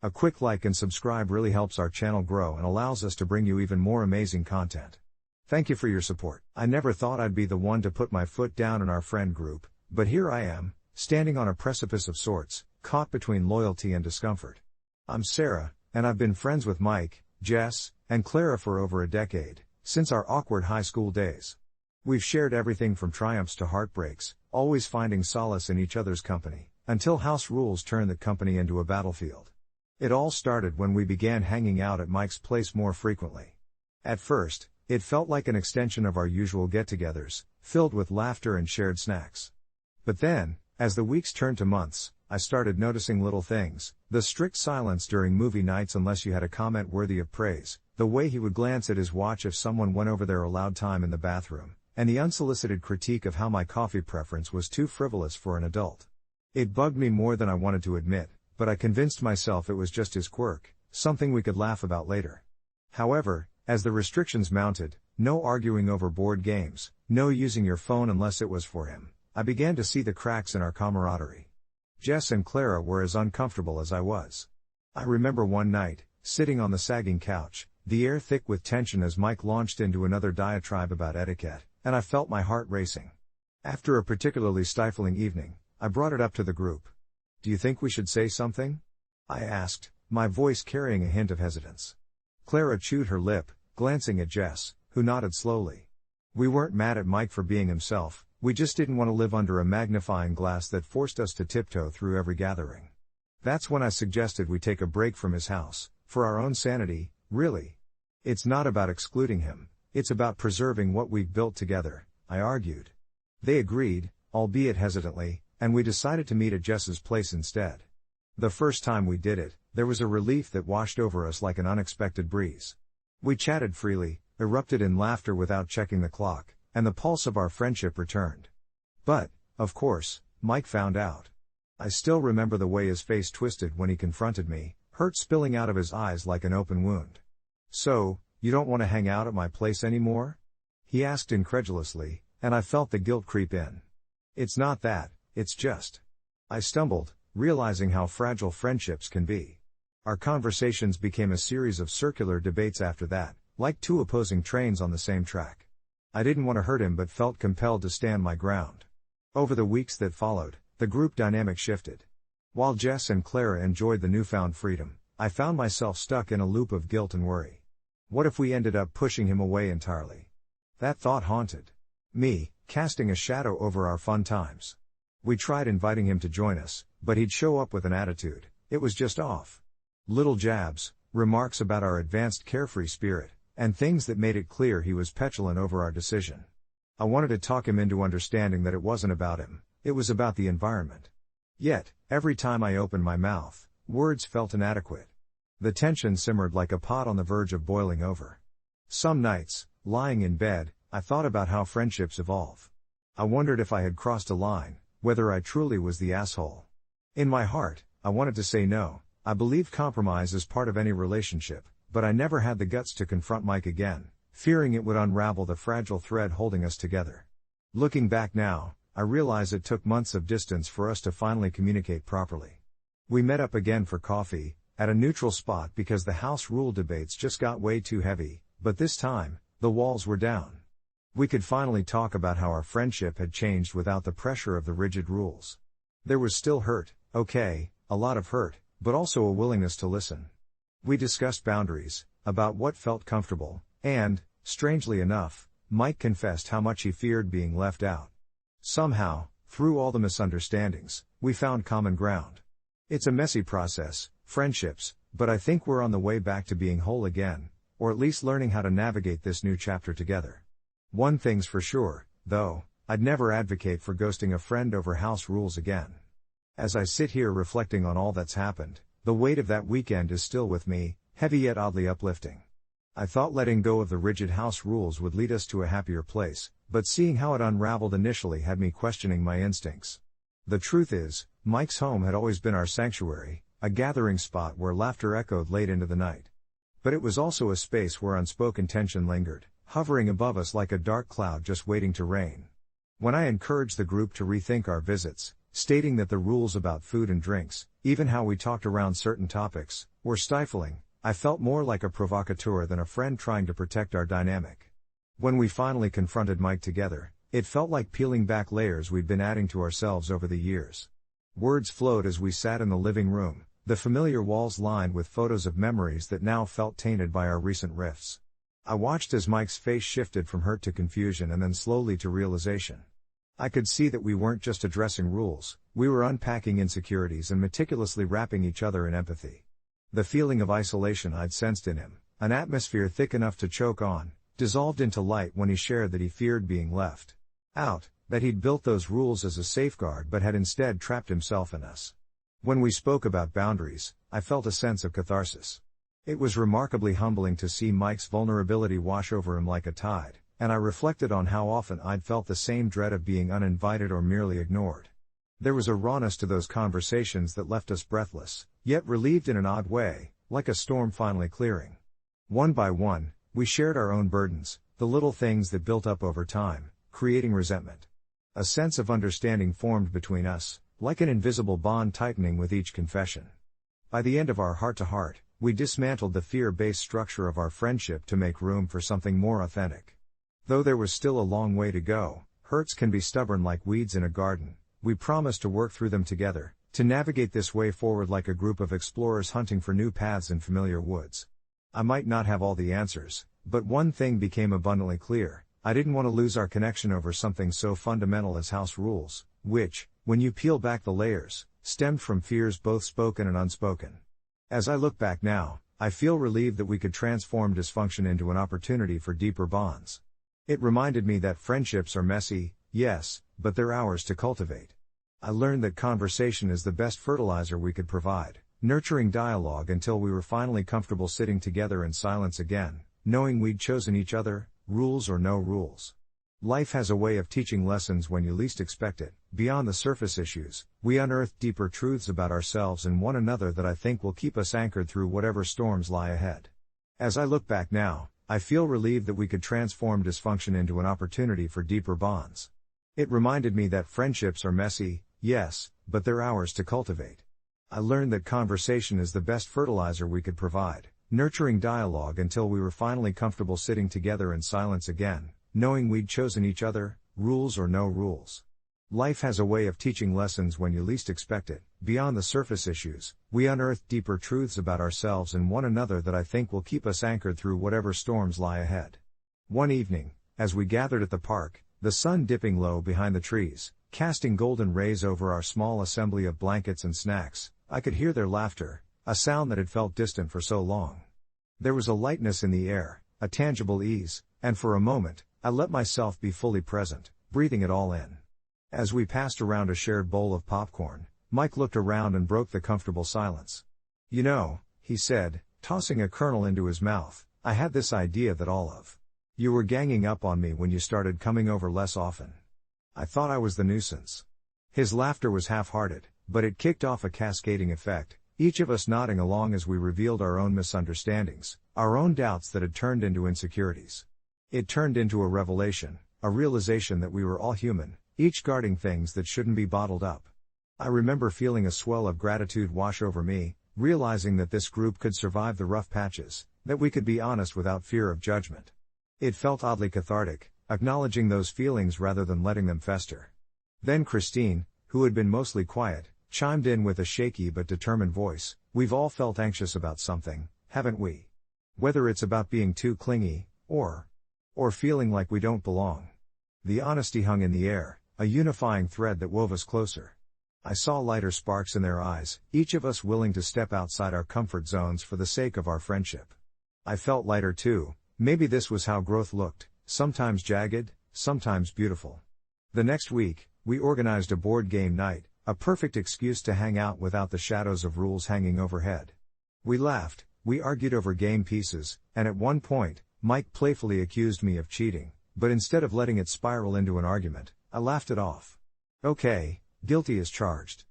A quick like and subscribe really helps our channel grow and allows us to bring you even more amazing content. Thank you for your support. I never thought I'd be the one to put my foot down in our friend group, but here I am, standing on a precipice of sorts, caught between loyalty and discomfort. I'm Sarah, and I've been friends with Mike, Jess, and Clara for over a decade, since our awkward high school days. We've shared everything from triumphs to heartbreaks, always finding solace in each other's company, until house rules turned the company into a battlefield. It all started when we began hanging out at Mike's place more frequently. At first, it felt like an extension of our usual get-togethers, filled with laughter and shared snacks. But then, as the weeks turned to months, I started noticing little things: the strict silence during movie nights unless you had a comment worthy of praise, the way he would glance at his watch if someone went over their allowed time in the bathroom, and the unsolicited critique of how my coffee preference was too frivolous for an adult. It bugged me more than I wanted to admit, but I convinced myself it was just his quirk, something we could laugh about later. However, as the restrictions mounted, no arguing over board games, no using your phone unless it was for him, I began to see the cracks in our camaraderie. Jess and Clara were as uncomfortable as I was. I remember one night, sitting on the sagging couch, the air thick with tension as Mike launched into another diatribe about etiquette, and I felt my heart racing. After a particularly stifling evening, I brought it up to the group. "Do you think we should say something?" I asked, my voice carrying a hint of hesitance. Clara chewed her lip, glancing at Jess, who nodded slowly. We weren't mad at Mike for being himself, we just didn't want to live under a magnifying glass that forced us to tiptoe through every gathering. That's when I suggested we take a break from his house, for our own sanity, really. It's not about excluding him, it's about preserving what we've built together, I argued. They agreed, albeit hesitantly, and we decided to meet at Jess's place instead. The first time we did it, there was a relief that washed over us like an unexpected breeze. We chatted freely, erupted in laughter without checking the clock, and the pulse of our friendship returned. But, of course, Mike found out. I still remember the way his face twisted when he confronted me, hurt spilling out of his eyes like an open wound. "So, you don't want to hang out at my place anymore?" he asked incredulously, and I felt the guilt creep in. "It's not that, it's just..." I stumbled, realizing how fragile friendships can be. Our conversations became a series of circular debates after that, like two opposing trains on the same track. I didn't want to hurt him but felt compelled to stand my ground. Over the weeks that followed, the group dynamic shifted. While Jess and Clara enjoyed the newfound freedom, I found myself stuck in a loop of guilt and worry. What if we ended up pushing him away entirely? That thought haunted me, casting a shadow over our fun times. We tried inviting him to join us, but he'd show up with an attitude. It was just off. Little jabs, remarks about our advanced carefree spirit, and things that made it clear he was petulant over our decision. I wanted to talk him into understanding that it wasn't about him, it was about the environment. Yet, every time I opened my mouth, words felt inadequate. The tension simmered like a pot on the verge of boiling over. Some nights, lying in bed, I thought about how friendships evolve. I wondered if I had crossed a line, whether I truly was the asshole. In my heart, I wanted to say no. I believed compromise is part of any relationship, but I never had the guts to confront Mike again, fearing it would unravel the fragile thread holding us together. Looking back now, I realize it took months of distance for us to finally communicate properly. We met up again for coffee, at a neutral spot because the house rule debates just got way too heavy, but this time, the walls were down. We could finally talk about how our friendship had changed without the pressure of the rigid rules. There was still hurt, okay, a lot of hurt, but also a willingness to listen. We discussed boundaries, about what felt comfortable, and, strangely enough, Mike confessed how much he feared being left out. Somehow, through all the misunderstandings, we found common ground. It's a messy process, friendships, but I think we're on the way back to being whole again, or at least learning how to navigate this new chapter together. One thing's for sure, though, I'd never advocate for ghosting a friend over house rules again. As I sit here reflecting on all that's happened, the weight of that weekend is still with me, heavy yet oddly uplifting. I thought letting go of the rigid house rules would lead us to a happier place, but seeing how it unraveled initially had me questioning my instincts. The truth is, Mike's home had always been our sanctuary, a gathering spot where laughter echoed late into the night. But it was also a space where unspoken tension lingered, hovering above us like a dark cloud just waiting to rain. When I encouraged the group to rethink our visits, stating that the rules about food and drinks, even how we talked around certain topics, were stifling. I felt more like a provocateur than a friend trying to protect our dynamic. When we finally confronted Mike together, it felt like peeling back layers we'd been adding to ourselves over the years. Words flowed as we sat in the living room, the familiar walls lined with photos of memories that now felt tainted by our recent rifts. I watched as Mike's face shifted from hurt to confusion and then slowly to realization. I could see that we weren't just addressing rules, we were unpacking insecurities and meticulously wrapping each other in empathy. The feeling of isolation I'd sensed in him, an atmosphere thick enough to choke on, dissolved into light when he shared that he feared being left out, that he'd built those rules as a safeguard but had instead trapped himself in us. When we spoke about boundaries, I felt a sense of catharsis. It was remarkably humbling to see Mike's vulnerability wash over him like a tide, and I reflected on how often I'd felt the same dread of being uninvited or merely ignored. There was a rawness to those conversations that left us breathless, yet relieved in an odd way, like a storm finally clearing. One by one, we shared our own burdens, the little things that built up over time, creating resentment. A sense of understanding formed between us, like an invisible bond tightening with each confession. By the end of our heart-to-heart, we dismantled the fear-based structure of our friendship to make room for something more authentic. Though there was still a long way to go, hurts can be stubborn like weeds in a garden, we promised to work through them together, to navigate this way forward like a group of explorers hunting for new paths in familiar woods. I might not have all the answers, but one thing became abundantly clear: I didn't want to lose our connection over something so fundamental as house rules, which, when you peel back the layers, stemmed from fears both spoken and unspoken. As I look back now, I feel relieved that we could transform dysfunction into an opportunity for deeper bonds. It reminded me that friendships are messy, yes, but they're ours to cultivate. I learned that conversation is the best fertilizer we could provide, nurturing dialogue until we were finally comfortable sitting together in silence again, knowing we'd chosen each other, rules or no rules. Life has a way of teaching lessons when you least expect it. Beyond the surface issues, we unearth deeper truths about ourselves and one another that I think will keep us anchored through whatever storms lie ahead. As I look back now, I feel relieved that we could transform dysfunction into an opportunity for deeper bonds. It reminded me that friendships are messy, yes, but they're ours to cultivate. I learned that conversation is the best fertilizer we could provide, nurturing dialogue until we were finally comfortable sitting together in silence again, knowing we'd chosen each other, rules or no rules. Life has a way of teaching lessons when you least expect it. Beyond the surface issues, we unearth deeper truths about ourselves and one another that I think will keep us anchored through whatever storms lie ahead. One evening, as we gathered at the park, the sun dipping low behind the trees, casting golden rays over our small assembly of blankets and snacks, I could hear their laughter, a sound that had felt distant for so long. There was a lightness in the air, a tangible ease, and for a moment, I let myself be fully present, breathing it all in. As we passed around a shared bowl of popcorn, Mike looked around and broke the comfortable silence. "You know," he said, tossing a kernel into his mouth, "I had this idea that all of you were ganging up on me when you started coming over less often. I thought I was the nuisance." His laughter was half-hearted, but it kicked off a cascading effect, each of us nodding along as we revealed our own misunderstandings, our own doubts that had turned into insecurities. It turned into a revelation, a realization that we were all human, each guarding things that shouldn't be bottled up. I remember feeling a swell of gratitude wash over me, realizing that this group could survive the rough patches, that we could be honest without fear of judgment. It felt oddly cathartic, acknowledging those feelings rather than letting them fester. Then Christine, who had been mostly quiet, chimed in with a shaky but determined voice, "We've all felt anxious about something, haven't we? Whether it's about being too clingy, or feeling like we don't belong." The honesty hung in the air, a unifying thread that wove us closer. I saw lighter sparks in their eyes, each of us willing to step outside our comfort zones for the sake of our friendship. I felt lighter too. Maybe this was how growth looked, sometimes jagged, sometimes beautiful. The next week, we organized a board game night, a perfect excuse to hang out without the shadows of rules hanging overhead. We laughed, we argued over game pieces, and at one point, Mike playfully accused me of cheating, but instead of letting it spiral into an argument, I laughed it off. "Okay, guilty as charged."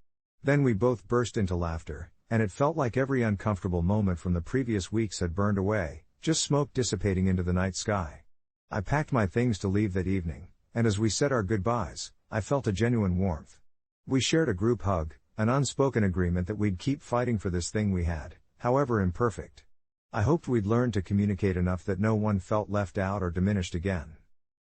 Then we both burst into laughter, and it felt like every uncomfortable moment from the previous weeks had burned away, just smoke dissipating into the night sky. I packed my things to leave that evening, and as we said our goodbyes, I felt a genuine warmth. We shared a group hug, an unspoken agreement that we'd keep fighting for this thing we had, however imperfect. I hoped we'd learn to communicate enough that no one felt left out or diminished again.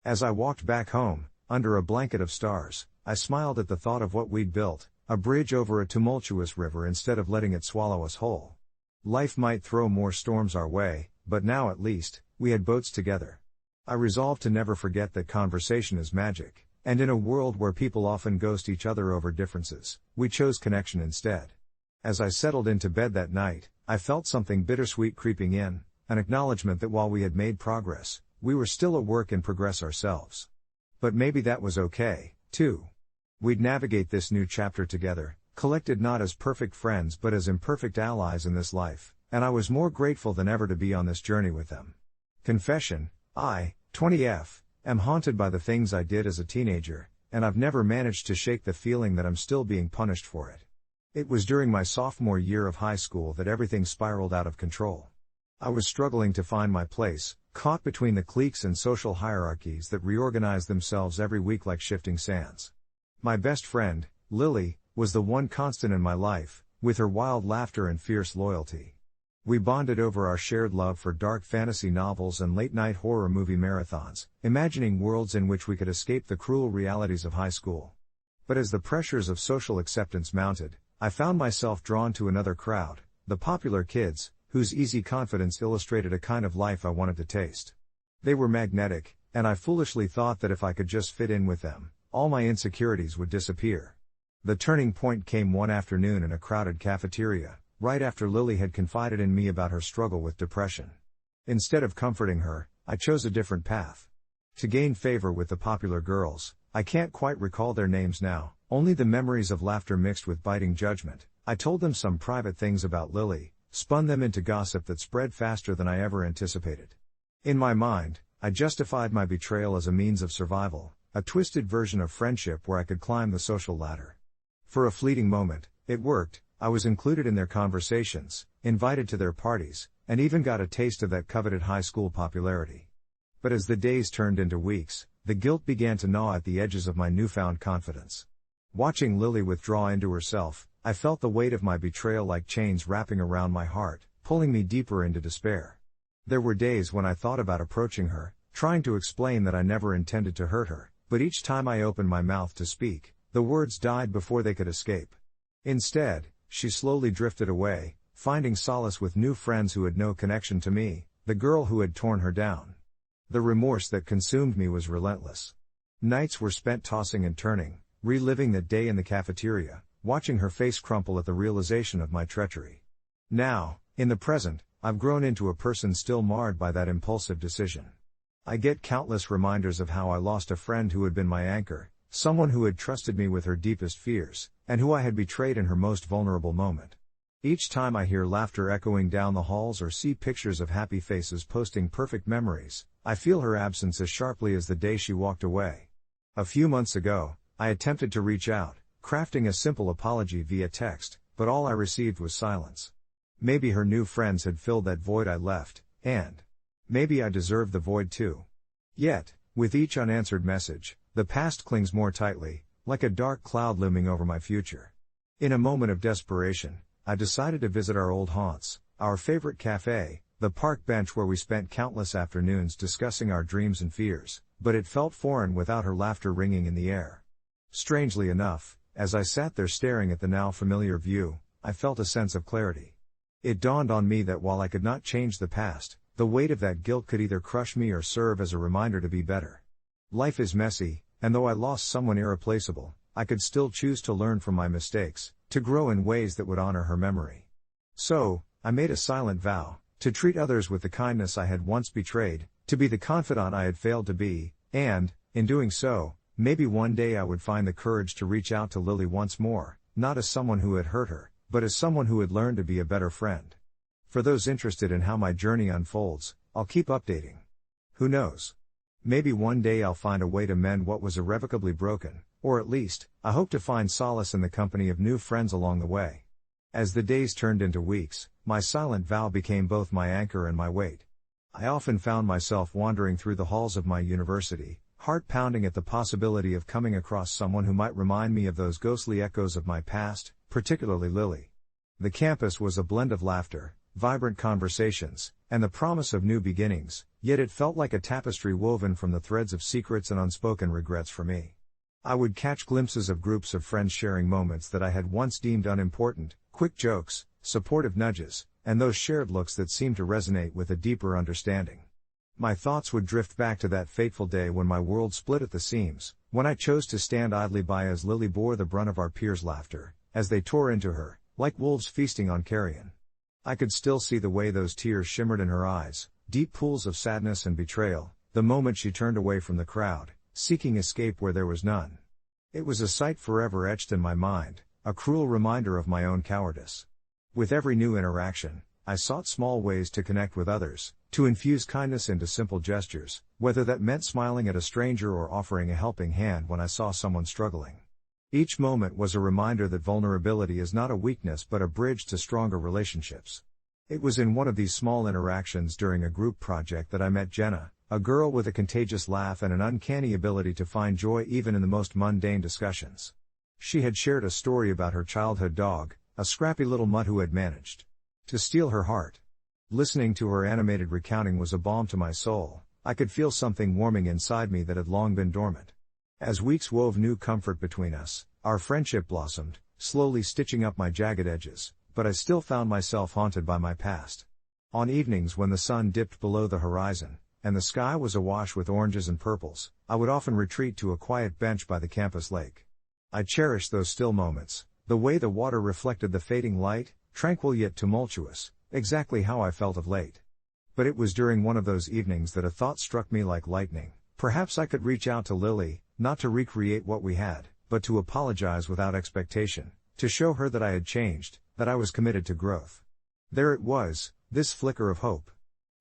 As I walked back home, under a blanket of stars, I smiled at the thought of what we'd built, a bridge over a tumultuous river instead of letting it swallow us whole. Life might throw more storms our way, but now at least, we had boats together. I resolved to never forget that conversation is magic. And in a world where people often ghost each other over differences, we chose connection instead. As I settled into bed that night, I felt something bittersweet creeping in, an acknowledgement that while we had made progress, we were still a work in progress ourselves. But maybe that was okay, too. We'd navigate this new chapter together, collected not as perfect friends but as imperfect allies in this life, and I was more grateful than ever to be on this journey with them. Confession, I, 20F, am haunted by the things I did as a teenager, and I've never managed to shake the feeling that I'm still being punished for it. It was during my sophomore year of high school that everything spiraled out of control. I was struggling to find my place, caught between the cliques and social hierarchies that reorganize themselves every week like shifting sands. My best friend, Lily, was the one constant in my life, with her wild laughter and fierce loyalty. We bonded over our shared love for dark fantasy novels and late-night horror movie marathons, imagining worlds in which we could escape the cruel realities of high school. But as the pressures of social acceptance mounted, I found myself drawn to another crowd, the popular kids, whose easy confidence illustrated a kind of life I wanted to taste. They were magnetic, and I foolishly thought that if I could just fit in with them, all my insecurities would disappear. The turning point came one afternoon in a crowded cafeteria, right after Lily had confided in me about her struggle with depression. Instead of comforting her, I chose a different path. To gain favor with the popular girls, I can't quite recall their names now, only the memories of laughter mixed with biting judgment, I told them some private things about Lily, spun them into gossip that spread faster than I ever anticipated. In my mind, I justified my betrayal as a means of survival, a twisted version of friendship where I could climb the social ladder. For a fleeting moment, it worked. I was included in their conversations, invited to their parties, and even got a taste of that coveted high school popularity. But as the days turned into weeks, the guilt began to gnaw at the edges of my newfound confidence. Watching Lily withdraw into herself, I felt the weight of my betrayal like chains wrapping around my heart, pulling me deeper into despair. There were days when I thought about approaching her, trying to explain that I never intended to hurt her, but each time I opened my mouth to speak, the words died before they could escape. Instead, she slowly drifted away, finding solace with new friends who had no connection to me, the girl who had torn her down. The remorse that consumed me was relentless. Nights were spent tossing and turning, reliving that day in the cafeteria, watching her face crumple at the realization of my treachery. Now, in the present, I've grown into a person still marred by that impulsive decision. I get countless reminders of how I lost a friend who had been my anchor, someone who had trusted me with her deepest fears, and who I had betrayed in her most vulnerable moment. Each time I hear laughter echoing down the halls or see pictures of happy faces posting perfect memories, I feel her absence as sharply as the day she walked away. A few months ago, I attempted to reach out, crafting a simple apology via text, but all I received was silence. Maybe her new friends had filled that void I left, and maybe I deserved the void too. Yet, with each unanswered message, the past clings more tightly, like a dark cloud looming over my future. In a moment of desperation, I decided to visit our old haunts, our favorite cafe, the park bench where we spent countless afternoons discussing our dreams and fears, but it felt foreign without her laughter ringing in the air. Strangely enough, as I sat there staring at the now familiar view, I felt a sense of clarity. It dawned on me that while I could not change the past, the weight of that guilt could either crush me or serve as a reminder to be better. Life is messy, and though I lost someone irreplaceable, I could still choose to learn from my mistakes, to grow in ways that would honor her memory. So, I made a silent vow, to treat others with the kindness I had once betrayed, to be the confidant I had failed to be, and, in doing so, maybe one day I would find the courage to reach out to Lily once more, not as someone who had hurt her, but as someone who had learned to be a better friend. For those interested in how my journey unfolds, I'll keep updating. Who knows? Maybe one day I'll find a way to mend what was irrevocably broken, or at least, I hope to find solace in the company of new friends along the way. As the days turned into weeks, my silent vow became both my anchor and my weight. I often found myself wandering through the halls of my university, heart pounding at the possibility of coming across someone who might remind me of those ghostly echoes of my past, particularly Lily. The campus was a blend of laughter, vibrant conversations, and the promise of new beginnings, yet it felt like a tapestry woven from the threads of secrets and unspoken regrets for me. I would catch glimpses of groups of friends sharing moments that I had once deemed unimportant, quick jokes, supportive nudges, and those shared looks that seemed to resonate with a deeper understanding. My thoughts would drift back to that fateful day when my world split at the seams, when I chose to stand idly by as Lily bore the brunt of our peers' laughter, as they tore into her, like wolves feasting on carrion. I could still see the way those tears shimmered in her eyes, deep pools of sadness and betrayal, the moment she turned away from the crowd, seeking escape where there was none. It was a sight forever etched in my mind, a cruel reminder of my own cowardice. With every new interaction, I sought small ways to connect with others, to infuse kindness into simple gestures, whether that meant smiling at a stranger or offering a helping hand when I saw someone struggling. Each moment was a reminder that vulnerability is not a weakness but a bridge to stronger relationships. It was in one of these small interactions during a group project that I met Jenna, a girl with a contagious laugh and an uncanny ability to find joy even in the most mundane discussions. She had shared a story about her childhood dog, a scrappy little mutt who had managed to steal her heart. Listening to her animated recounting was a balm to my soul. I could feel something warming inside me that had long been dormant. As weeks wove new comfort between us, our friendship blossomed, slowly stitching up my jagged edges, but I still found myself haunted by my past. On evenings when the sun dipped below the horizon, and the sky was awash with oranges and purples, I would often retreat to a quiet bench by the campus lake. I cherished those still moments, the way the water reflected the fading light, tranquil yet tumultuous, exactly how I felt of late. But it was during one of those evenings that a thought struck me like lightning. Perhaps I could reach out to Lily, not to recreate what we had, but to apologize without expectation, to show her that I had changed, that I was committed to growth. There it was, this flicker of hope.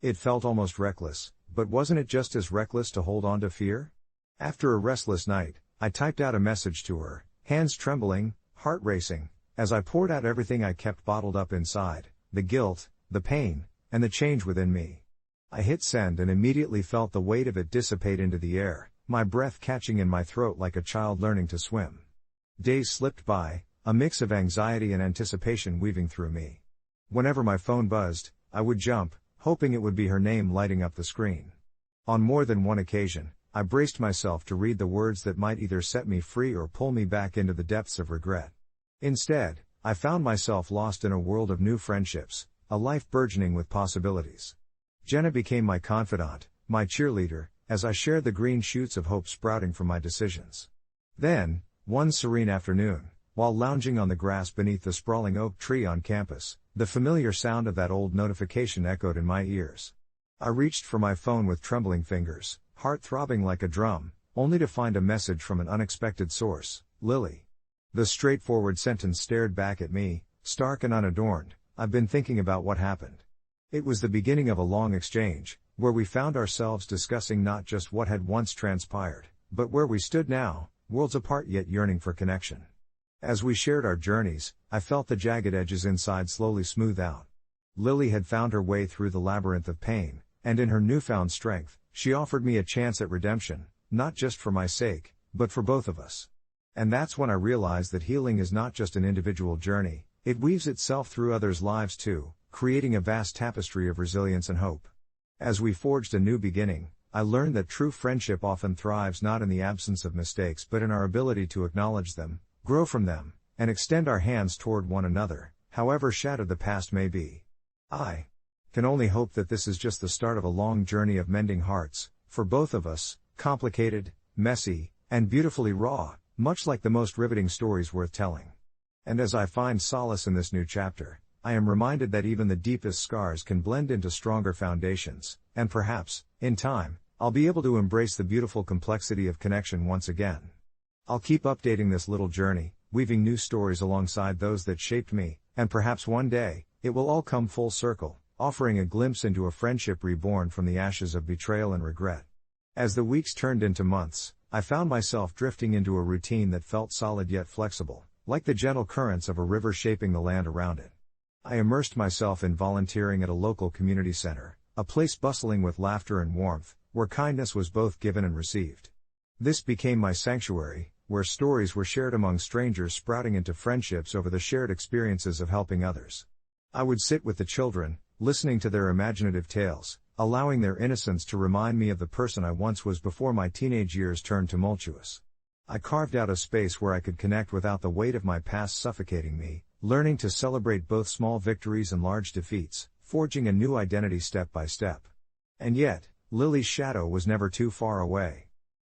It felt almost reckless, but wasn't it just as reckless to hold on to fear? After a restless night, I typed out a message to her, hands trembling, heart racing, as I poured out everything I kept bottled up inside, the guilt, the pain, and the change within me. I hit send and immediately felt the weight of it dissipate into the air, my breath catching in my throat like a child learning to swim. Days slipped by, a mix of anxiety and anticipation weaving through me. Whenever my phone buzzed, I would jump, hoping it would be her name lighting up the screen. On more than one occasion, I braced myself to read the words that might either set me free or pull me back into the depths of regret. Instead, I found myself lost in a world of new friendships, a life burgeoning with possibilities. Jenna became my confidant, my cheerleader, as I shared the green shoots of hope sprouting from my decisions. Then, one serene afternoon, while lounging on the grass beneath the sprawling oak tree on campus, the familiar sound of that old notification echoed in my ears. I reached for my phone with trembling fingers, heart throbbing like a drum, only to find a message from an unexpected source, Lily. The straightforward sentence stared back at me, stark and unadorned, "I've been thinking about what happened." It was the beginning of a long exchange, where we found ourselves discussing not just what had once transpired, but where we stood now, worlds apart yet yearning for connection. As we shared our journeys, I felt the jagged edges inside slowly smooth out. Lily had found her way through the labyrinth of pain, and in her newfound strength, she offered me a chance at redemption, not just for my sake, but for both of us. And that's when I realized that healing is not just an individual journey, it weaves itself through others' lives too, creating a vast tapestry of resilience and hope. As we forged a new beginning, I learned that true friendship often thrives not in the absence of mistakes but in our ability to acknowledge them, grow from them, and extend our hands toward one another, however shattered the past may be. I can only hope that this is just the start of a long journey of mending hearts, for both of us, complicated, messy, and beautifully raw, much like the most riveting stories worth telling. And as I find solace in this new chapter, I am reminded that even the deepest scars can blend into stronger foundations, and perhaps, in time, I'll be able to embrace the beautiful complexity of connection once again. I'll keep updating this little journey, weaving new stories alongside those that shaped me, and perhaps one day, it will all come full circle, offering a glimpse into a friendship reborn from the ashes of betrayal and regret. As the weeks turned into months, I found myself drifting into a routine that felt solid yet flexible, like the gentle currents of a river shaping the land around it. I immersed myself in volunteering at a local community center, a place bustling with laughter and warmth, where kindness was both given and received. This became my sanctuary, where stories were shared among strangers sprouting into friendships over the shared experiences of helping others. I would sit with the children, listening to their imaginative tales, allowing their innocence to remind me of the person I once was before my teenage years turned tumultuous. I carved out a space where I could connect without the weight of my past suffocating me, learning to celebrate both small victories and large defeats, forging a new identity step by step. And yet, Lily's shadow was never too far away.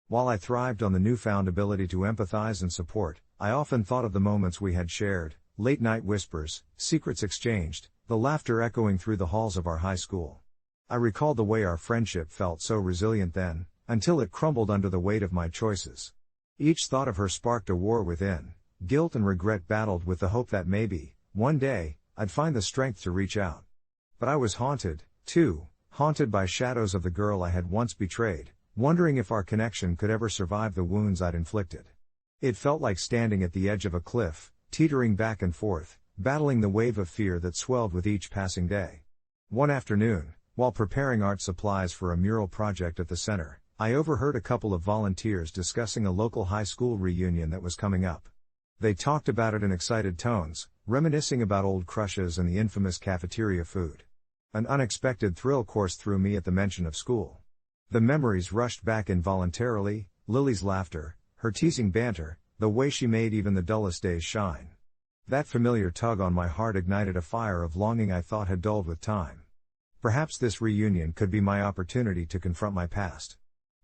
While I thrived on the newfound ability to empathize and support, I often thought of the moments we had shared, late-night whispers, secrets exchanged, the laughter echoing through the halls of our high school. I recalled the way our friendship felt so resilient then, until it crumbled under the weight of my choices. Each thought of her sparked a war within. Guilt and regret battled with the hope that maybe, one day, I'd find the strength to reach out. But I was haunted, too, haunted by shadows of the girl I had once betrayed, wondering if our connection could ever survive the wounds I'd inflicted. It felt like standing at the edge of a cliff, teetering back and forth, battling the wave of fear that swelled with each passing day. One afternoon, while preparing art supplies for a mural project at the center, I overheard a couple of volunteers discussing a local high school reunion that was coming up. They talked about it in excited tones, reminiscing about old crushes and the infamous cafeteria food. An unexpected thrill coursed through me at the mention of school. The memories rushed back involuntarily, Lily's laughter, her teasing banter, the way she made even the dullest days shine. That familiar tug on my heart ignited a fire of longing I thought had dulled with time. Perhaps this reunion could be my opportunity to confront my past.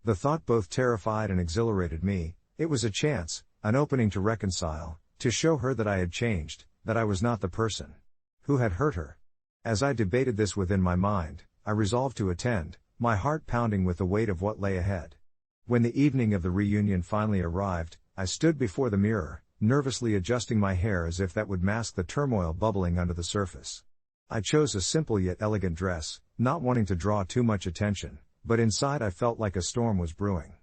The thought both terrified and exhilarated me. It was a chance, an opening to reconcile, to show her that I had changed, that I was not the person who had hurt her. As I debated this within my mind, I resolved to attend, my heart pounding with the weight of what lay ahead. When the evening of the reunion finally arrived, I stood before the mirror, nervously adjusting my hair as if that would mask the turmoil bubbling under the surface. I chose a simple yet elegant dress, not wanting to draw too much attention, but inside I felt like a storm was brewing.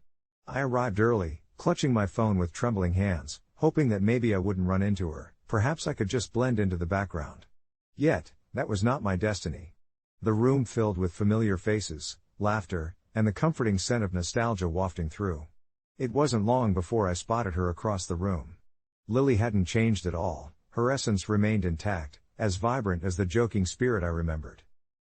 I arrived early, clutching my phone with trembling hands, hoping that maybe I wouldn't run into her, perhaps I could just blend into the background. Yet, that was not my destiny. The room filled with familiar faces, laughter, and the comforting scent of nostalgia wafting through. It wasn't long before I spotted her across the room. Lily hadn't changed at all, her essence remained intact, as vibrant as the joking spirit I remembered.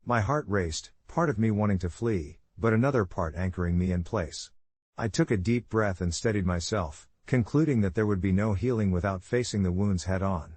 My heart raced, part of me wanting to flee, but another part anchoring me in place. I took a deep breath and steadied myself, concluding that there would be no healing without facing the wounds head on.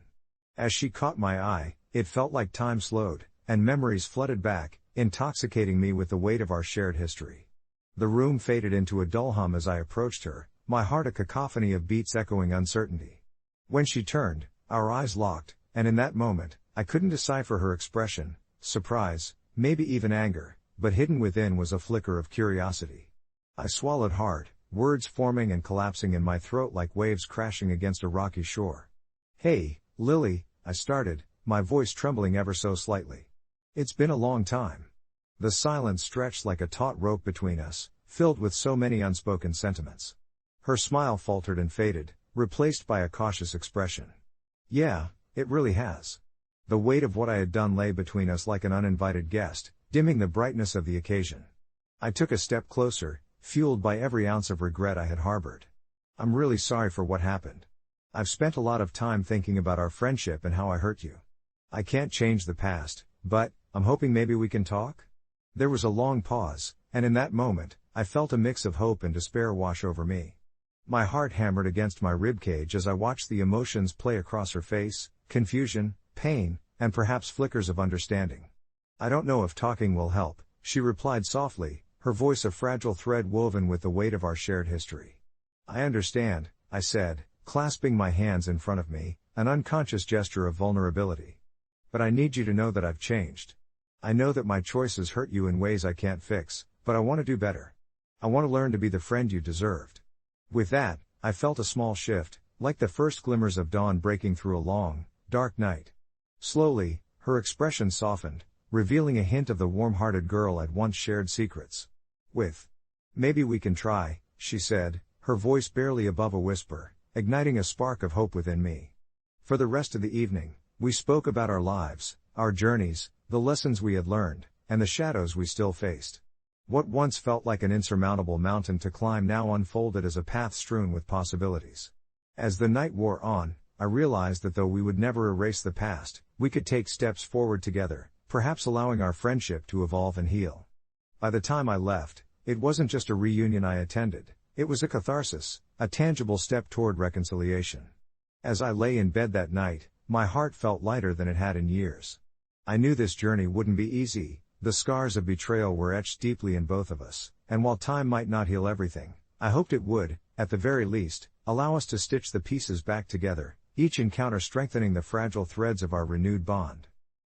As she caught my eye, it felt like time slowed, and memories flooded back, intoxicating me with the weight of our shared history. The room faded into a dull hum as I approached her, my heart a cacophony of beats echoing uncertainty. When she turned, our eyes locked, and in that moment, I couldn't decipher her expression, surprise, maybe even anger, but hidden within was a flicker of curiosity. I swallowed hard, words forming and collapsing in my throat like waves crashing against a rocky shore. "Hey, Lily," I started, my voice trembling ever so slightly. "It's been a long time." The silence stretched like a taut rope between us, filled with so many unspoken sentiments. Her smile faltered and faded, replaced by a cautious expression. "Yeah, it really has." The weight of what I had done lay between us like an uninvited guest, dimming the brightness of the occasion. I took a step closer, fueled by every ounce of regret I had harbored. "I'm really sorry for what happened. I've spent a lot of time thinking about our friendship and how I hurt you. I can't change the past, but I'm hoping maybe we can talk?" There was a long pause, and in that moment, I felt a mix of hope and despair wash over me. My heart hammered against my ribcage as I watched the emotions play across her face, confusion, pain, and perhaps flickers of understanding. "I don't know if talking will help," she replied softly, her voice a fragile thread woven with the weight of our shared history. "I understand," I said, clasping my hands in front of me, an unconscious gesture of vulnerability. "But I need you to know that I've changed. I know that my choices hurt you in ways I can't fix, but I want to do better. I want to learn to be the friend you deserved." With that, I felt a small shift, like the first glimmers of dawn breaking through a long, dark night. Slowly, her expression softened, revealing a hint of the warm-hearted girl I'd once shared secrets with. "Maybe we can try," she said, her voice barely above a whisper, igniting a spark of hope within me. For the rest of the evening, we spoke about our lives, our journeys, the lessons we had learned, and the shadows we still faced. What once felt like an insurmountable mountain to climb now unfolded as a path strewn with possibilities. As the night wore on, I realized that though we would never erase the past, we could take steps forward together, perhaps allowing our friendship to evolve and heal. By the time I left, it wasn't just a reunion I attended, it was a catharsis, a tangible step toward reconciliation. As I lay in bed that night, my heart felt lighter than it had in years. I knew this journey wouldn't be easy, the scars of betrayal were etched deeply in both of us, and while time might not heal everything, I hoped it would, at the very least, allow us to stitch the pieces back together, each encounter strengthening the fragile threads of our renewed bond.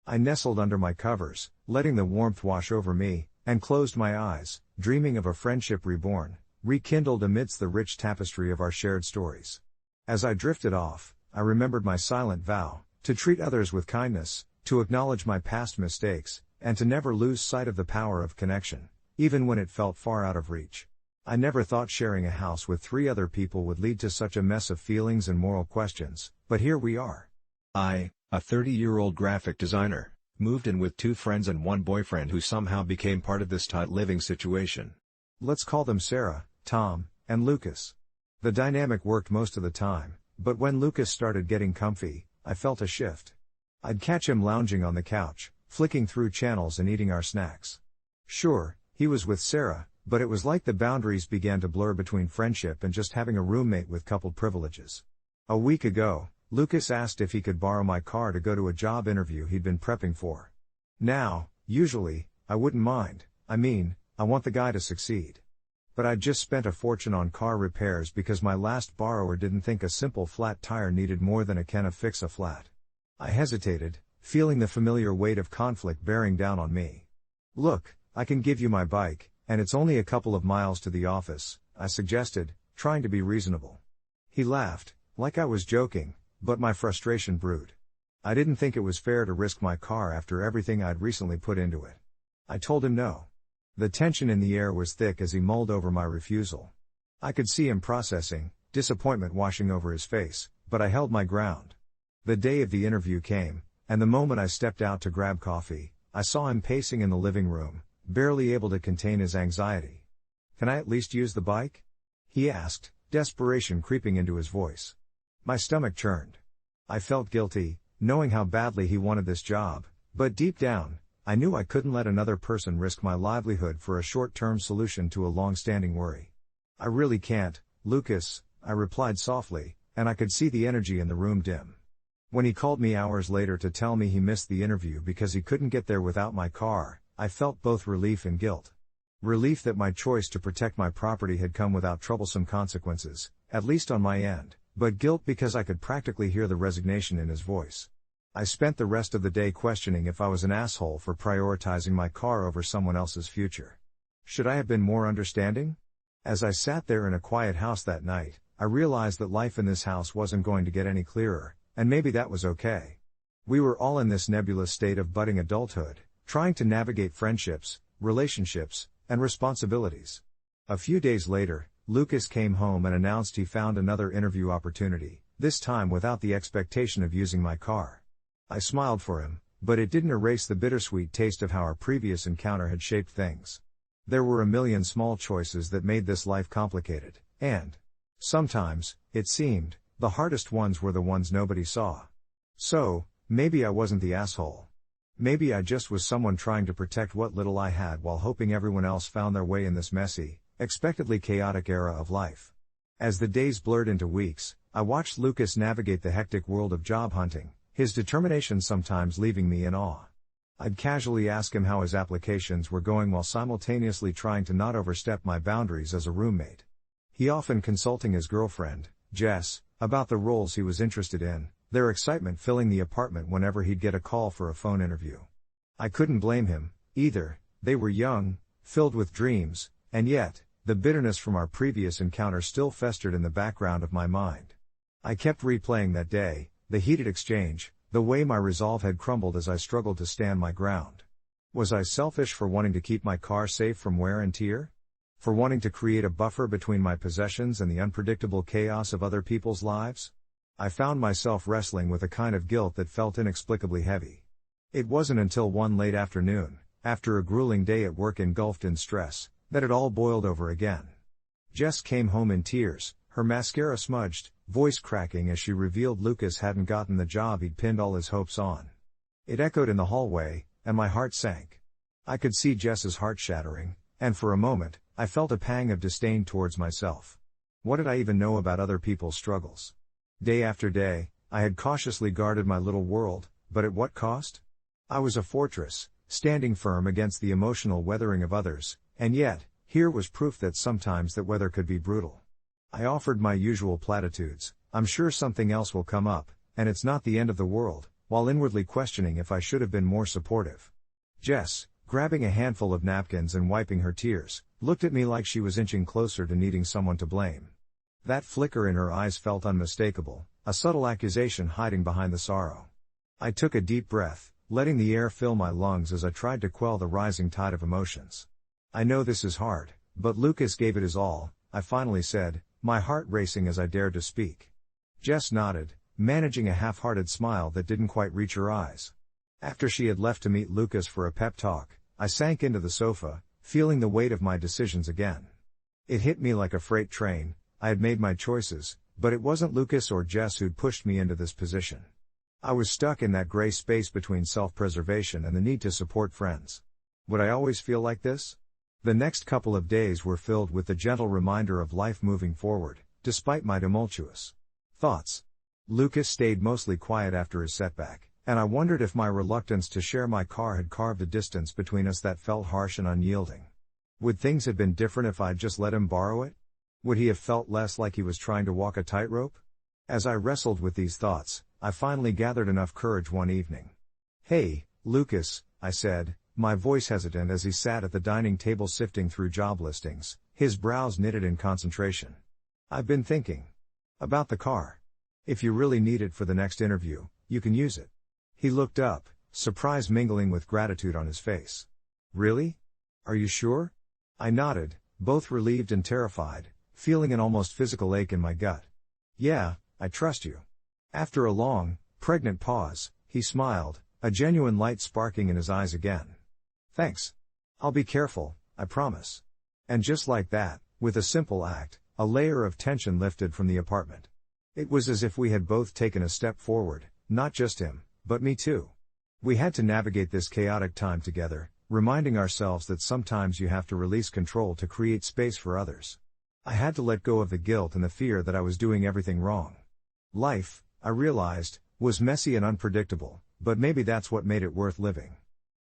I nestled under my covers, letting the warmth wash over me, and closed my eyes, dreaming of a friendship reborn, rekindled amidst the rich tapestry of our shared stories. As I drifted off, I remembered my silent vow, to treat others with kindness, to acknowledge my past mistakes, and to never lose sight of the power of connection, even when it felt far out of reach. I never thought sharing a house with 3 other people would lead to such a mess of feelings and moral questions, but here we are. I, a 30-year-old graphic designer, moved in with 2 friends and 1 boyfriend who somehow became part of this tight living situation. Let's call them Sarah, Tom, and Lucas. The dynamic worked most of the time, but when Lucas started getting comfy, I felt a shift. I'd catch him lounging on the couch, flicking through channels and eating our snacks. Sure, he was with Sarah, but it was like the boundaries began to blur between friendship and just having a roommate with coupled privileges. A week ago, Lucas asked if he could borrow my car to go to a job interview he'd been prepping for. Now, usually, I wouldn't mind, I want the guy to succeed. But I'd just spent a fortune on car repairs because my last borrower didn't think a simple flat tire needed more than a can of fix a flat. I hesitated, feeling the familiar weight of conflict bearing down on me. Look, I can give you my bike, and it's only a couple of miles to the office, I suggested, trying to be reasonable. He laughed, like I was joking, but my frustration brewed. I didn't think it was fair to risk my car after everything I'd recently put into it. I told him no. The tension in the air was thick as he mulled over my refusal. I could see him processing, disappointment washing over his face, but I held my ground. The day of the interview came, and the moment I stepped out to grab coffee, I saw him pacing in the living room, barely able to contain his anxiety. "Can I at least use the bike?" he asked, desperation creeping into his voice. My stomach churned. I felt guilty, knowing how badly he wanted this job, but deep down, I knew I couldn't let another person risk my livelihood for a short-term solution to a long-standing worry. "I really can't, Lucas," I replied softly, and I could see the energy in the room dim. When he called me hours later to tell me he missed the interview because he couldn't get there without my car, I felt both relief and guilt. Relief that my choice to protect my property had come without troublesome consequences, at least on my end, but guilt because I could practically hear the resignation in his voice. I spent the rest of the day questioning if I was an asshole for prioritizing my car over someone else's future. Should I have been more understanding? As I sat there in a quiet house that night, I realized that life in this house wasn't going to get any clearer, and maybe that was okay. We were all in this nebulous state of budding adulthood, trying to navigate friendships, relationships, and responsibilities. A few days later, Lucas came home and announced he found another interview opportunity, this time without the expectation of using my car. I smiled for him, but it didn't erase the bittersweet taste of how our previous encounter had shaped things. There were a million small choices that made this life complicated, and sometimes, it seemed, the hardest ones were the ones nobody saw. So, maybe I wasn't the asshole. Maybe I just was someone trying to protect what little I had while hoping everyone else found their way in this messy, expectedly chaotic era of life. As the days blurred into weeks, I watched Lucas navigate the hectic world of job hunting, his determination sometimes leaving me in awe. I'd casually ask him how his applications were going while simultaneously trying to not overstep my boundaries as a roommate. He often consulting his girlfriend, Jess, about the roles he was interested in, their excitement filling the apartment whenever he'd get a call for a phone interview. I couldn't blame him, either. They were young, filled with dreams, and yet, the bitterness from our previous encounter still festered in the background of my mind. I kept replaying that day, the heated exchange, the way my resolve had crumbled as I struggled to stand my ground. Was I selfish for wanting to keep my car safe from wear and tear? For wanting to create a buffer between my possessions and the unpredictable chaos of other people's lives? I found myself wrestling with a kind of guilt that felt inexplicably heavy. It wasn't until one late afternoon, after a grueling day at work engulfed in stress, that it all boiled over again. Jess came home in tears, her mascara smudged, voice cracking as she revealed Lucas hadn't gotten the job he'd pinned all his hopes on. It echoed in the hallway, and my heart sank. I could see Jess's heart shattering, and for a moment, I felt a pang of disdain towards myself. What did I even know about other people's struggles? Day after day, I had cautiously guarded my little world, but at what cost? I was a fortress, standing firm against the emotional weathering of others, and yet, here was proof that sometimes that weather could be brutal. I offered my usual platitudes, "I'm sure something else will come up, and it's not the end of the world," while inwardly questioning if I should have been more supportive. Jess, grabbing a handful of napkins and wiping her tears, looked at me like she was inching closer to needing someone to blame. That flicker in her eyes felt unmistakable, a subtle accusation hiding behind the sorrow. I took a deep breath, letting the air fill my lungs as I tried to quell the rising tide of emotions. "I know this is hard, but Lucas gave it his all," I finally said, my heart racing as I dared to speak. Jess nodded, managing a half-hearted smile that didn't quite reach her eyes. After she had left to meet Lucas for a pep talk, I sank into the sofa, feeling the weight of my decisions again. It hit me like a freight train. I had made my choices, but it wasn't Lucas or Jess who'd pushed me into this position. I was stuck in that gray space between self-preservation and the need to support friends. Would I always feel like this? The next couple of days were filled with the gentle reminder of life moving forward, despite my tumultuous thoughts. Lucas stayed mostly quiet after his setback, and I wondered if my reluctance to share my car had carved a distance between us that felt harsh and unyielding. Would things have been different if I'd just let him borrow it? Would he have felt less like he was trying to walk a tightrope? As I wrestled with these thoughts, I finally gathered enough courage one evening. "Hey, Lucas," I said, my voice hesitant as he sat at the dining table sifting through job listings, his brows knitted in concentration. "I've been thinking about the car. If you really need it for the next interview, you can use it." He looked up, surprise mingling with gratitude on his face. "Really? Are you sure?" I nodded, both relieved and terrified, feeling an almost physical ache in my gut. "Yeah, I trust you." After a long, pregnant pause, he smiled, a genuine light sparking in his eyes again. "Thanks. I'll be careful, I promise." And just like that, with a simple act, a layer of tension lifted from the apartment. It was as if we had both taken a step forward, not just him, but me too. We had to navigate this chaotic time together, reminding ourselves that sometimes you have to release control to create space for others. I had to let go of the guilt and the fear that I was doing everything wrong. Life, I realized, was messy and unpredictable, but maybe that's what made it worth living.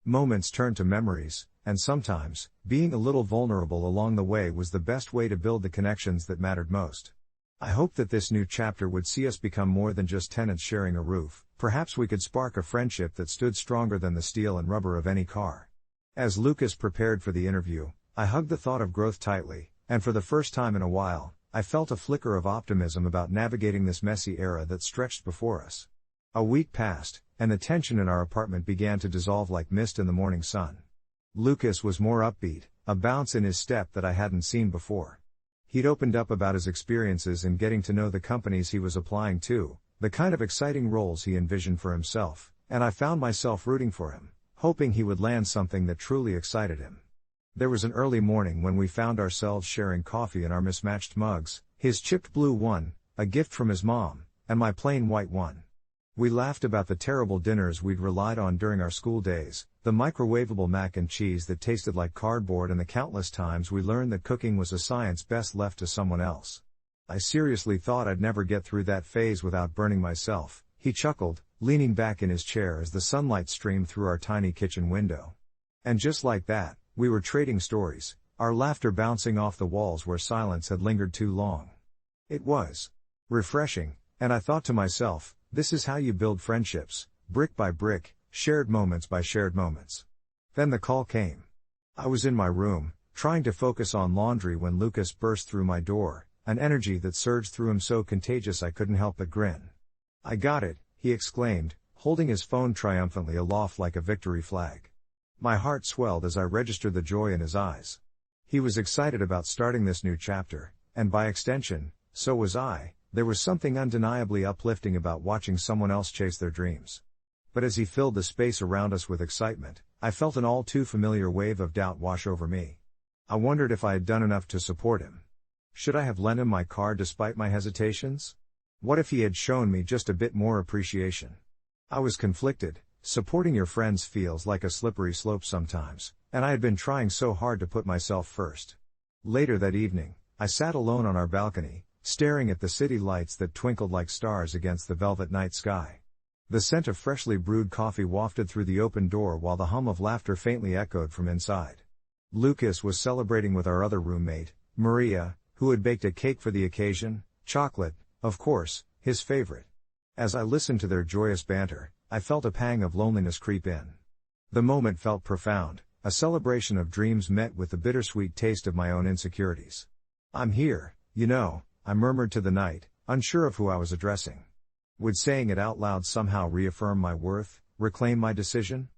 Moments turned to memories, and sometimes, being a little vulnerable along the way was the best way to build the connections that mattered most. I hope that this new chapter would see us become more than just tenants sharing a roof. Perhaps we could spark a friendship that stood stronger than the steel and rubber of any car. As Lucas prepared for the interview, I hugged the thought of growth tightly, and for the first time in a while, I felt a flicker of optimism about navigating this messy era that stretched before us. A week passed, and the tension in our apartment began to dissolve like mist in the morning sun. Lucas was more upbeat, a bounce in his step that I hadn't seen before. He'd opened up about his experiences in getting to know the companies he was applying to, the kind of exciting roles he envisioned for himself, and I found myself rooting for him, hoping he would land something that truly excited him. There was an early morning when we found ourselves sharing coffee in our mismatched mugs, his chipped blue one, a gift from his mom, and my plain white one. We laughed about the terrible dinners we'd relied on during our school days, the microwavable mac and cheese that tasted like cardboard, and the countless times we learned that cooking was a science best left to someone else. "I seriously thought I'd never get through that phase without burning myself," he chuckled, leaning back in his chair as the sunlight streamed through our tiny kitchen window. And just like that, we were trading stories, our laughter bouncing off the walls where silence had lingered too long. It was refreshing, and I thought to myself, this is how you build friendships, brick by brick, shared moments by shared moments. Then the call came. I was in my room, trying to focus on laundry when Lucas burst through my door, an energy that surged through him so contagious I couldn't help but grin. "I got it," he exclaimed, holding his phone triumphantly aloft like a victory flag. My heart swelled as I registered the joy in his eyes. He was excited about starting this new chapter, and by extension, so was I. There was something undeniably uplifting about watching someone else chase their dreams. But as he filled the space around us with excitement, I felt an all too familiar wave of doubt wash over me. I wondered if I had done enough to support him. Should I have lent him my car despite my hesitations? What if he had shown me just a bit more appreciation? I was conflicted. Supporting your friends feels like a slippery slope sometimes, and I had been trying so hard to put myself first. Later that evening, I sat alone on our balcony, staring at the city lights that twinkled like stars against the velvet night sky. The scent of freshly brewed coffee wafted through the open door while the hum of laughter faintly echoed from inside. Lucas was celebrating with our other roommate, Maria, who had baked a cake for the occasion, chocolate, of course, his favorite. As I listened to their joyous banter, I felt a pang of loneliness creep in. The moment felt profound, a celebration of dreams met with the bittersweet taste of my own insecurities. "I'm here, you know," I murmured to the night, unsure of who I was addressing. Would saying it out loud somehow reaffirm my worth, reclaim my decision?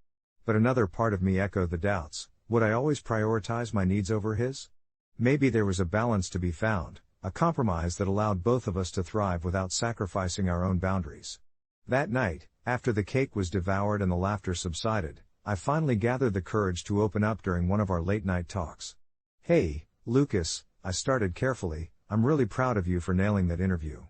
But another part of me echoed the doubts. Would I always prioritize my needs over his? Maybe there was a balance to be found, a compromise that allowed both of us to thrive without sacrificing our own boundaries. That night, after the cake was devoured and the laughter subsided, I finally gathered the courage to open up during one of our late-night talks. "Hey, Lucas," I started carefully, "I'm really proud of you for nailing that interview.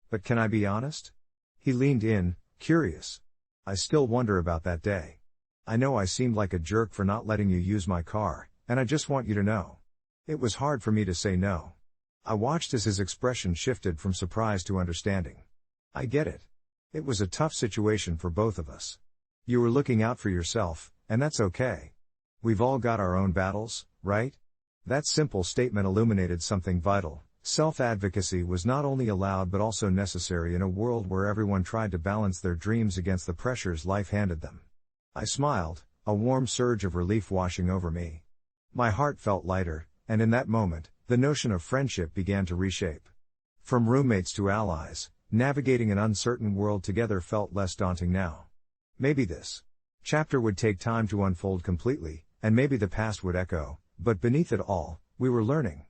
But can I be honest?" He leaned in, curious. "I still wonder about that day. I know I seemed like a jerk for not letting you use my car, and I just want you to know. It was hard for me to say no." I watched as his expression shifted from surprise to understanding. "I get it. It was a tough situation for both of us. You were looking out for yourself, and that's okay. We've all got our own battles, right?" That simple statement illuminated something vital. Self-advocacy was not only allowed but also necessary in a world where everyone tried to balance their dreams against the pressures life handed them. I smiled, a warm surge of relief washing over me. My heart felt lighter, and in that moment, the notion of friendship began to reshape. From roommates to allies, navigating an uncertain world together felt less daunting now. Maybe this chapter would take time to unfold completely, and maybe the past would echo, but beneath it all, we were learning.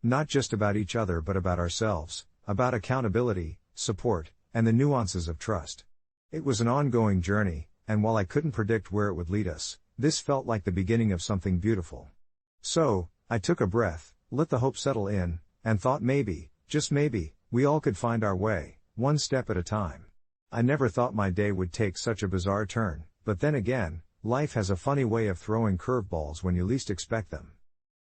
Not just about each other but about ourselves, about accountability, support, and the nuances of trust. It was an ongoing journey, and while I couldn't predict where it would lead us, this felt like the beginning of something beautiful. So, I took a breath, let the hope settle in, and thought maybe, just maybe, we all could find our way, one step at a time. I never thought my day would take such a bizarre turn, but then again, life has a funny way of throwing curveballs when you least expect them.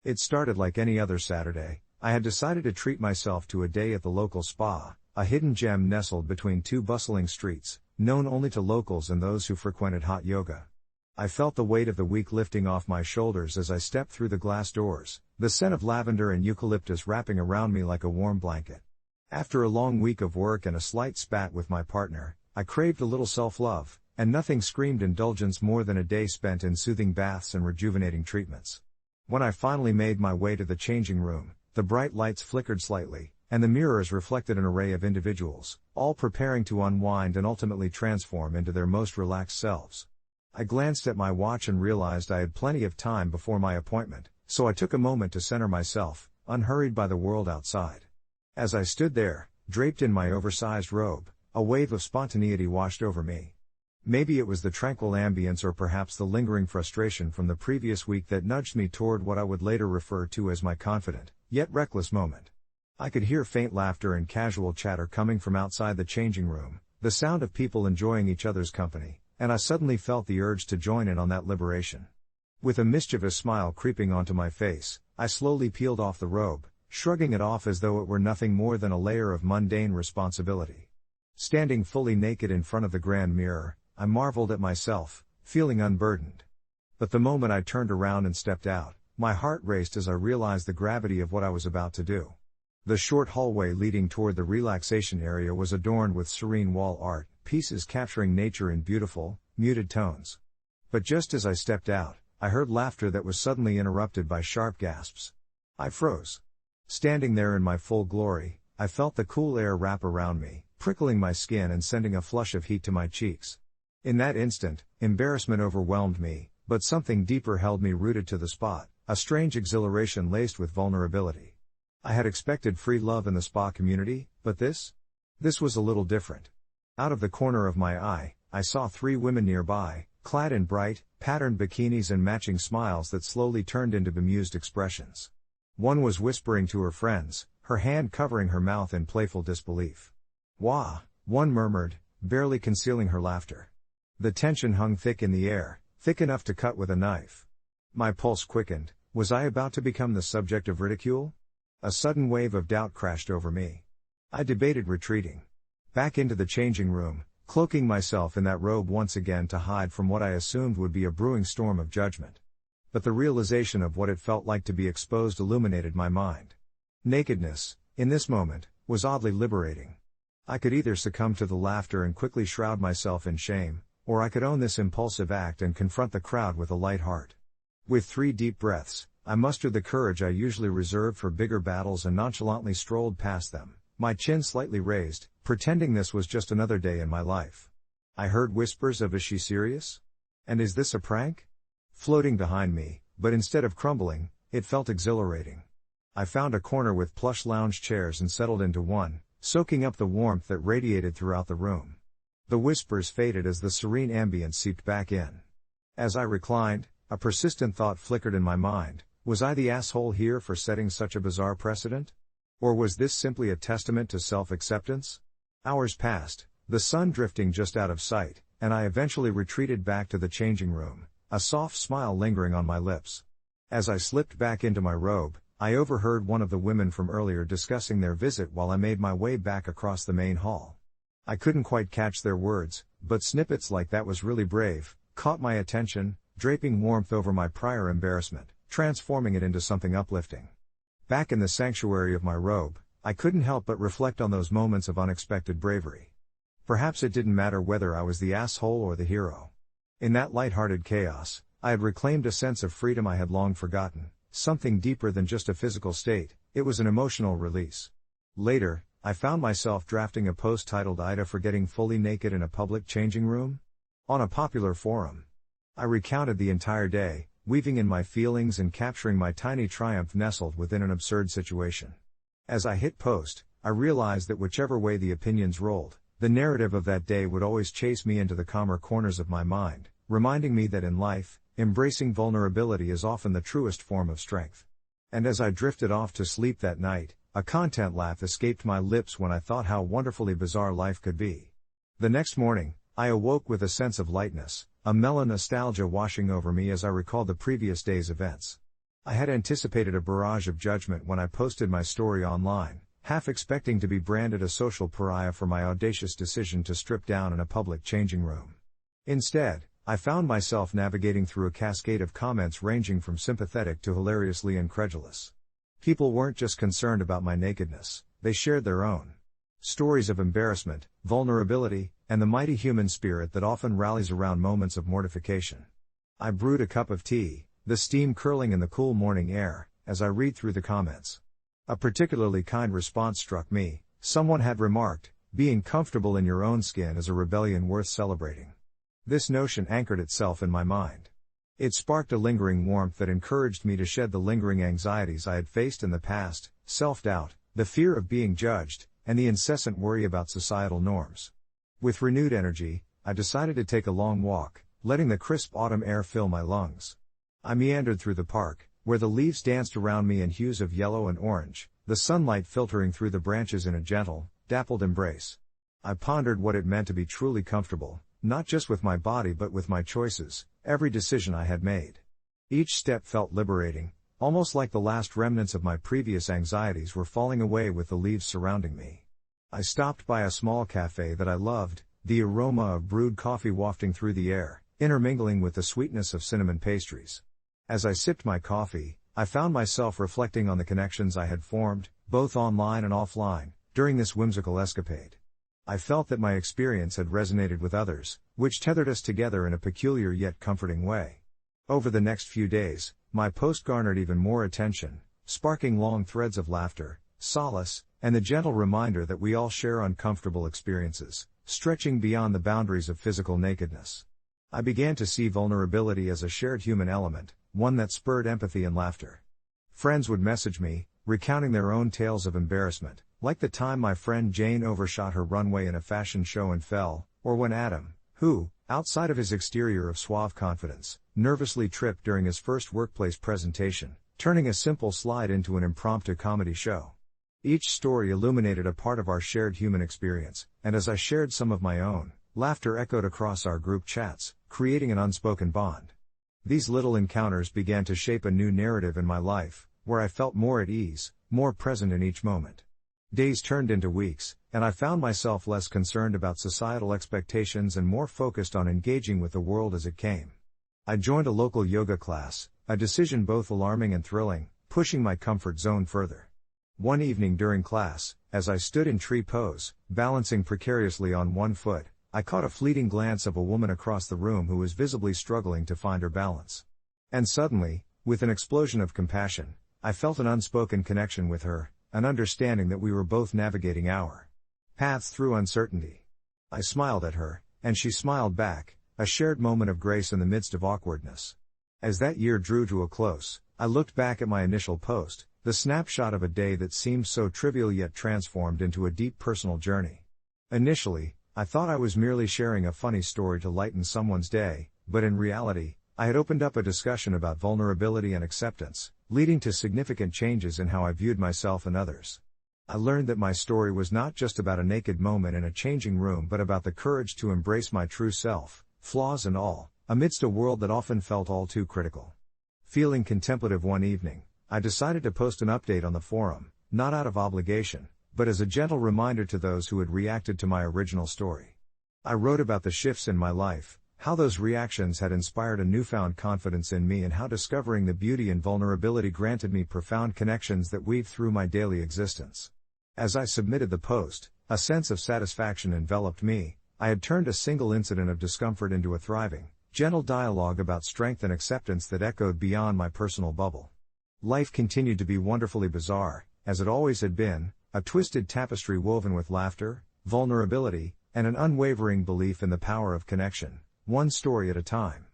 It started like any other Saturday. I had decided to treat myself to a day at the local spa, a hidden gem nestled between two bustling streets, known only to locals and those who frequented hot yoga. I felt the weight of the week lifting off my shoulders as I stepped through the glass doors, the scent of lavender and eucalyptus wrapping around me like a warm blanket. After a long week of work and a slight spat with my partner, I craved a little self-love, and nothing screamed indulgence more than a day spent in soothing baths and rejuvenating treatments. When I finally made my way to the changing room, the bright lights flickered slightly, and the mirrors reflected an array of individuals, all preparing to unwind and ultimately transform into their most relaxed selves. I glanced at my watch and realized I had plenty of time before my appointment, so I took a moment to center myself, unhurried by the world outside. As I stood there, draped in my oversized robe, a wave of spontaneity washed over me. Maybe it was the tranquil ambience or perhaps the lingering frustration from the previous week that nudged me toward what I would later refer to as my confident, yet reckless moment. I could hear faint laughter and casual chatter coming from outside the changing room, the sound of people enjoying each other's company, and I suddenly felt the urge to join in on that liberation. With a mischievous smile creeping onto my face, I slowly peeled off the robe, shrugging it off as though it were nothing more than a layer of mundane responsibility. Standing fully naked in front of the grand mirror, I marveled at myself, feeling unburdened. But the moment I turned around and stepped out, my heart raced as I realized the gravity of what I was about to do. The short hallway leading toward the relaxation area was adorned with serene wall art, pieces capturing nature in beautiful, muted tones. But just as I stepped out, I heard laughter that was suddenly interrupted by sharp gasps. I froze. Standing there in my full glory, I felt the cool air wrap around me, prickling my skin and sending a flush of heat to my cheeks. In that instant, embarrassment overwhelmed me, but something deeper held me rooted to the spot, a strange exhilaration laced with vulnerability. I had expected free love in the spa community, but this was a little different. Out of the corner of my eye, I saw 3 women nearby, clad in bright, patterned bikinis and matching smiles that slowly turned into bemused expressions. One was whispering to her friends, her hand covering her mouth in playful disbelief. "Wah," one murmured, barely concealing her laughter. The tension hung thick in the air, thick enough to cut with a knife. My pulse quickened. Was I about to become the subject of ridicule? A sudden wave of doubt crashed over me. I debated retreating back into the changing room, cloaking myself in that robe once again to hide from what I assumed would be a brewing storm of judgment. But the realization of what it felt like to be exposed illuminated my mind. Nakedness, in this moment, was oddly liberating. I could either succumb to the laughter and quickly shroud myself in shame, or I could own this impulsive act and confront the crowd with a light heart. With 3 deep breaths, I mustered the courage I usually reserved for bigger battles and nonchalantly strolled past them, my chin slightly raised, pretending this was just another day in my life. I heard whispers of "Is she serious? And is this a prank?" floating behind me, but instead of crumbling, it felt exhilarating. I found a corner with plush lounge chairs and settled into one, soaking up the warmth that radiated throughout the room. The whispers faded as the serene ambience seeped back in. As I reclined, a persistent thought flickered in my mind. Was I the asshole here for setting such a bizarre precedent? Or was this simply a testament to self-acceptance? Hours passed, the sun drifting just out of sight, and I eventually retreated back to the changing room, a soft smile lingering on my lips. As I slipped back into my robe, I overheard one of the women from earlier discussing their visit while I made my way back across the main hall. I couldn't quite catch their words, but snippets like "that was really brave" caught my attention, draping warmth over my prior embarrassment, transforming it into something uplifting. Back in the sanctuary of my robe, I couldn't help but reflect on those moments of unexpected bravery. Perhaps it didn't matter whether I was the asshole or the hero. In that light-hearted chaos, I had reclaimed a sense of freedom I had long forgotten, something deeper than just a physical state. It was an emotional release. Later, I found myself drafting a post titled "AITA for getting fully naked in a public changing room?" on a popular forum. I recounted the entire day, weaving in my feelings and capturing my tiny triumph nestled within an absurd situation. As I hit post, I realized that whichever way the opinions rolled, the narrative of that day would always chase me into the calmer corners of my mind, reminding me that in life, embracing vulnerability is often the truest form of strength. And as I drifted off to sleep that night, a content laugh escaped my lips when I thought how wonderfully bizarre life could be. The next morning, I awoke with a sense of lightness, a mellow nostalgia washing over me as I recalled the previous day's events. I had anticipated a barrage of judgment when I posted my story online, half expecting to be branded a social pariah for my audacious decision to strip down in a public changing room. Instead, I found myself navigating through a cascade of comments ranging from sympathetic to hilariously incredulous. People weren't just concerned about my nakedness, they shared their own stories of embarrassment, vulnerability, and the mighty human spirit that often rallies around moments of mortification. I brewed a cup of tea, the steam curling in the cool morning air, as I read through the comments. A particularly kind response struck me. Someone had remarked, "Being comfortable in your own skin is a rebellion worth celebrating." This notion anchored itself in my mind. It sparked a lingering warmth that encouraged me to shed the lingering anxieties I had faced in the past, self-doubt, the fear of being judged, and the incessant worry about societal norms. With renewed energy, I decided to take a long walk, letting the crisp autumn air fill my lungs. I meandered through the park, where the leaves danced around me in hues of yellow and orange, the sunlight filtering through the branches in a gentle, dappled embrace. I pondered what it meant to be truly comfortable, not just with my body but with my choices, every decision I had made. Each step felt liberating, almost like the last remnants of my previous anxieties were falling away with the leaves surrounding me. I stopped by a small cafe that I loved, the aroma of brewed coffee wafting through the air, intermingling with the sweetness of cinnamon pastries. As I sipped my coffee, I found myself reflecting on the connections I had formed, both online and offline, during this whimsical escapade. I felt that my experience had resonated with others, which tethered us together in a peculiar yet comforting way. Over the next few days, my post garnered even more attention, sparking long threads of laughter, solace, and the gentle reminder that we all share uncomfortable experiences, stretching beyond the boundaries of physical nakedness. I began to see vulnerability as a shared human element, one that spurred empathy and laughter. Friends would message me, recounting their own tales of embarrassment, like the time my friend Jane overshot her runway in a fashion show and fell, or when Adam, who, outside of his exterior of suave confidence, nervously tripped during his first workplace presentation, turning a simple slide into an impromptu comedy show. Each story illuminated a part of our shared human experience, and as I shared some of my own, laughter echoed across our group chats, creating an unspoken bond. These little encounters began to shape a new narrative in my life, where I felt more at ease, more present in each moment. Days turned into weeks, and I found myself less concerned about societal expectations and more focused on engaging with the world as it came. I joined a local yoga class, a decision both alarming and thrilling, pushing my comfort zone further. One evening during class, as I stood in tree pose, balancing precariously on one foot, I caught a fleeting glance of a woman across the room who was visibly struggling to find her balance. And suddenly, with an explosion of compassion, I felt an unspoken connection with her, an understanding that we were both navigating our paths through uncertainty. I smiled at her, and she smiled back, a shared moment of grace in the midst of awkwardness. As that year drew to a close, I looked back at my initial post, the snapshot of a day that seemed so trivial yet transformed into a deep personal journey. Initially, I thought I was merely sharing a funny story to lighten someone's day, but in reality, I had opened up a discussion about vulnerability and acceptance, leading to significant changes in how I viewed myself and others. I learned that my story was not just about a naked moment in a changing room but about the courage to embrace my true self, flaws and all, amidst a world that often felt all too critical. Feeling contemplative one evening, I decided to post an update on the forum, not out of obligation, but as a gentle reminder to those who had reacted to my original story. I wrote about the shifts in my life, how those reactions had inspired a newfound confidence in me and how discovering the beauty and vulnerability granted me profound connections that weave through my daily existence. As I submitted the post, a sense of satisfaction enveloped me. I had turned a single incident of discomfort into a thriving, gentle dialogue about strength and acceptance that echoed beyond my personal bubble. Life continued to be wonderfully bizarre, as it always had been, a twisted tapestry woven with laughter, vulnerability, and an unwavering belief in the power of connection, one story at a time.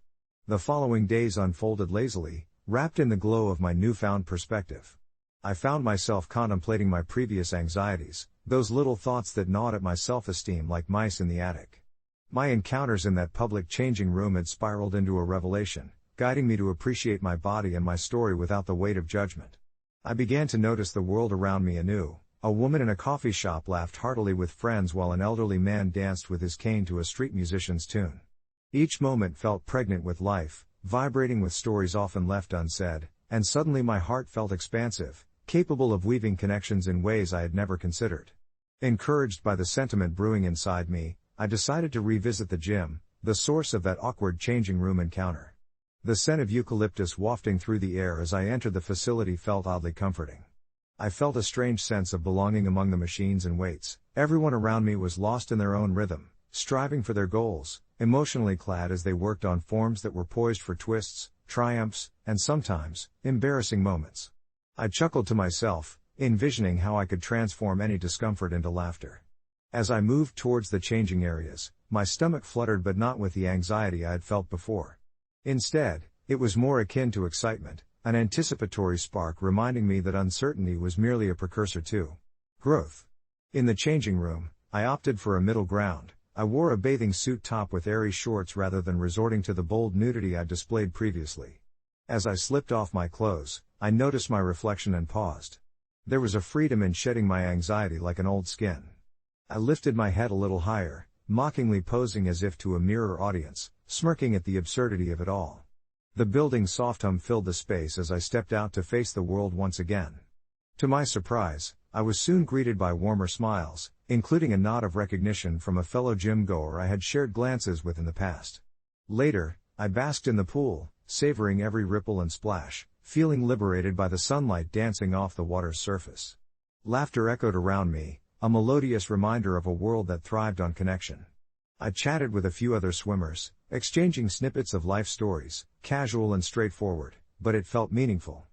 The following days unfolded lazily, wrapped in the glow of my newfound perspective. I found myself contemplating my previous anxieties, those little thoughts that gnawed at my self-esteem like mice in the attic. My encounters in that public changing room had spiraled into a revelation, guiding me to appreciate my body and my story without the weight of judgment. I began to notice the world around me anew. A woman in a coffee shop laughed heartily with friends while an elderly man danced with his cane to a street musician's tune. Each moment felt pregnant with life, vibrating with stories often left unsaid, and suddenly my heart felt expansive, capable of weaving connections in ways I had never considered. Encouraged by the sentiment brewing inside me, I decided to revisit the gym, the source of that awkward changing room encounter. The scent of eucalyptus wafting through the air as I entered the facility felt oddly comforting. I felt a strange sense of belonging among the machines and weights. Everyone around me was lost in their own rhythm, striving for their goals, emotionally clad as they worked on forms that were poised for twists, triumphs, and sometimes, embarrassing moments. I chuckled to myself, envisioning how I could transform any discomfort into laughter. As I moved towards the changing areas, my stomach fluttered but not with the anxiety I had felt before. Instead, it was more akin to excitement, an anticipatory spark reminding me that uncertainty was merely a precursor to growth. In the changing room, I opted for a middle ground. I wore a bathing suit top with airy shorts rather than resorting to the bold nudity I'd displayed previously. As I slipped off my clothes, I noticed my reflection and paused. There was a freedom in shedding my anxiety like an old skin. I lifted my head a little higher, mockingly posing as if to a mirror audience, smirking at the absurdity of it all. The building's soft hum filled the space as I stepped out to face the world once again. To my surprise, I was soon greeted by warmer smiles, including a nod of recognition from a fellow gym-goer I had shared glances with in the past. Later, I basked in the pool, savoring every ripple and splash, feeling liberated by the sunlight dancing off the water's surface. Laughter echoed around me, a melodious reminder of a world that thrived on connection. I chatted with a few other swimmers, exchanging snippets of life stories, casual and straightforward, but it felt meaningful.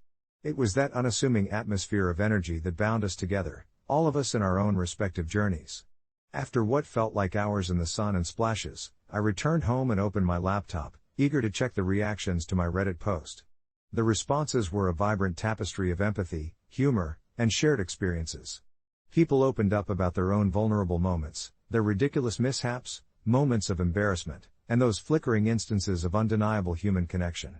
It was that unassuming atmosphere of energy that bound us together, all of us in our own respective journeys. After what felt like hours in the sun and splashes, I returned home and opened my laptop, eager to check the reactions to my Reddit post. The responses were a vibrant tapestry of empathy, humor, and shared experiences. People opened up about their own vulnerable moments, their ridiculous mishaps, moments of embarrassment, and those flickering instances of undeniable human connection.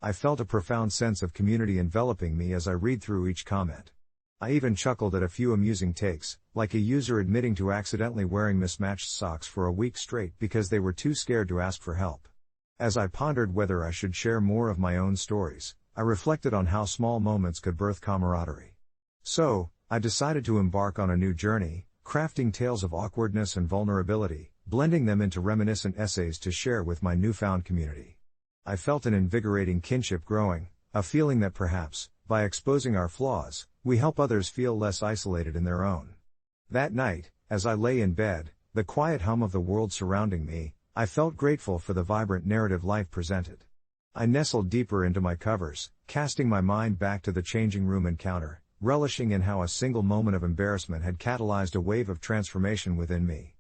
I felt a profound sense of community enveloping me as I read through each comment. I even chuckled at a few amusing takes, like a user admitting to accidentally wearing mismatched socks for a week straight because they were too scared to ask for help. As I pondered whether I should share more of my own stories, I reflected on how small moments could birth camaraderie. So, I decided to embark on a new journey, crafting tales of awkwardness and vulnerability, blending them into reminiscent essays to share with my newfound community. I felt an invigorating kinship growing, a feeling that perhaps, by exposing our flaws, we help others feel less isolated in their own. That night, as I lay in bed, the quiet hum of the world surrounding me, I felt grateful for the vibrant narrative life presented. I nestled deeper into my covers, casting my mind back to the changing room encounter, relishing in how a single moment of embarrassment had catalyzed a wave of transformation within me.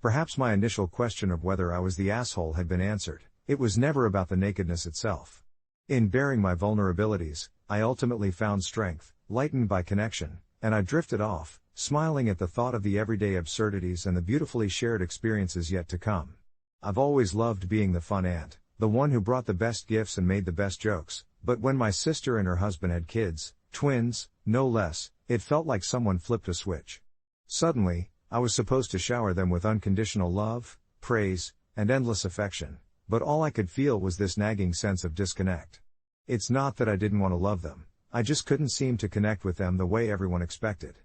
Perhaps my initial question of whether I was the asshole had been answered. It was never about the nakedness itself. In bearing my vulnerabilities, I ultimately found strength, lightened by connection, and I drifted off, smiling at the thought of the everyday absurdities and the beautifully shared experiences yet to come. I've always loved being the fun aunt, the one who brought the best gifts and made the best jokes, but when my sister and her husband had kids, twins, no less, it felt like someone flipped a switch. Suddenly, I was supposed to shower them with unconditional love, praise, and endless affection, but all I could feel was this nagging sense of disconnect. It's not that I didn't want to love them, I just couldn't seem to connect with them the way everyone expected.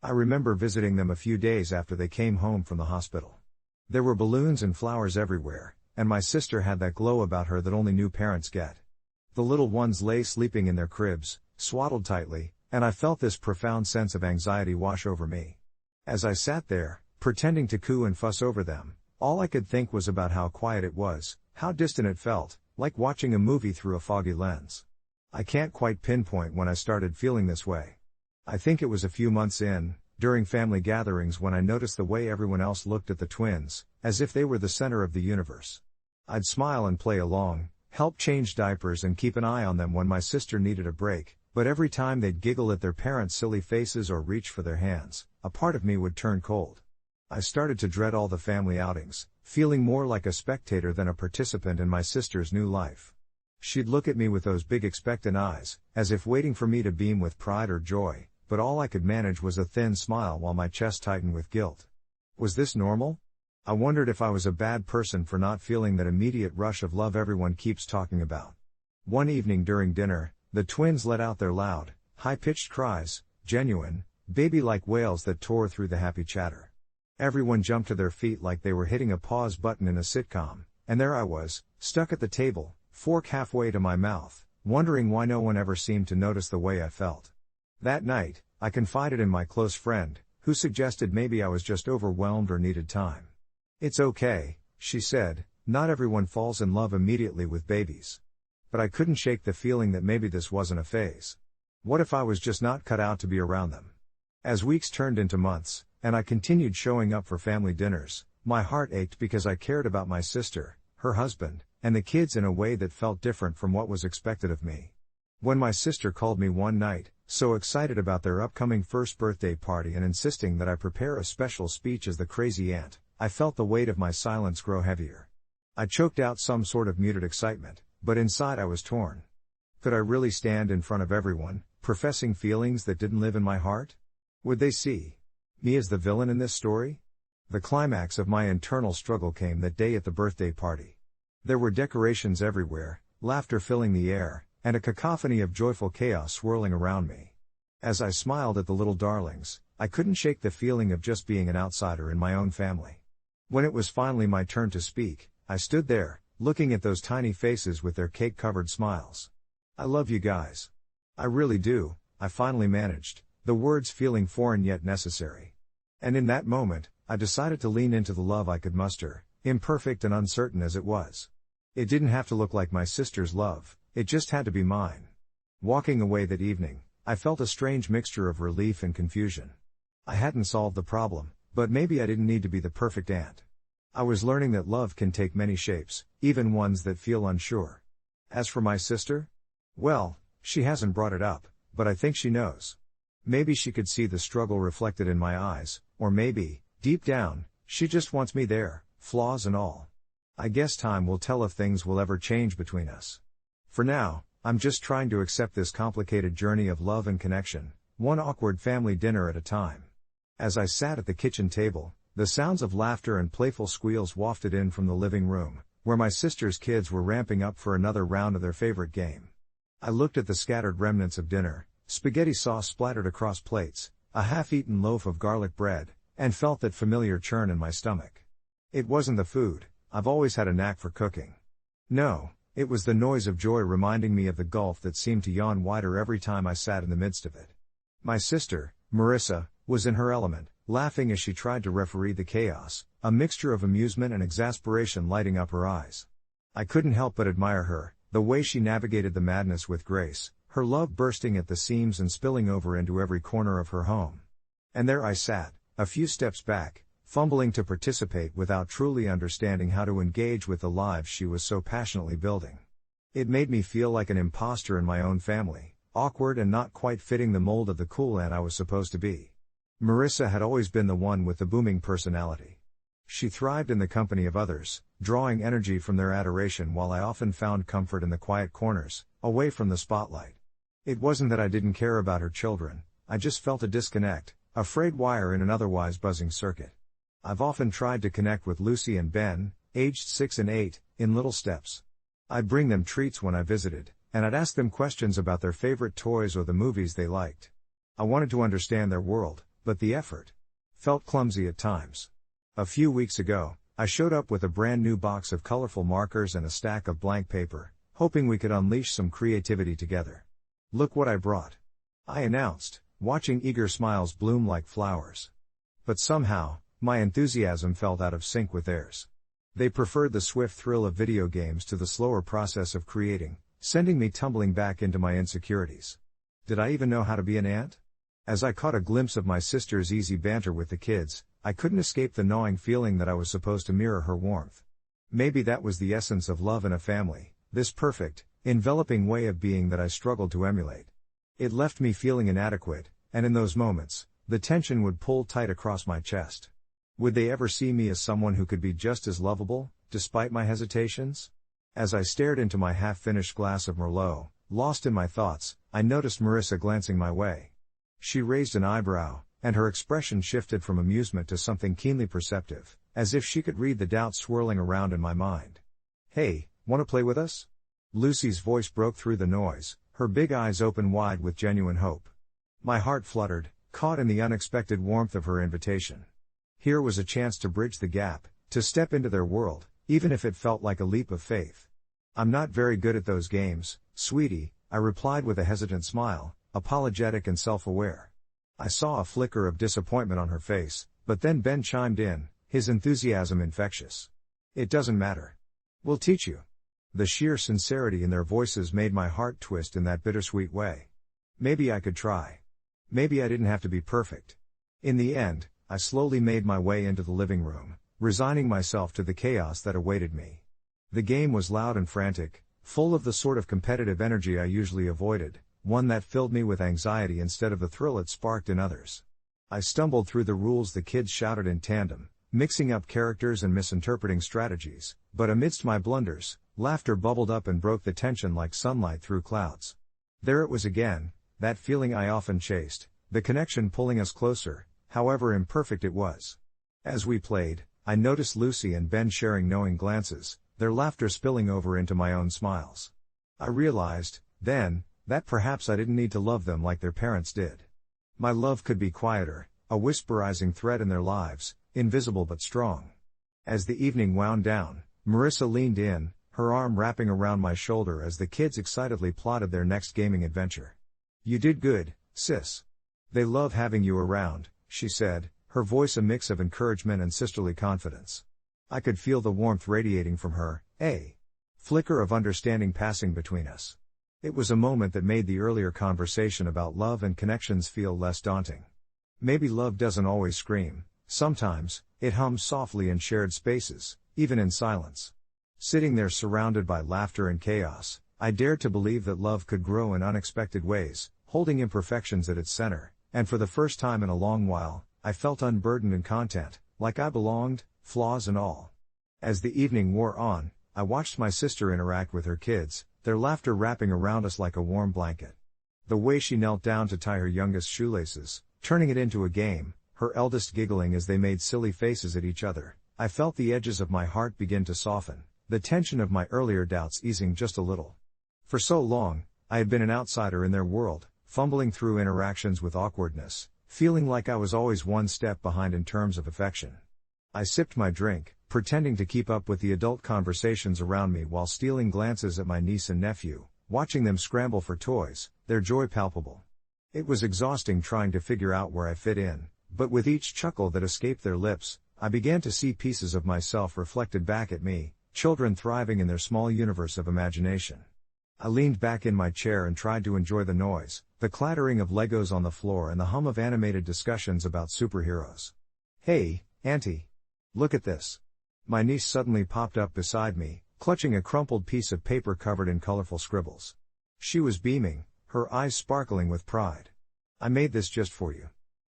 I remember visiting them a few days after they came home from the hospital. There were balloons and flowers everywhere, and my sister had that glow about her that only new parents get. The little ones lay sleeping in their cribs, swaddled tightly, and I felt this profound sense of anxiety wash over me. As I sat there, pretending to coo and fuss over them, all I could think was about how quiet it was, how distant it felt, like watching a movie through a foggy lens. I can't quite pinpoint when I started feeling this way. I think it was a few months in, during family gatherings, when I noticed the way everyone else looked at the twins, as if they were the center of the universe. I'd smile and play along, help change diapers and keep an eye on them when my sister needed a break, but every time they'd giggle at their parents' silly faces or reach for their hands, a part of me would turn cold. I started to dread all the family outings, feeling more like a spectator than a participant in my sister's new life. She'd look at me with those big expectant eyes, as if waiting for me to beam with pride or joy, but all I could manage was a thin smile while my chest tightened with guilt. Was this normal? I wondered if I was a bad person for not feeling that immediate rush of love everyone keeps talking about. One evening during dinner, the twins let out their loud, high-pitched cries, genuine, baby-like wails that tore through the happy chatter. Everyone jumped to their feet like they were hitting a pause button in a sitcom, and there I was, stuck at the table, fork halfway to my mouth, wondering why no one ever seemed to notice the way I felt. That night, I confided in my close friend, who suggested maybe I was just overwhelmed or needed time. "It's okay," she said, "not everyone falls in love immediately with babies." But I couldn't shake the feeling that maybe this wasn't a phase. What if I was just not cut out to be around them? As weeks turned into months, and I continued showing up for family dinners, my heart ached because I cared about my sister, her husband, and the kids in a way that felt different from what was expected of me. When my sister called me one night, so excited about their upcoming first birthday party and insisting that I prepare a special speech as the crazy aunt, I felt the weight of my silence grow heavier. I choked out some sort of muted excitement, but inside I was torn. Could I really stand in front of everyone, professing feelings that didn't live in my heart? Would they see me as the villain in this story? The climax of my internal struggle came that day at the birthday party. There were decorations everywhere, laughter filling the air, and a cacophony of joyful chaos swirling around me. As I smiled at the little darlings, I couldn't shake the feeling of just being an outsider in my own family. When it was finally my turn to speak, I stood there, looking at those tiny faces with their cake-covered smiles. "I love you guys. I really do," I finally managed, the words feeling foreign yet necessary. And in that moment, I decided to lean into the love I could muster, imperfect and uncertain as it was. It didn't have to look like my sister's love, it just had to be mine. Walking away that evening, I felt a strange mixture of relief and confusion. I hadn't solved the problem, but maybe I didn't need to be the perfect aunt. I was learning that love can take many shapes, even ones that feel unsure. As for my sister? Well, she hasn't brought it up, but I think she knows. Maybe she could see the struggle reflected in my eyes, or maybe, deep down, she just wants me there, flaws and all. I guess time will tell if things will ever change between us. For now, I'm just trying to accept this complicated journey of love and connection, one awkward family dinner at a time. As I sat at the kitchen table, the sounds of laughter and playful squeals wafted in from the living room, where my sister's kids were ramping up for another round of their favorite game. I looked at the scattered remnants of dinner, spaghetti sauce splattered across plates, a half-eaten loaf of garlic bread, and felt that familiar churn in my stomach. It wasn't the food, I've always had a knack for cooking. No, it was the noise of joy reminding me of the gulf that seemed to yawn wider every time I sat in the midst of it. My sister, Marissa, was in her element, laughing as she tried to referee the chaos, a mixture of amusement and exasperation lighting up her eyes. I couldn't help but admire her, the way she navigated the madness with grace, her love bursting at the seams and spilling over into every corner of her home. And there I sat, a few steps back, fumbling to participate without truly understanding how to engage with the lives she was so passionately building. It made me feel like an imposter in my own family, awkward and not quite fitting the mold of the cool aunt I was supposed to be. Marissa had always been the one with the booming personality. She thrived in the company of others, drawing energy from their adoration, while I often found comfort in the quiet corners, away from the spotlight. It wasn't that I didn't care about her children, I just felt a disconnect, a frayed wire in an otherwise buzzing circuit. I've often tried to connect with Lucy and Ben, aged 6 and 8, in little steps. I'd bring them treats when I visited, and I'd ask them questions about their favorite toys or the movies they liked. I wanted to understand their world, but the effort felt clumsy at times. A few weeks ago, I showed up with a brand new box of colorful markers and a stack of blank paper, hoping we could unleash some creativity together. "Look what I brought," I announced, watching eager smiles bloom like flowers. But somehow, my enthusiasm felt out of sync with theirs. They preferred the swift thrill of video games to the slower process of creating, sending me tumbling back into my insecurities. Did I even know how to be an aunt? As I caught a glimpse of my sister's easy banter with the kids, I couldn't escape the gnawing feeling that I was supposed to mirror her warmth. Maybe that was the essence of love in a family, this perfect, enveloping way of being that I struggled to emulate. It left me feeling inadequate, and in those moments, the tension would pull tight across my chest. Would they ever see me as someone who could be just as lovable, despite my hesitations? As I stared into my half-finished glass of Merlot, lost in my thoughts, I noticed Marissa glancing my way. She raised an eyebrow, and her expression shifted from amusement to something keenly perceptive, as if she could read the doubt swirling around in my mind. "Hey, wanna play with us?" Lucy's voice broke through the noise, her big eyes open wide with genuine hope. My heart fluttered, caught in the unexpected warmth of her invitation. Here was a chance to bridge the gap, to step into their world, even if it felt like a leap of faith. "I'm not very good at those games, sweetie," I replied with a hesitant smile, apologetic and self-aware. I saw a flicker of disappointment on her face, but then Ben chimed in, his enthusiasm infectious. "It doesn't matter. We'll teach you." The sheer sincerity in their voices made my heart twist in that bittersweet way. Maybe I could try. Maybe I didn't have to be perfect. In the end, I slowly made my way into the living room, resigning myself to the chaos that awaited me. The game was loud and frantic, full of the sort of competitive energy I usually avoided, one that filled me with anxiety instead of the thrill it sparked in others. I stumbled through the rules the kids shouted in tandem, mixing up characters and misinterpreting strategies, but amidst my blunders, laughter bubbled up and broke the tension like sunlight through clouds. There it was again, that feeling I often chased, the connection pulling us closer, however imperfect it was. As we played, I noticed Lucy and Ben sharing knowing glances, their laughter spilling over into my own smiles. I realized, then, that perhaps I didn't need to love them like their parents did. My love could be quieter, a whisperizing thread in their lives, invisible but strong. As the evening wound down, Marissa leaned in, her arm wrapping around my shoulder as the kids excitedly plotted their next gaming adventure. "You did good, sis. They love having you around," she said, her voice a mix of encouragement and sisterly confidence. I could feel the warmth radiating from her, a flicker of understanding passing between us. It was a moment that made the earlier conversation about love and connections feel less daunting. Maybe love doesn't always scream, sometimes, it hums softly in shared spaces, even in silence. Sitting there surrounded by laughter and chaos, I dared to believe that love could grow in unexpected ways, holding imperfections at its center, and for the first time in a long while, I felt unburdened and content, like I belonged, flaws and all. As the evening wore on, I watched my sister interact with her kids, their laughter wrapping around us like a warm blanket. The way she knelt down to tie her youngest shoelaces, turning it into a game, her eldest giggling as they made silly faces at each other, I felt the edges of my heart begin to soften, the tension of my earlier doubts easing just a little. For so long, I had been an outsider in their world, fumbling through interactions with awkwardness, feeling like I was always one step behind in terms of affection. I sipped my drink, pretending to keep up with the adult conversations around me while stealing glances at my niece and nephew, watching them scramble for toys, their joy palpable. It was exhausting trying to figure out where I fit in, but with each chuckle that escaped their lips, I began to see pieces of myself reflected back at me, children thriving in their small universe of imagination. I leaned back in my chair and tried to enjoy the noise, the clattering of Legos on the floor and the hum of animated discussions about superheroes. "Hey, Auntie! Look at this!" My niece suddenly popped up beside me, clutching a crumpled piece of paper covered in colorful scribbles. She was beaming, her eyes sparkling with pride. "I made this just for you."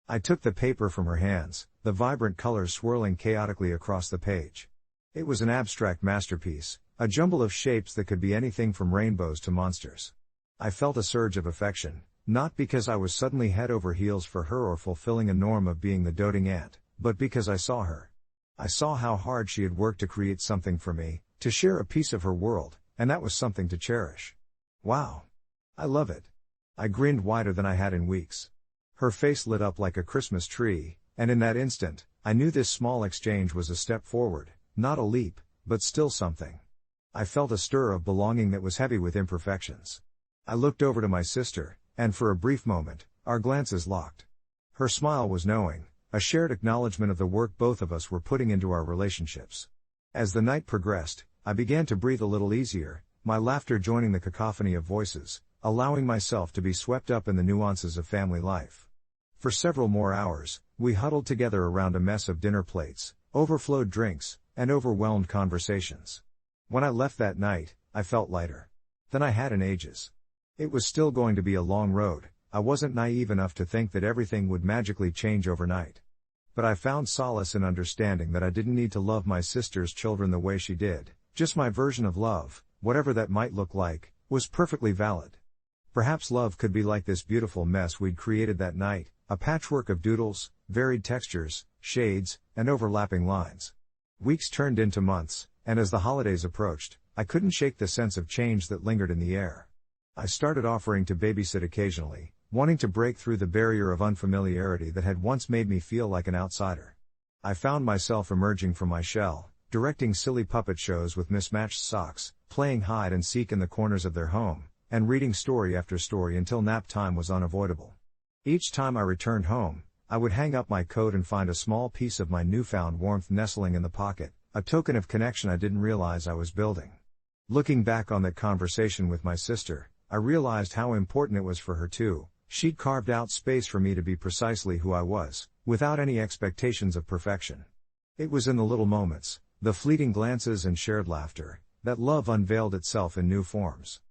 I took the paper from her hands, the vibrant colors swirling chaotically across the page. It was an abstract masterpiece, a jumble of shapes that could be anything from rainbows to monsters. I felt a surge of affection, not because I was suddenly head over heels for her or fulfilling a norm of being the doting aunt, but because I saw her. I saw how hard she had worked to create something for me, to share a piece of her world, and that was something to cherish. "Wow! I love it." I grinned wider than I had in weeks. Her face lit up like a Christmas tree, and in that instant, I knew this small exchange was a step forward, not a leap, but still something. I felt a stir of belonging that was heavy with imperfections. I looked over to my sister, and for a brief moment, our glances locked. Her smile was knowing, a shared acknowledgement of the work both of us were putting into our relationships. As the night progressed, I began to breathe a little easier, my laughter joining the cacophony of voices, allowing myself to be swept up in the nuances of family life. For several more hours, we huddled together around a mess of dinner plates, overflowed drinks, and overwhelmed conversations. When I left that night, I felt lighter than I had in ages. It was still going to be a long road. I wasn't naive enough to think that everything would magically change overnight. But I found solace in understanding that I didn't need to love my sister's children the way she did, just my version of love, whatever that might look like, was perfectly valid. Perhaps love could be like this beautiful mess we'd created that night, a patchwork of doodles, varied textures, shades, and overlapping lines. Weeks turned into months, and as the holidays approached, I couldn't shake the sense of change that lingered in the air. I started offering to babysit occasionally, wanting to break through the barrier of unfamiliarity that had once made me feel like an outsider. I found myself emerging from my shell, directing silly puppet shows with mismatched socks, playing hide and seek in the corners of their home, and reading story after story until nap time was unavoidable. Each time I returned home, I would hang up my coat and find a small piece of my newfound warmth nestling in the pocket, a token of connection I didn't realize I was building. Looking back on that conversation with my sister, I realized how important it was for her too. She'd carved out space for me to be precisely who I was, without any expectations of perfection. It was in the little moments, the fleeting glances and shared laughter, that love unveiled itself in new forms.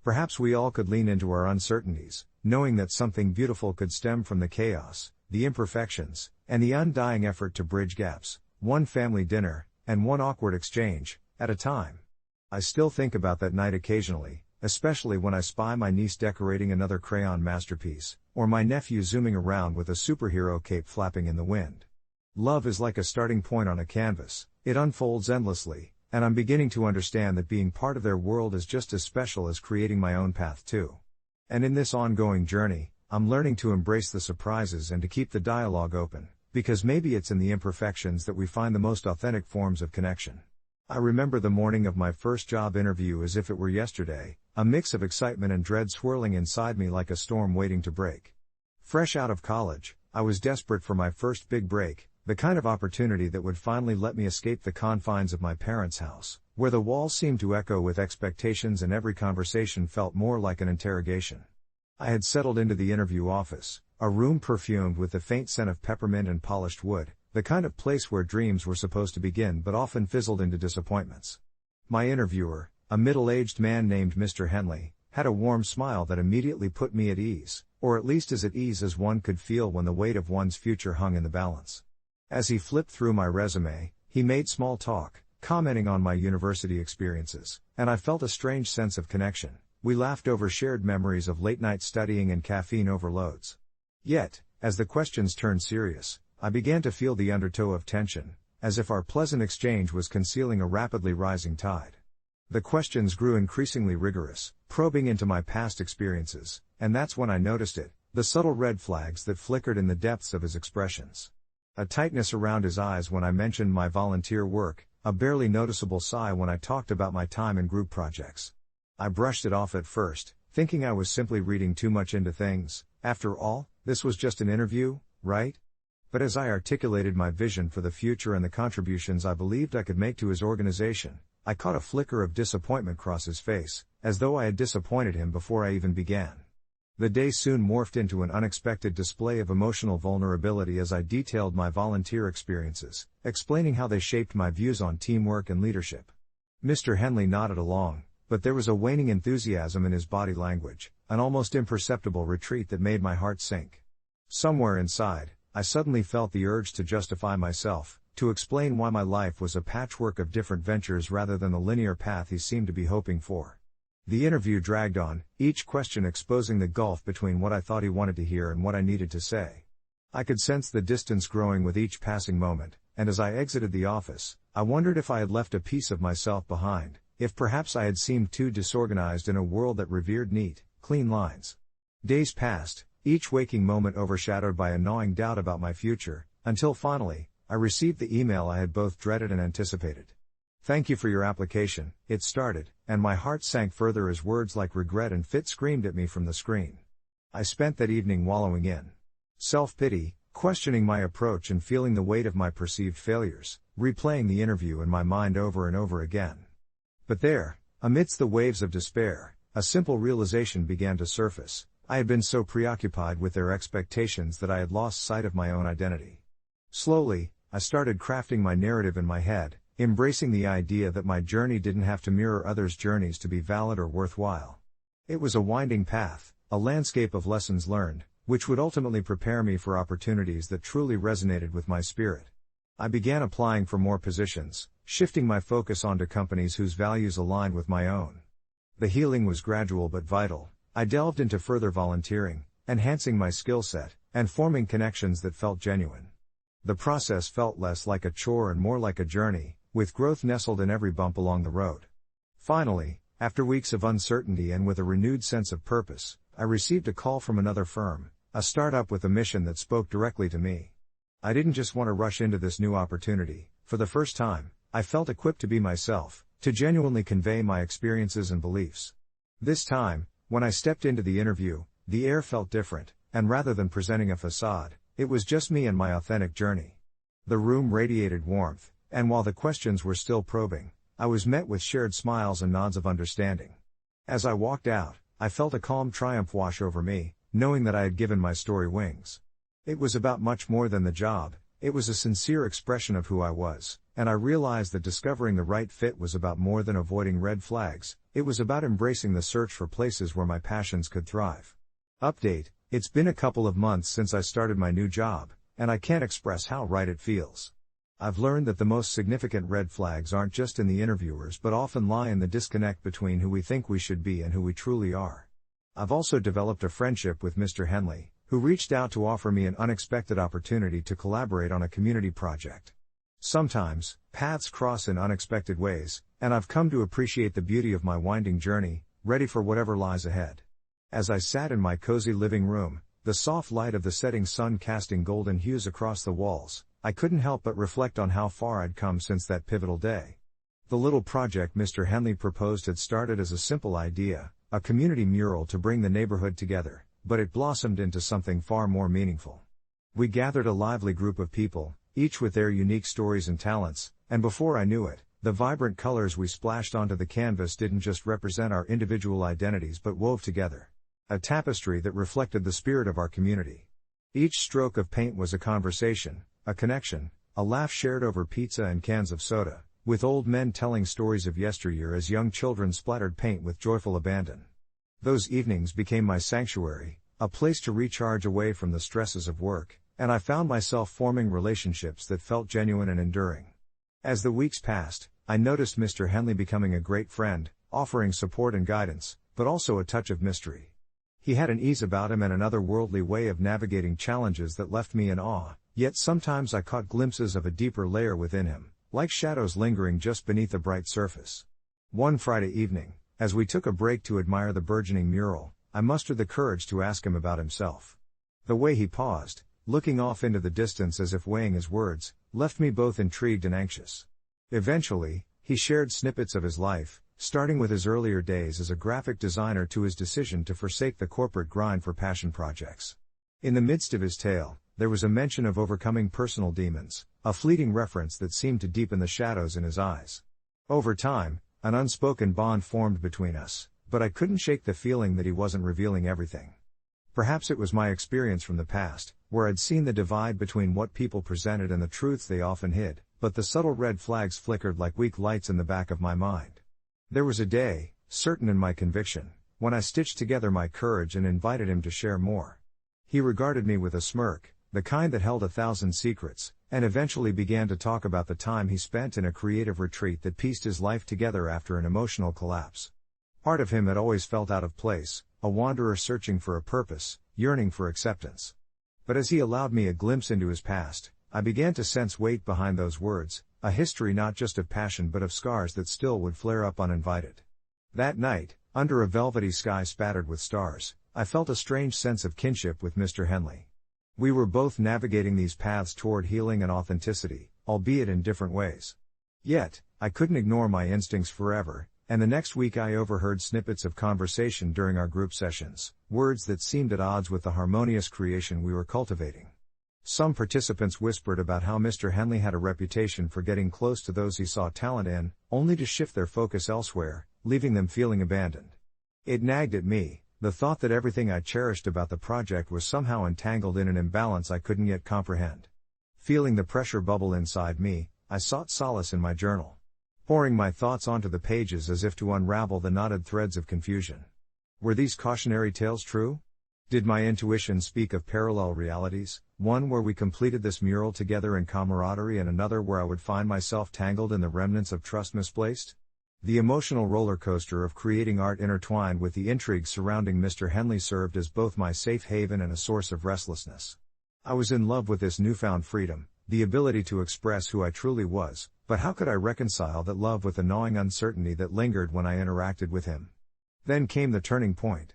Perhaps we all could lean into our uncertainties, knowing that something beautiful could stem from the chaos, the imperfections, and the undying effort to bridge gaps, one family dinner, and one awkward exchange, at a time. I still think about that night occasionally, especially when I spy my niece decorating another crayon masterpiece, or my nephew zooming around with a superhero cape flapping in the wind. Love is like a starting point on a canvas, it unfolds endlessly, and I'm beginning to understand that being part of their world is just as special as creating my own path too. And in this ongoing journey, I'm learning to embrace the surprises and to keep the dialogue open, because maybe it's in the imperfections that we find the most authentic forms of connection. I remember the morning of my first job interview as if it were yesterday, a mix of excitement and dread swirling inside me like a storm waiting to break. Fresh out of college, I was desperate for my first big break, the kind of opportunity that would finally let me escape the confines of my parents' house, where the walls seemed to echo with expectations and every conversation felt more like an interrogation. I had settled into the interview office, a room perfumed with the faint scent of peppermint and polished wood, the kind of place where dreams were supposed to begin but often fizzled into disappointments. My interviewer, a middle-aged man named Mr. Henley, had a warm smile that immediately put me at ease, or at least as at ease as one could feel when the weight of one's future hung in the balance. As he flipped through my resume, he made small talk, commenting on my university experiences, and I felt a strange sense of connection. We laughed over shared memories of late-night studying and caffeine overloads. Yet, as the questions turned serious, I began to feel the undertow of tension, as if our pleasant exchange was concealing a rapidly rising tide. The questions grew increasingly rigorous, probing into my past experiences, and that's when I noticed it, the subtle red flags that flickered in the depths of his expressions. A tightness around his eyes when I mentioned my volunteer work, a barely noticeable sigh when I talked about my time in group projects. I brushed it off at first, thinking I was simply reading too much into things. After all, this was just an interview, right? But as I articulated my vision for the future and the contributions I believed I could make to his organization, I caught a flicker of disappointment cross his face, as though I had disappointed him before I even began. The day soon morphed into an unexpected display of emotional vulnerability as I detailed my volunteer experiences, explaining how they shaped my views on teamwork and leadership. Mr. Henley nodded along, but there was a waning enthusiasm in his body language, an almost imperceptible retreat that made my heart sink. Somewhere inside, I suddenly felt the urge to justify myself, to explain why my life was a patchwork of different ventures rather than the linear path he seemed to be hoping for. The interview dragged on, each question exposing the gulf between what I thought he wanted to hear and what I needed to say. I could sense the distance growing with each passing moment, and as I exited the office, I wondered if I had left a piece of myself behind, if perhaps I had seemed too disorganized in a world that revered neat, clean lines. Days passed, each waking moment overshadowed by a gnawing doubt about my future, until finally, I received the email I had both dreaded and anticipated. "Thank you for your application," it started, and my heart sank further as words like regret and fit screamed at me from the screen. I spent that evening wallowing in self-pity, questioning my approach and feeling the weight of my perceived failures, replaying the interview in my mind over and over again. But there, amidst the waves of despair, a simple realization began to surface. I had been so preoccupied with their expectations that I had lost sight of my own identity. Slowly, I started crafting my narrative in my head, embracing the idea that my journey didn't have to mirror others' journeys to be valid or worthwhile. It was a winding path, a landscape of lessons learned, which would ultimately prepare me for opportunities that truly resonated with my spirit. I began applying for more positions, shifting my focus onto companies whose values aligned with my own. The healing was gradual but vital. I delved into further volunteering, enhancing my skill set, and forming connections that felt genuine. The process felt less like a chore and more like a journey, with growth nestled in every bump along the road. Finally, after weeks of uncertainty and with a renewed sense of purpose, I received a call from another firm, a startup with a mission that spoke directly to me. I didn't just want to rush into this new opportunity. For the first time, I felt equipped to be myself, to genuinely convey my experiences and beliefs. This time, when I stepped into the interview, the air felt different, and rather than presenting a facade, it was just me and my authentic journey. The room radiated warmth, and while the questions were still probing, I was met with shared smiles and nods of understanding. As I walked out, I felt a calm triumph wash over me, knowing that I had given my story wings. It was about much more than the job, it was a sincere expression of who I was, and I realized that discovering the right fit was about more than avoiding red flags, it was about embracing the search for places where my passions could thrive. Update: it's been a couple of months since I started my new job, and I can't express how right it feels. I've learned that the most significant red flags aren't just in the interviewers but often lie in the disconnect between who we think we should be and who we truly are. I've also developed a friendship with Mr. Henley, who reached out to offer me an unexpected opportunity to collaborate on a community project. Sometimes, paths cross in unexpected ways, and I've come to appreciate the beauty of my winding journey, ready for whatever lies ahead. As I sat in my cozy living room, the soft light of the setting sun casting golden hues across the walls, I couldn't help but reflect on how far I'd come since that pivotal day. The little project Mr. Henley proposed had started as a simple idea, a community mural to bring the neighborhood together, but it blossomed into something far more meaningful. We gathered a lively group of people, each with their unique stories and talents, and before I knew it, the vibrant colors we splashed onto the canvas didn't just represent our individual identities but wove together a tapestry that reflected the spirit of our community. Each stroke of paint was a conversation, a connection, a laugh shared over pizza and cans of soda, with old men telling stories of yesteryear as young children splattered paint with joyful abandon. Those evenings became my sanctuary, a place to recharge away from the stresses of work, and I found myself forming relationships that felt genuine and enduring. As the weeks passed, I noticed Mr. Henley becoming a great friend, offering support and guidance, but also a touch of mystery. He had an ease about him and an otherworldly way of navigating challenges that left me in awe, yet sometimes I caught glimpses of a deeper layer within him, like shadows lingering just beneath a bright surface. One Friday evening, as we took a break to admire the burgeoning mural, I mustered the courage to ask him about himself. The way he paused, looking off into the distance as if weighing his words, left me both intrigued and anxious. Eventually, he shared snippets of his life, starting with his earlier days as a graphic designer to his decision to forsake the corporate grind for passion projects. In the midst of his tale, there was a mention of overcoming personal demons, a fleeting reference that seemed to deepen the shadows in his eyes. Over time, an unspoken bond formed between us, but I couldn't shake the feeling that he wasn't revealing everything. Perhaps it was my experience from the past, where I'd seen the divide between what people presented and the truths they often hid, but the subtle red flags flickered like weak lights in the back of my mind. There was a day, certain in my conviction, when I stitched together my courage and invited him to share more. He regarded me with a smirk, the kind that held 1,000 secrets, and eventually began to talk about the time he spent in a creative retreat that pieced his life together after an emotional collapse. Part of him had always felt out of place, a wanderer searching for a purpose, yearning for acceptance. But as he allowed me a glimpse into his past, I began to sense weight behind those words, a history not just of passion but of scars that still would flare up uninvited. That night, under a velvety sky spattered with stars, I felt a strange sense of kinship with Mr. Henley. We were both navigating these paths toward healing and authenticity, albeit in different ways. Yet, I couldn't ignore my instincts forever, and the next week I overheard snippets of conversation during our group sessions, words that seemed at odds with the harmonious creation we were cultivating. Some participants whispered about how Mr. Henley had a reputation for getting close to those he saw talent in, only to shift their focus elsewhere, leaving them feeling abandoned. It nagged at me, the thought that everything I cherished about the project was somehow entangled in an imbalance I couldn't yet comprehend. Feeling the pressure bubble inside me, I sought solace in my journal, pouring my thoughts onto the pages as if to unravel the knotted threads of confusion. Were these cautionary tales true? Did my intuition speak of parallel realities, one where we completed this mural together in camaraderie and another where I would find myself tangled in the remnants of trust misplaced? The emotional roller coaster of creating art intertwined with the intrigue surrounding Mr. Henley served as both my safe haven and a source of restlessness. I was in love with this newfound freedom, the ability to express who I truly was, but how could I reconcile that love with the gnawing uncertainty that lingered when I interacted with him? Then came the turning point.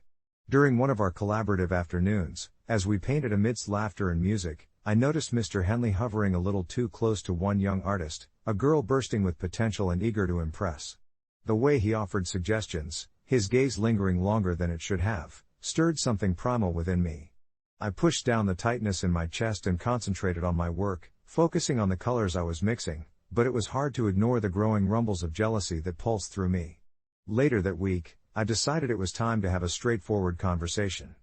During one of our collaborative afternoons, as we painted amidst laughter and music, I noticed Mr. Henley hovering a little too close to one young artist, a girl bursting with potential and eager to impress. The way he offered suggestions, his gaze lingering longer than it should have, stirred something primal within me. I pushed down the tightness in my chest and concentrated on my work, focusing on the colors I was mixing, but it was hard to ignore the growing rumbles of jealousy that pulsed through me. Later that week, I decided it was time to have a straightforward conversation.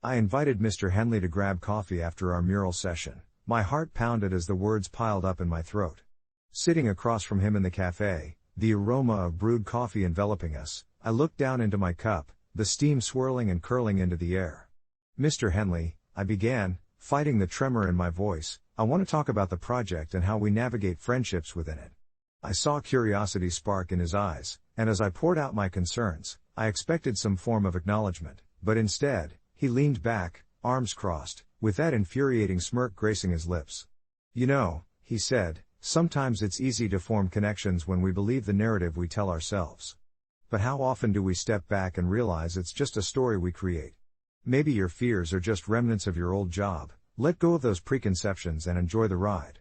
I invited Mr. Henley to grab coffee after our mural session. My heart pounded as the words piled up in my throat. Sitting across from him in the cafe, the aroma of brewed coffee enveloping us, I looked down into my cup, the steam swirling and curling into the air. Mr. Henley, I began, fighting the tremor in my voice, I want to talk about the project and how we navigate friendships within it. I saw curiosity spark in his eyes, and as I poured out my concerns, I expected some form of acknowledgement, but instead, he leaned back, arms crossed, with that infuriating smirk gracing his lips. You know, he said, sometimes it's easy to form connections when we believe the narrative we tell ourselves. But how often do we step back and realize it's just a story we create? Maybe your fears are just remnants of your old job. Let go of those preconceptions and enjoy the ride.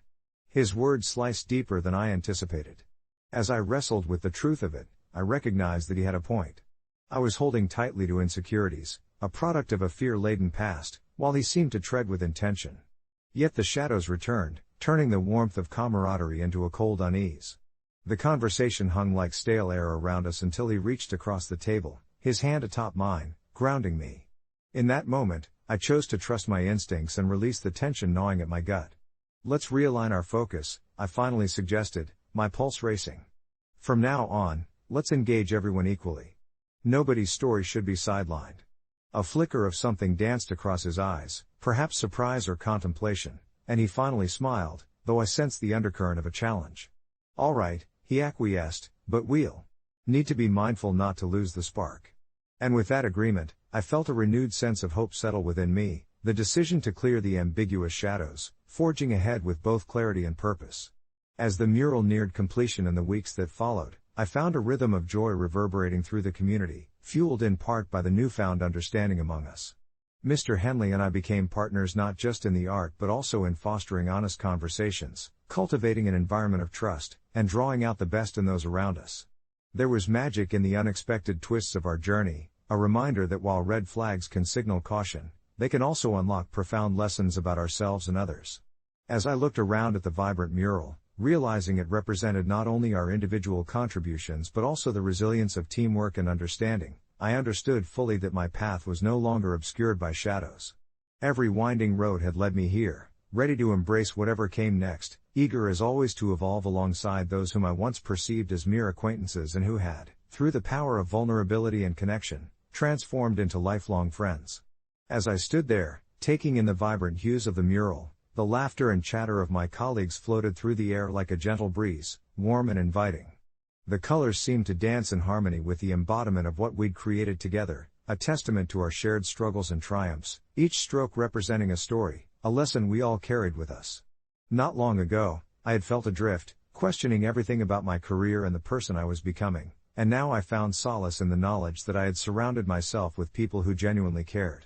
His words sliced deeper than I anticipated. As I wrestled with the truth of it, I recognized that he had a point. I was holding tightly to insecurities, a product of a fear-laden past, while he seemed to tread with intention. Yet the shadows returned, turning the warmth of camaraderie into a cold unease. The conversation hung like stale air around us until he reached across the table, his hand atop mine, grounding me. In that moment, I chose to trust my instincts and release the tension gnawing at my gut. Let's realign our focus, I finally suggested, my pulse racing. From now on, let's engage everyone equally. Nobody's story should be sidelined. A flicker of something danced across his eyes, perhaps surprise or contemplation, and he finally smiled, though I sensed the undercurrent of a challenge. All right, he acquiesced, but we'll need to be mindful not to lose the spark. And with that agreement, I felt a renewed sense of hope settle within me, the decision to clear the ambiguous shadows, forging ahead with both clarity and purpose. As the mural neared completion in the weeks that followed, I found a rhythm of joy reverberating through the community, fueled in part by the newfound understanding among us. Mr. Henley and I became partners not just in the art but also in fostering honest conversations, cultivating an environment of trust, and drawing out the best in those around us. There was magic in the unexpected twists of our journey, a reminder that while red flags can signal caution, they can also unlock profound lessons about ourselves and others. As I looked around at the vibrant mural, realizing it represented not only our individual contributions but also the resilience of teamwork and understanding, I understood fully that my path was no longer obscured by shadows. Every winding road had led me here, ready to embrace whatever came next, eager as always to evolve alongside those whom I once perceived as mere acquaintances and who had, through the power of vulnerability and connection, transformed into lifelong friends. As I stood there, taking in the vibrant hues of the mural, the laughter and chatter of my colleagues floated through the air like a gentle breeze, warm and inviting. The colors seemed to dance in harmony with the embodiment of what we'd created together, a testament to our shared struggles and triumphs, each stroke representing a story, a lesson we all carried with us. Not long ago, I had felt adrift, questioning everything about my career and the person I was becoming, and now I found solace in the knowledge that I had surrounded myself with people who genuinely cared.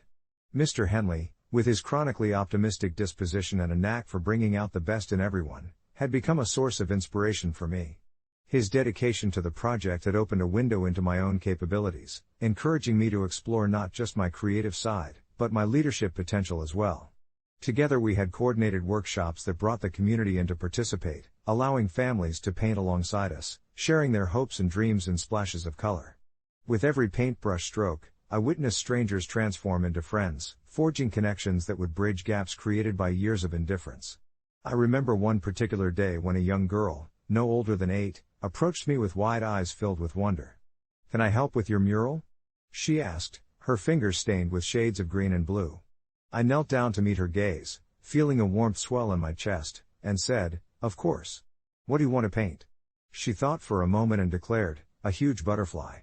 Mr. Henley, with his chronically optimistic disposition and a knack for bringing out the best in everyone, had become a source of inspiration for me. His dedication to the project had opened a window into my own capabilities, encouraging me to explore not just my creative side, but my leadership potential as well. Together we had coordinated workshops that brought the community in to participate, allowing families to paint alongside us, sharing their hopes and dreams in splashes of color. With every paintbrush stroke, I witnessed strangers transform into friends, forging connections that would bridge gaps created by years of indifference. I remember one particular day when a young girl, no older than 8, approached me with wide eyes filled with wonder. "Can I help with your mural?" she asked, her fingers stained with shades of green and blue. I knelt down to meet her gaze, feeling a warmth swell in my chest, and said, "Of course. What do you want to paint?" She thought for a moment and declared, "A huge butterfly.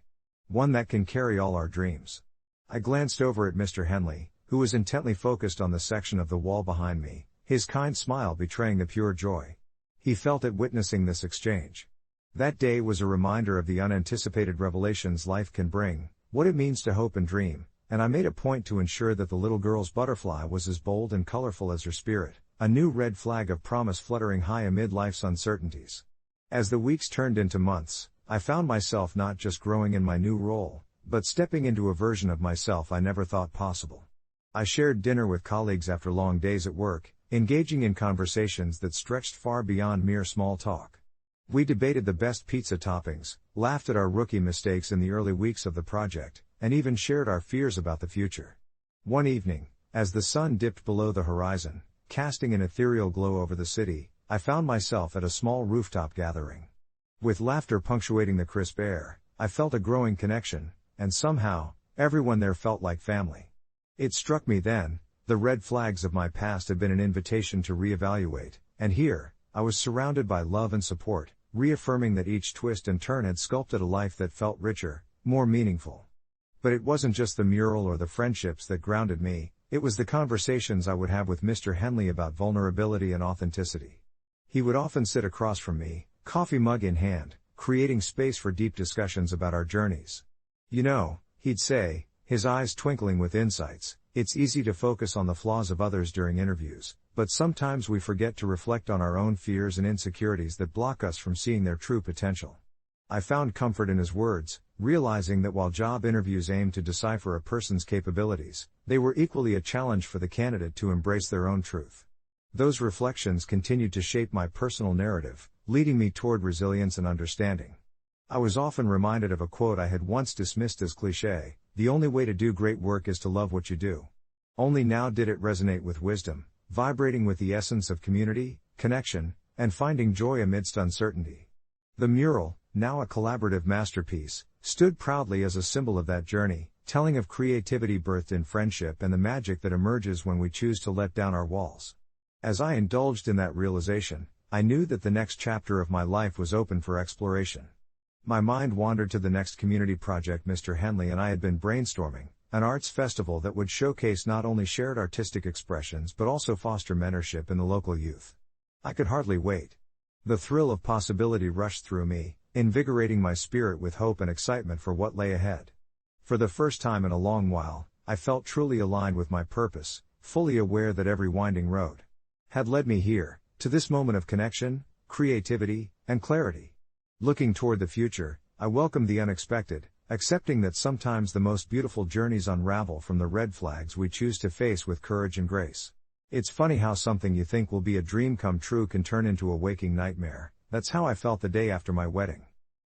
One that can carry all our dreams." I glanced over at Mr. Henley, who was intently focused on the section of the wall behind me, his kind smile betraying the pure joy he felt at witnessing this exchange. That day was a reminder of the unanticipated revelations life can bring, what it means to hope and dream, and I made a point to ensure that the little girl's butterfly was as bold and colorful as her spirit, a new red flag of promise fluttering high amid life's uncertainties. As the weeks turned into months, I found myself not just growing in my new role, but stepping into a version of myself I never thought possible. I shared dinner with colleagues after long days at work, engaging in conversations that stretched far beyond mere small talk. We debated the best pizza toppings, laughed at our rookie mistakes in the early weeks of the project, and even shared our fears about the future. One evening, as the sun dipped below the horizon, casting an ethereal glow over the city, I found myself at a small rooftop gathering. With laughter punctuating the crisp air, I felt a growing connection, and somehow, everyone there felt like family. It struck me then, the red flags of my past had been an invitation to reevaluate, and here, I was surrounded by love and support, reaffirming that each twist and turn had sculpted a life that felt richer, more meaningful. But it wasn't just the mural or the friendships that grounded me, it was the conversations I would have with Mr. Henley about vulnerability and authenticity. He would often sit across from me, coffee mug in hand, creating space for deep discussions about our journeys. "You know," he'd say, his eyes twinkling with insights, "it's easy to focus on the flaws of others during interviews, but sometimes we forget to reflect on our own fears and insecurities that block us from seeing their true potential." I found comfort in his words, realizing that while job interviews aim to decipher a person's capabilities, they were equally a challenge for the candidate to embrace their own truth. Those reflections continued to shape my personal narrative, leading me toward resilience and understanding. I was often reminded of a quote I had once dismissed as cliché: "The only way to do great work is to love what you do." Only now did it resonate with wisdom, vibrating with the essence of community, connection, and finding joy amidst uncertainty. The mural, now a collaborative masterpiece, stood proudly as a symbol of that journey, telling of creativity birthed in friendship and the magic that emerges when we choose to let down our walls. As I indulged in that realization, I knew that the next chapter of my life was open for exploration. My mind wandered to the next community project Mr. Henley and I had been brainstorming, an arts festival that would showcase not only shared artistic expressions but also foster mentorship in the local youth. I could hardly wait. The thrill of possibility rushed through me, invigorating my spirit with hope and excitement for what lay ahead. For the first time in a long while, I felt truly aligned with my purpose, fully aware that every winding road had led me here, to this moment of connection, creativity, and clarity. Looking toward the future, I welcomed the unexpected, accepting that sometimes the most beautiful journeys unravel from the red flags we choose to face with courage and grace. It's funny how something you think will be a dream come true can turn into a waking nightmare. That's how I felt the day after my wedding.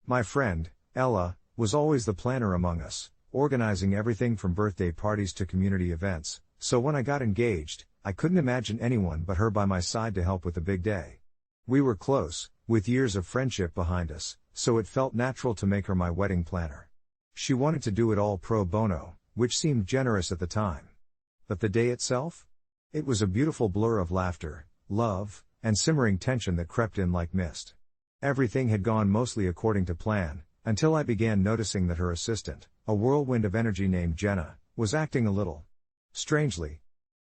My friend, Ella, was always the planner among us, organizing everything from birthday parties to community events, so when I got engaged, I couldn't imagine anyone but her by my side to help with the big day. We were close, with years of friendship behind us, so it felt natural to make her my wedding planner. She wanted to do it all pro bono, which seemed generous at the time. But the day itself? It was a beautiful blur of laughter, love, and simmering tension that crept in like mist. Everything had gone mostly according to plan, until I began noticing that her assistant, a whirlwind of energy named Jenna, was acting a little strangely.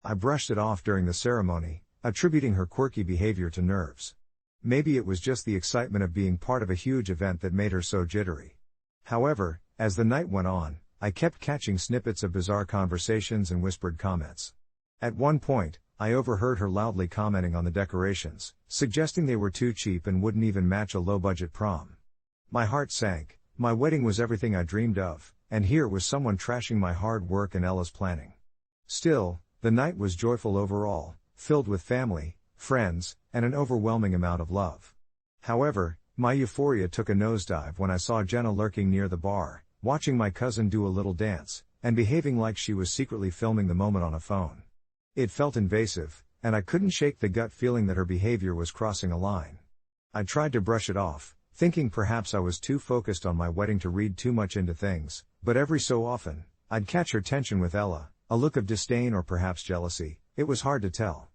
I brushed it off during the ceremony, attributing her quirky behavior to nerves. Maybe it was just the excitement of being part of a huge event that made her so jittery. However, as the night went on, I kept catching snippets of bizarre conversations and whispered comments. At one point, I overheard her loudly commenting on the decorations, suggesting they were too cheap and wouldn't even match a low-budget prom. My heart sank. My wedding was everything I dreamed of, and here was someone trashing my hard work and Ella's planning. Still, the night was joyful overall, filled with family, friends, and an overwhelming amount of love. However, my euphoria took a nosedive when I saw Jenna lurking near the bar, watching my cousin do a little dance, and behaving like she was secretly filming the moment on a phone. It felt invasive, and I couldn't shake the gut feeling that her behavior was crossing a line. I tried to brush it off, thinking perhaps I was too focused on my wedding to read too much into things, but every so often, I'd catch her tension with Ella, a look of disdain or perhaps jealousy. It was hard to tell.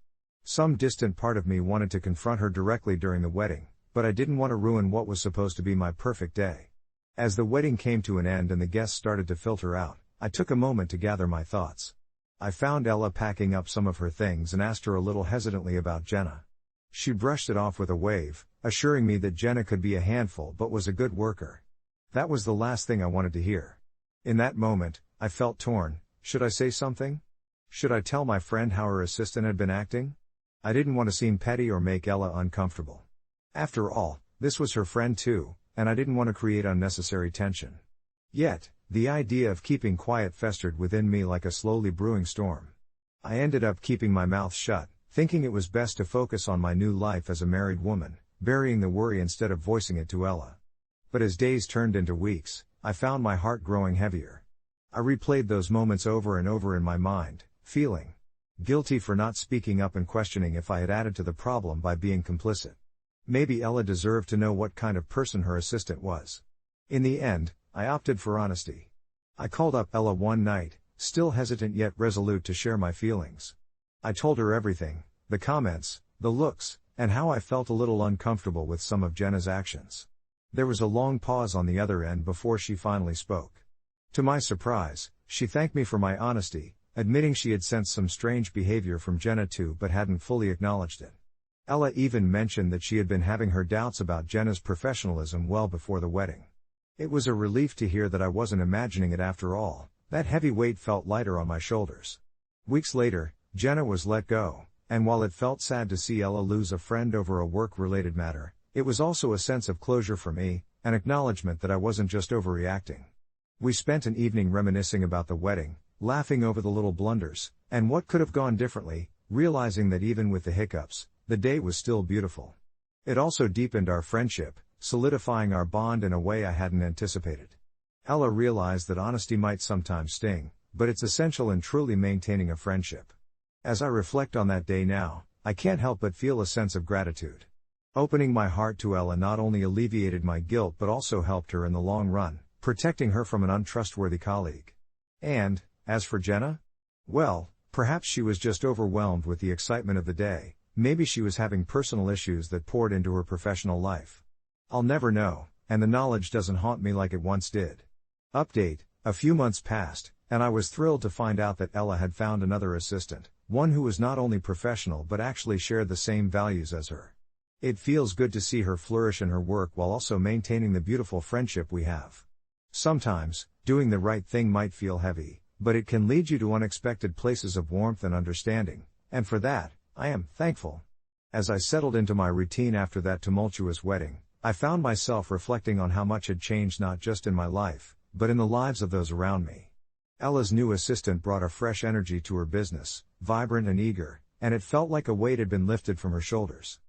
Some distant part of me wanted to confront her directly during the wedding, but I didn't want to ruin what was supposed to be my perfect day. As the wedding came to an end and the guests started to filter out, I took a moment to gather my thoughts. I found Ella packing up some of her things and asked her a little hesitantly about Jenna. She brushed it off with a wave, assuring me that Jenna could be a handful but was a good worker. That was the last thing I wanted to hear. In that moment, I felt torn. Should I say something? Should I tell my friend how her assistant had been acting? I didn't want to seem petty or make Ella uncomfortable. After all, this was her friend too, and I didn't want to create unnecessary tension. Yet, the idea of keeping quiet festered within me like a slowly brewing storm. I ended up keeping my mouth shut, thinking it was best to focus on my new life as a married woman, burying the worry instead of voicing it to Ella. But as days turned into weeks, I found my heart growing heavier. I replayed those moments over and over in my mind, feeling guilty for not speaking up and questioning if I had added to the problem by being complicit. Maybe Ella deserved to know what kind of person her assistant was. In the end, I opted for honesty. I called up Ella one night, still hesitant yet resolute to share my feelings. I told her everything, the comments, the looks, and how I felt a little uncomfortable with some of Jenna's actions. There was a long pause on the other end before she finally spoke. To my surprise, she thanked me for my honesty, admitting she had sensed some strange behavior from Jenna too but hadn't fully acknowledged it. Ella even mentioned that she had been having her doubts about Jenna's professionalism well before the wedding. It was a relief to hear that I wasn't imagining it after all. That heavy weight felt lighter on my shoulders. Weeks later, Jenna was let go, and while it felt sad to see Ella lose a friend over a work-related matter, it was also a sense of closure for me, an acknowledgement that I wasn't just overreacting. We spent an evening reminiscing about the wedding, laughing over the little blunders, and what could have gone differently, realizing that even with the hiccups, the day was still beautiful. It also deepened our friendship, solidifying our bond in a way I hadn't anticipated. Ella realized that honesty might sometimes sting, but it's essential in truly maintaining a friendship. As I reflect on that day now, I can't help but feel a sense of gratitude. Opening my heart to Ella not only alleviated my guilt but also helped her in the long run, protecting her from an untrustworthy colleague. And, as for Jenna? Well, perhaps she was just overwhelmed with the excitement of the day, maybe she was having personal issues that poured into her professional life. I'll never know, and the knowledge doesn't haunt me like it once did. Update: a few months passed, and I was thrilled to find out that Ella had found another assistant, one who was not only professional but actually shared the same values as her. It feels good to see her flourish in her work while also maintaining the beautiful friendship we have. Sometimes, doing the right thing might feel heavy, but it can lead you to unexpected places of warmth and understanding, and for that, I am thankful. As I settled into my routine after that tumultuous wedding, I found myself reflecting on how much had changed not just in my life, but in the lives of those around me. Ella's new assistant brought a fresh energy to her business, vibrant and eager, and it felt like a weight had been lifted from her shoulders.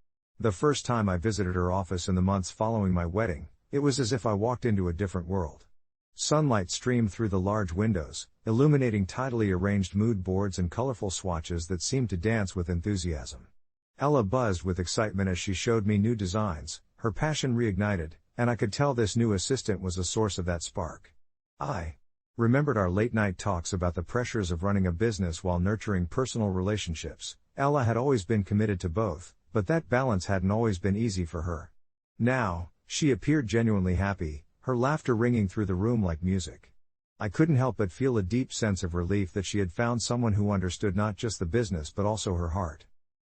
The first time I visited her office in the months following my wedding, it was as if I walked into a different world. Sunlight streamed through the large windows, illuminating tidily arranged mood boards and colorful swatches that seemed to dance with enthusiasm. Ella buzzed with excitement as she showed me new designs, her passion reignited, and I could tell this new assistant was a source of that spark. I remembered our late-night talks about the pressures of running a business while nurturing personal relationships. Ella had always been committed to both, but that balance hadn't always been easy for her. Now, she appeared genuinely happy, her laughter ringing through the room like music. I couldn't help but feel a deep sense of relief that she had found someone who understood not just the business but also her heart.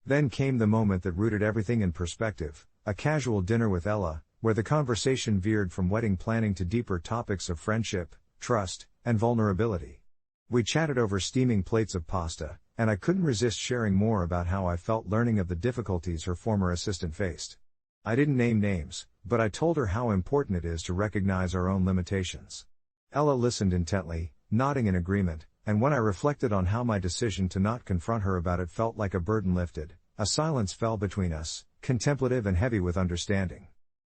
Then came the moment that rooted everything in perspective, a casual dinner with Ella, where the conversation veered from wedding planning to deeper topics of friendship, trust, and vulnerability. We chatted over steaming plates of pasta, and I couldn't resist sharing more about how I felt learning of the difficulties her former assistant faced. I didn't name names, but I told her how important it is to recognize our own limitations. Ella listened intently, nodding in agreement, and when I reflected on how my decision to not confront her about it felt like a burden lifted, a silence fell between us, contemplative and heavy with understanding.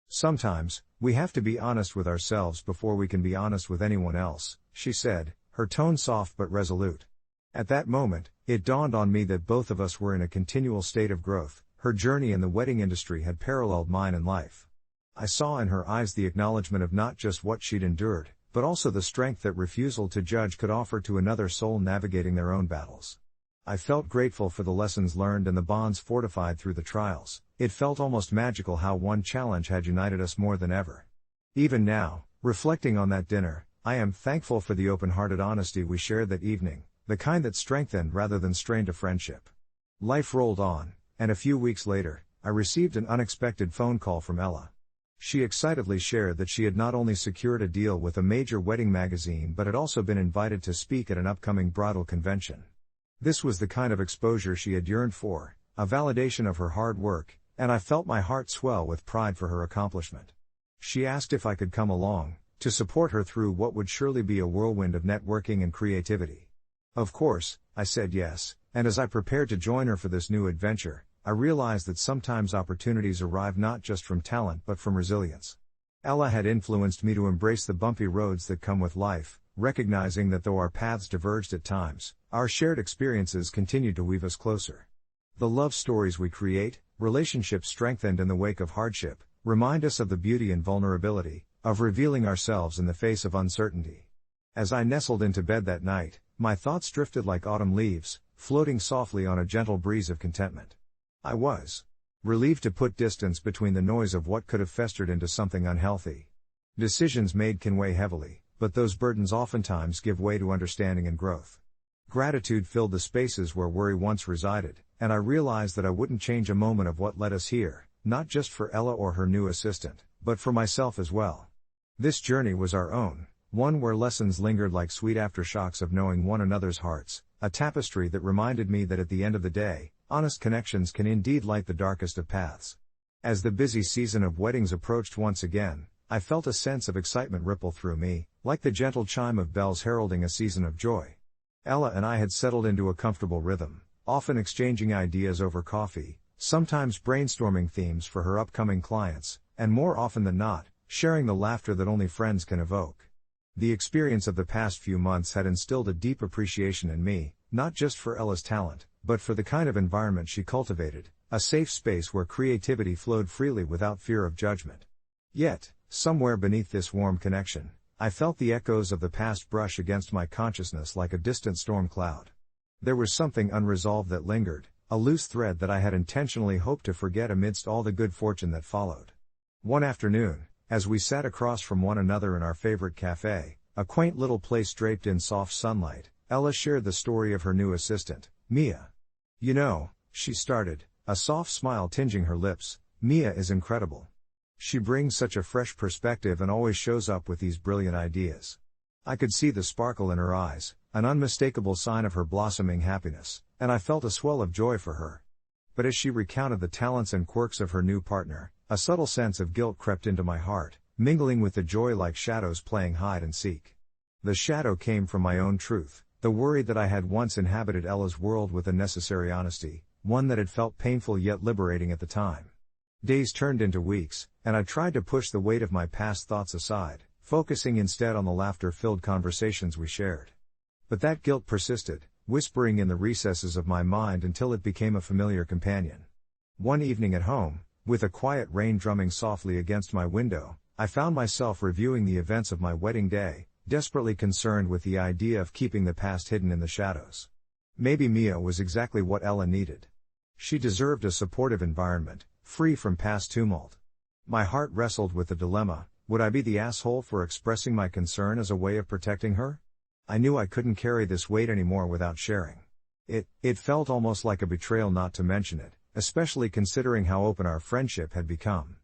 Sometimes, we have to be honest with ourselves before we can be honest with anyone else, she said, her tone soft but resolute. At that moment, it dawned on me that both of us were in a continual state of growth. Her journey in the wedding industry had paralleled mine in life. I saw in her eyes the acknowledgement of not just what she'd endured, but also the strength that refusal to judge could offer to another soul navigating their own battles. I felt grateful for the lessons learned and the bonds fortified through the trials. It felt almost magical how one challenge had united us more than ever. Even now, reflecting on that dinner, I am thankful for the open-hearted honesty we shared that evening, the kind that strengthened rather than strained a friendship. Life rolled on, and a few weeks later, I received an unexpected phone call from Ella. She excitedly shared that she had not only secured a deal with a major wedding magazine but had also been invited to speak at an upcoming bridal convention. This was the kind of exposure she had yearned for, a validation of her hard work, and I felt my heart swell with pride for her accomplishment. She asked if I could come along, to support her through what would surely be a whirlwind of networking and creativity. Of course, I said yes, and as I prepared to join her for this new adventure, I realized that sometimes opportunities arrive not just from talent but from resilience. Ella had influenced me to embrace the bumpy roads that come with life, recognizing that though our paths diverged at times, our shared experiences continued to weave us closer. The love stories we create, relationships strengthened in the wake of hardship, remind us of the beauty and vulnerability of revealing ourselves in the face of uncertainty. As I nestled into bed that night, my thoughts drifted like autumn leaves, floating softly on a gentle breeze of contentment. I was relieved to put distance between the noise of what could have festered into something unhealthy. Decisions made can weigh heavily, but those burdens oftentimes give way to understanding and growth. Gratitude filled the spaces where worry once resided, and I realized that I wouldn't change a moment of what led us here, not just for Ella or her new assistant, but for myself as well. This journey was our own, one where lessons lingered like sweet aftershocks of knowing one another's hearts, a tapestry that reminded me that at the end of the day, honest connections can indeed light the darkest of paths. As the busy season of weddings approached once again, I felt a sense of excitement ripple through me, like the gentle chime of bells heralding a season of joy. Ella and I had settled into a comfortable rhythm, often exchanging ideas over coffee, sometimes brainstorming themes for her upcoming clients, and more often than not, sharing the laughter that only friends can evoke. The experience of the past few months had instilled a deep appreciation in me, not just for Ella's talent, but for the kind of environment she cultivated, a safe space where creativity flowed freely without fear of judgment. Yet, somewhere beneath this warm connection, I felt the echoes of the past brush against my consciousness like a distant storm cloud. There was something unresolved that lingered, a loose thread that I had intentionally hoped to forget amidst all the good fortune that followed. One afternoon, as we sat across from one another in our favorite cafe, a quaint little place draped in soft sunlight, Ella shared the story of her new assistant, Mia. "You know," she started, a soft smile tinging her lips, "Mia is incredible. She brings such a fresh perspective and always shows up with these brilliant ideas." I could see the sparkle in her eyes, an unmistakable sign of her blossoming happiness, and I felt a swell of joy for her. But as she recounted the talents and quirks of her new partner, a subtle sense of guilt crept into my heart, mingling with the joy like shadows playing hide and seek. The shadow came from my own truth, the worry that I had once inhabited Ella's world with a necessary honesty, one that had felt painful yet liberating at the time. Days turned into weeks, and I tried to push the weight of my past thoughts aside, focusing instead on the laughter-filled conversations we shared. But that guilt persisted, whispering in the recesses of my mind until it became a familiar companion. One evening at home, with a quiet rain drumming softly against my window, I found myself reviewing the events of my wedding day, desperately concerned with the idea of keeping the past hidden in the shadows. Maybe Mia was exactly what Ella needed. She deserved a supportive environment, free from past tumult. My heart wrestled with the dilemma: would I be the asshole for expressing my concern as a way of protecting her? I knew I couldn't carry this weight anymore without sharing. It felt almost like a betrayal not to mention it, especially considering how open our friendship had become.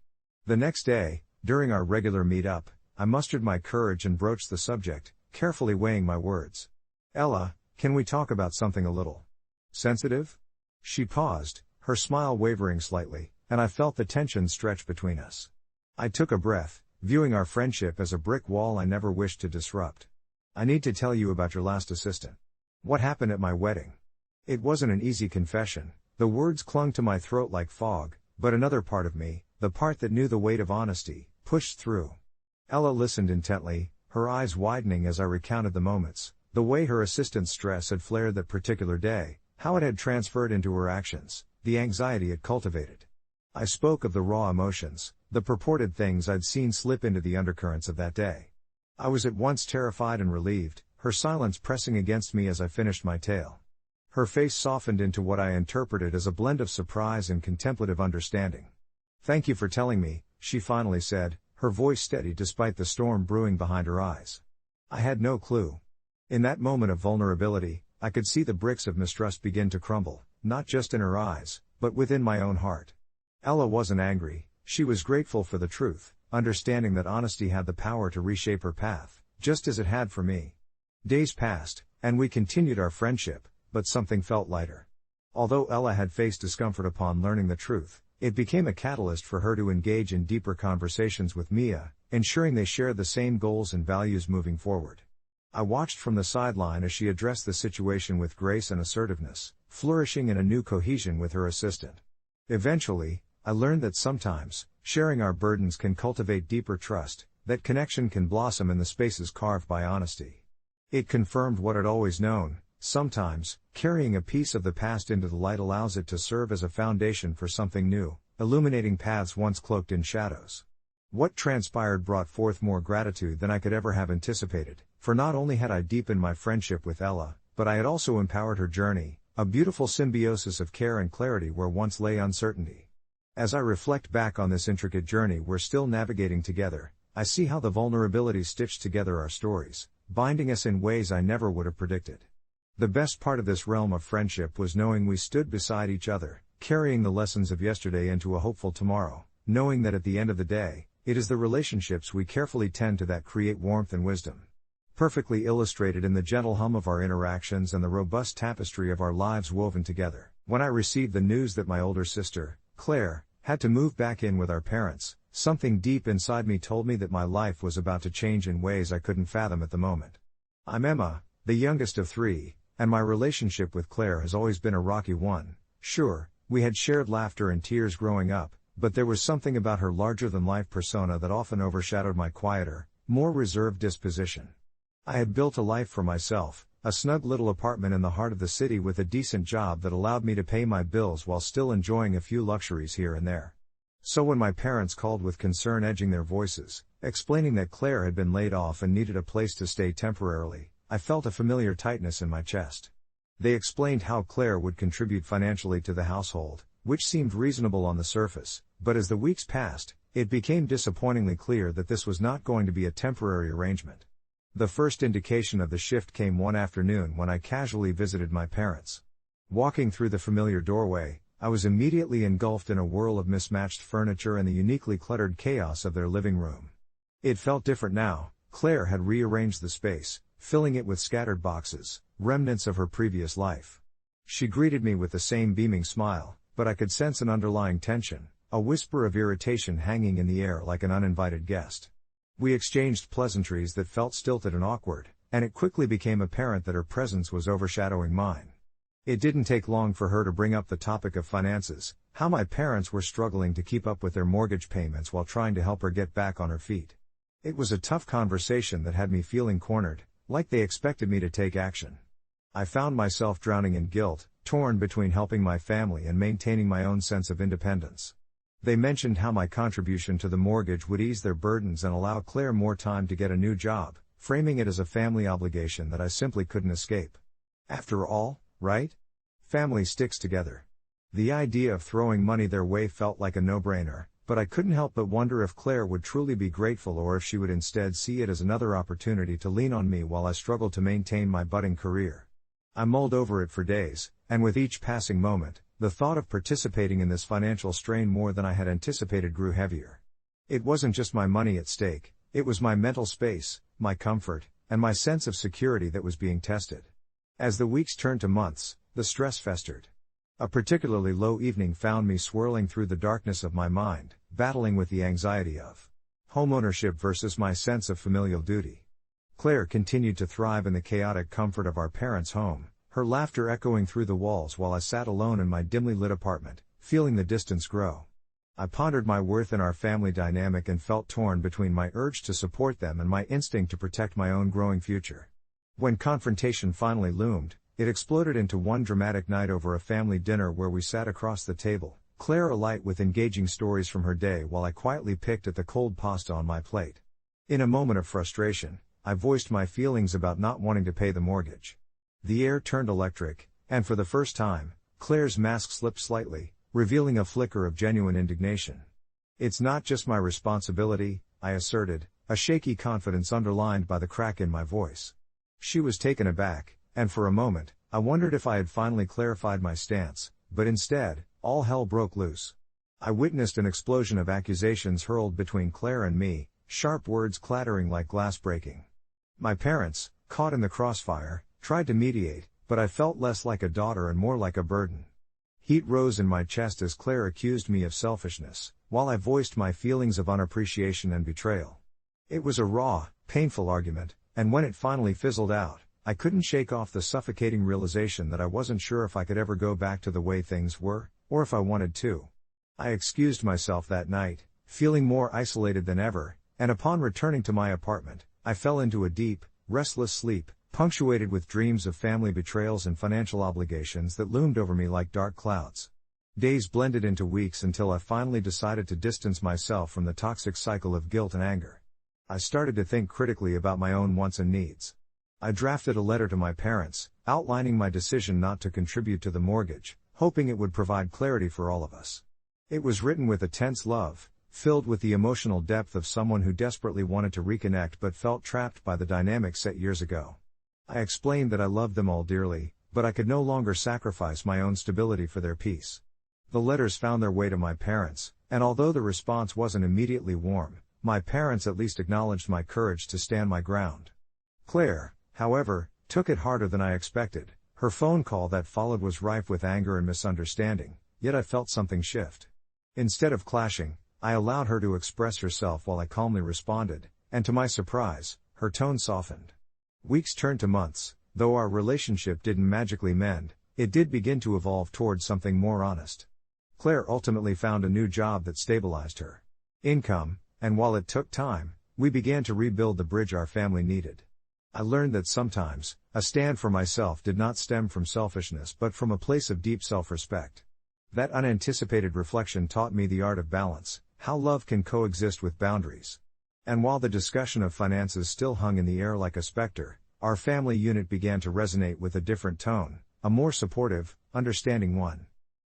The next day, during our regular meet-up, I mustered my courage and broached the subject, carefully weighing my words. "Ella, can we talk about something a little sensitive?" She paused, her smile wavering slightly, and I felt the tension stretch between us. I took a breath, viewing our friendship as a brick wall I never wished to disrupt. "I need to tell you about your last assistant. What happened at my wedding?" It wasn't an easy confession, the words clung to my throat like fog, but another part of me, the part that knew the weight of honesty, pushed through. Ella listened intently, her eyes widening as I recounted the moments, the way her assistant's stress had flared that particular day, how it had transferred into her actions, the anxiety it cultivated. I spoke of the raw emotions, the purported things I'd seen slip into the undercurrents of that day. I was at once terrified and relieved, her silence pressing against me as I finished my tale. Her face softened into what I interpreted as a blend of surprise and contemplative understanding. "Thank you for telling me," she finally said, her voice steady despite the storm brewing behind her eyes. I had no clue. In that moment of vulnerability, I could see the bricks of mistrust begin to crumble, not just in her eyes, but within my own heart. Ella wasn't angry, she was grateful for the truth, understanding that honesty had the power to reshape her path, just as it had for me. Days passed, and we continued our friendship, but something felt lighter. Although Ella had faced discomfort upon learning the truth, it became a catalyst for her to engage in deeper conversations with Mia, ensuring they shared the same goals and values moving forward. I watched from the sideline as she addressed the situation with grace and assertiveness, flourishing in a new cohesion with her assistant. Eventually, I learned that sometimes, sharing our burdens can cultivate deeper trust, that connection can blossom in the spaces carved by honesty. It confirmed what I'd always known: sometimes, carrying a piece of the past into the light allows it to serve as a foundation for something new, illuminating paths once cloaked in shadows. What transpired brought forth more gratitude than I could ever have anticipated, for not only had I deepened my friendship with Ella, but I had also empowered her journey, a beautiful symbiosis of care and clarity where once lay uncertainty. As I reflect back on this intricate journey we're still navigating together, I see how the vulnerabilities stitched together our stories, binding us in ways I never would have predicted. The best part of this realm of friendship was knowing we stood beside each other, carrying the lessons of yesterday into a hopeful tomorrow, knowing that at the end of the day, it is the relationships we carefully tend to that create warmth and wisdom. Perfectly illustrated in the gentle hum of our interactions and the robust tapestry of our lives woven together. When I received the news that my older sister, Claire, had to move back in with our parents, something deep inside me told me that my life was about to change in ways I couldn't fathom at the moment. I'm Emma, the youngest of three, and my relationship with Claire has always been a rocky one. Sure, we had shared laughter and tears growing up, but there was something about her larger-than-life persona that often overshadowed my quieter, more reserved disposition. I had built a life for myself, a snug little apartment in the heart of the city with a decent job that allowed me to pay my bills while still enjoying a few luxuries here and there. So when my parents called with concern edging their voices, explaining that Claire had been laid off and needed a place to stay temporarily, I felt a familiar tightness in my chest. They explained how Claire would contribute financially to the household, which seemed reasonable on the surface, but as the weeks passed, it became disappointingly clear that this was not going to be a temporary arrangement. The first indication of the shift came one afternoon when I casually visited my parents. Walking through the familiar doorway, I was immediately engulfed in a whirl of mismatched furniture and the uniquely cluttered chaos of their living room. It felt different now. Claire had rearranged the space, filling it with scattered boxes, remnants of her previous life. She greeted me with the same beaming smile, but I could sense an underlying tension, a whisper of irritation hanging in the air like an uninvited guest. We exchanged pleasantries that felt stilted and awkward, and it quickly became apparent that her presence was overshadowing mine. It didn't take long for her to bring up the topic of finances, how my parents were struggling to keep up with their mortgage payments while trying to help her get back on her feet. It was a tough conversation that had me feeling cornered, like they expected me to take action. I found myself drowning in guilt, torn between helping my family and maintaining my own sense of independence. They mentioned how my contribution to the mortgage would ease their burdens and allow Claire more time to get a new job, framing it as a family obligation that I simply couldn't escape. After all, right? Family sticks together. The idea of throwing money their way felt like a no-brainer, but I couldn't help but wonder if Claire would truly be grateful or if she would instead see it as another opportunity to lean on me while I struggled to maintain my budding career. I mulled over it for days, and with each passing moment, the thought of participating in this financial strain more than I had anticipated grew heavier. It wasn't just my money at stake, it was my mental space, my comfort, and my sense of security that was being tested. As the weeks turned to months, the stress festered. A particularly low evening found me swirling through the darkness of my mind, battling with the anxiety of homeownership versus my sense of familial duty. Claire continued to thrive in the chaotic comfort of our parents' home, her laughter echoing through the walls while I sat alone in my dimly lit apartment, feeling the distance grow. I pondered my worth in our family dynamic and felt torn between my urge to support them and my instinct to protect my own growing future. When confrontation finally loomed, it exploded into one dramatic night over a family dinner where we sat across the table, Claire alight with engaging stories from her day while I quietly picked at the cold pasta on my plate. In a moment of frustration, I voiced my feelings about not wanting to pay the mortgage. The air turned electric, and for the first time, Claire's mask slipped slightly, revealing a flicker of genuine indignation. "It's not just my responsibility," I asserted, a shaky confidence underlined by the crack in my voice. She was taken aback, and for a moment, I wondered if I had finally clarified my stance, but instead, all hell broke loose. I witnessed an explosion of accusations hurled between Claire and me, sharp words clattering like glass breaking. My parents, caught in the crossfire, tried to mediate, but I felt less like a daughter and more like a burden. Heat rose in my chest as Claire accused me of selfishness, while I voiced my feelings of unappreciation and betrayal. It was a raw, painful argument, and when it finally fizzled out, I couldn't shake off the suffocating realization that I wasn't sure if I could ever go back to the way things were, or if I wanted to. I excused myself that night, feeling more isolated than ever, and upon returning to my apartment, I fell into a deep, restless sleep, punctuated with dreams of family betrayals and financial obligations that loomed over me like dark clouds. Days blended into weeks until I finally decided to distance myself from the toxic cycle of guilt and anger. I started to think critically about my own wants and needs. I drafted a letter to my parents, outlining my decision not to contribute to the mortgage, hoping it would provide clarity for all of us. It was written with a tense love, filled with the emotional depth of someone who desperately wanted to reconnect but felt trapped by the dynamic set years ago. I explained that I loved them all dearly, but I could no longer sacrifice my own stability for their peace. The letters found their way to my parents, and although the response wasn't immediately warm, my parents at least acknowledged my courage to stand my ground. Claire, however, took it harder than I expected. Her phone call that followed was rife with anger and misunderstanding, yet I felt something shift. Instead of clashing, I allowed her to express herself while I calmly responded, and to my surprise, her tone softened. Weeks turned to months. Though our relationship didn't magically mend, it did begin to evolve towards something more honest. Claire ultimately found a new job that stabilized her income, and while it took time, we began to rebuild the bridge our family needed. I learned that sometimes, a stand for myself did not stem from selfishness but from a place of deep self-respect. That unanticipated reflection taught me the art of balance, how love can coexist with boundaries. And while the discussion of finances still hung in the air like a specter, our family unit began to resonate with a different tone, a more supportive, understanding one.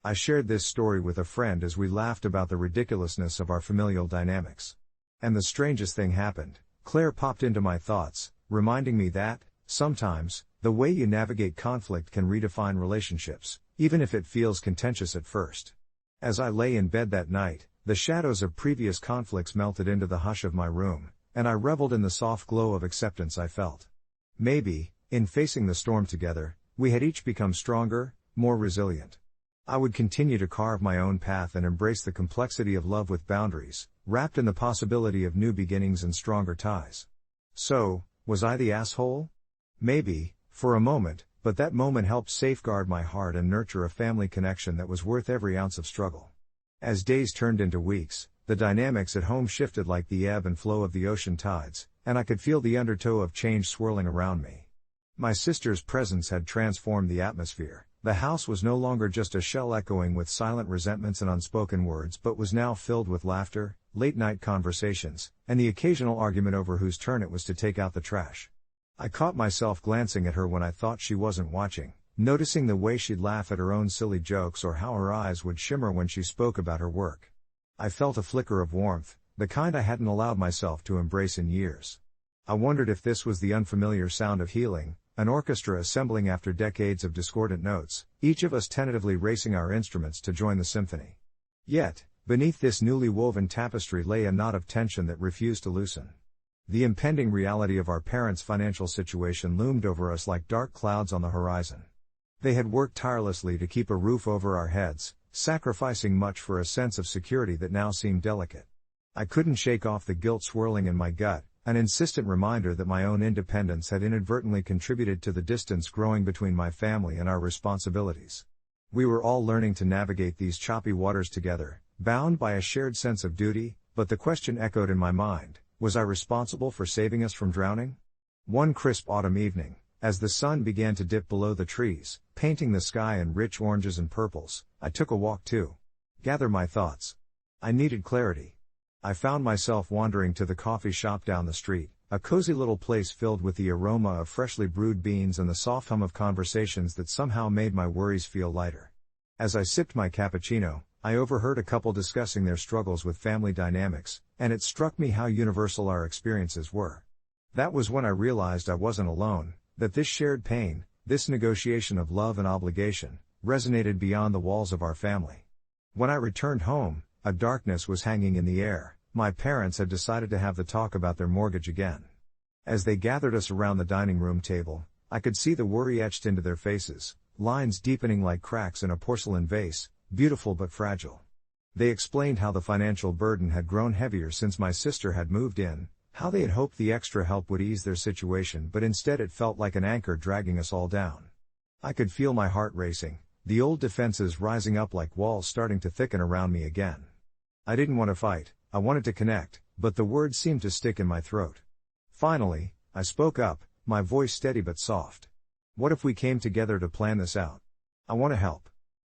I shared this story with a friend as we laughed about the ridiculousness of our familial dynamics. And the strangest thing happened. Claire popped into my thoughts, reminding me that, sometimes, the way you navigate conflict can redefine relationships, even if it feels contentious at first. As I lay in bed that night, the shadows of previous conflicts melted into the hush of my room, and I reveled in the soft glow of acceptance I felt. Maybe, in facing the storm together, we had each become stronger, more resilient. I would continue to carve my own path and embrace the complexity of love with boundaries, wrapped in the possibility of new beginnings and stronger ties. So, was I the asshole? Maybe, for a moment, but that moment helped safeguard my heart and nurture a family connection that was worth every ounce of struggle. As days turned into weeks, the dynamics at home shifted like the ebb and flow of the ocean tides, and I could feel the undertow of change swirling around me. My sister's presence had transformed the atmosphere. The house was no longer just a shell echoing with silent resentments and unspoken words, but was now filled with laughter, late-night conversations, and the occasional argument over whose turn it was to take out the trash. I caught myself glancing at her when I thought she wasn't watching, noticing the way she'd laugh at her own silly jokes or how her eyes would shimmer when she spoke about her work. I felt a flicker of warmth, the kind I hadn't allowed myself to embrace in years. I wondered if this was the unfamiliar sound of healing, an orchestra assembling after decades of discordant notes, each of us tentatively racing our instruments to join the symphony. Yet, beneath this newly woven tapestry lay a knot of tension that refused to loosen. The impending reality of our parents' financial situation loomed over us like dark clouds on the horizon. They had worked tirelessly to keep a roof over our heads, sacrificing much for a sense of security that now seemed delicate. I couldn't shake off the guilt swirling in my gut, an insistent reminder that my own independence had inadvertently contributed to the distance growing between my family and our responsibilities. We were all learning to navigate these choppy waters together, bound by a shared sense of duty, but the question echoed in my mind, was I responsible for saving us from drowning? One crisp autumn evening, as the sun began to dip below the trees, painting the sky in rich oranges and purples, I took a walk to gather my thoughts. I needed clarity. I found myself wandering to the coffee shop down the street, a cozy little place filled with the aroma of freshly brewed beans and the soft hum of conversations that somehow made my worries feel lighter. As I sipped my cappuccino, I overheard a couple discussing their struggles with family dynamics, and it struck me how universal our experiences were. That was when I realized I wasn't alone, that this shared pain, this negotiation of love and obligation, resonated beyond the walls of our family. When I returned home, a darkness was hanging in the air. My parents had decided to have the talk about their mortgage again. As they gathered us around the dining room table, I could see the worry etched into their faces, lines deepening like cracks in a porcelain vase, beautiful but fragile. They explained how the financial burden had grown heavier since my sister had moved in, how they had hoped the extra help would ease their situation, but instead it felt like an anchor dragging us all down. I could feel my heart racing, the old defenses rising up like walls starting to thicken around me again. I didn't want to fight, I wanted to connect, but the words seemed to stick in my throat. Finally, I spoke up, my voice steady but soft. What if we came together to plan this out? I want to help.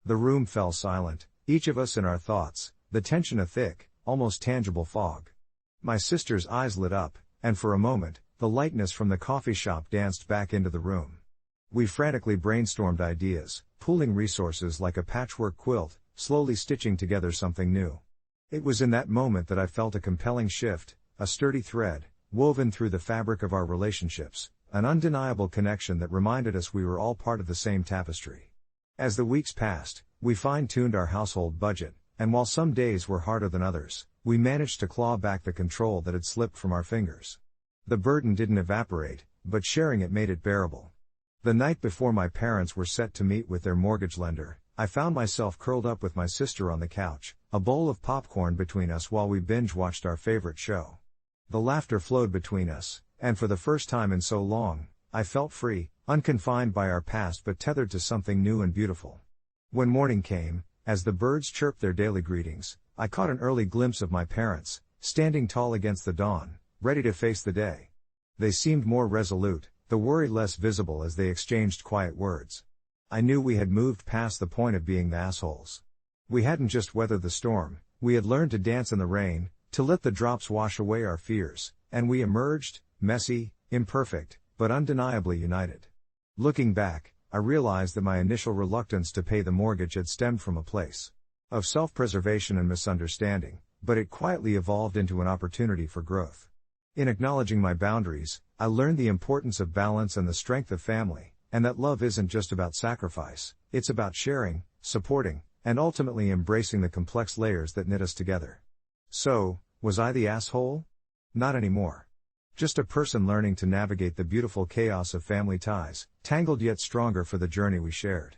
The room fell silent, each of us in our thoughts, the tension a thick, almost tangible fog. My sister's eyes lit up, and for a moment, the lightness from the coffee shop danced back into the room. We frantically brainstormed ideas, pooling resources like a patchwork quilt, slowly stitching together something new. It was in that moment that I felt a compelling shift, a sturdy thread, woven through the fabric of our relationships, an undeniable connection that reminded us we were all part of the same tapestry. As the weeks passed, we fine-tuned our household budget, and while some days were harder than others, we managed to claw back the control that had slipped from our fingers. The burden didn't evaporate, but sharing it made it bearable. The night before my parents were set to meet with their mortgage lender, I found myself curled up with my sister on the couch, a bowl of popcorn between us while we binge-watched our favorite show. The laughter flowed between us, and for the first time in so long, I felt free, unconfined by our past but tethered to something new and beautiful. When morning came, as the birds chirped their daily greetings, I caught an early glimpse of my parents, standing tall against the dawn, ready to face the day. They seemed more resolute, the worry less visible as they exchanged quiet words. I knew we had moved past the point of being the assholes. We hadn't just weathered the storm, we had learned to dance in the rain, to let the drops wash away our fears, and we emerged, messy, imperfect, but undeniably united. Looking back, I realized that my initial reluctance to pay the mortgage had stemmed from a place of self-preservation and misunderstanding, but it quietly evolved into an opportunity for growth. In acknowledging my boundaries, I learned the importance of balance and the strength of family, and that love isn't just about sacrifice, it's about sharing, supporting, and ultimately embracing the complex layers that knit us together. So, was I the asshole? Not anymore. Just a person learning to navigate the beautiful chaos of family ties, tangled yet stronger for the journey we shared.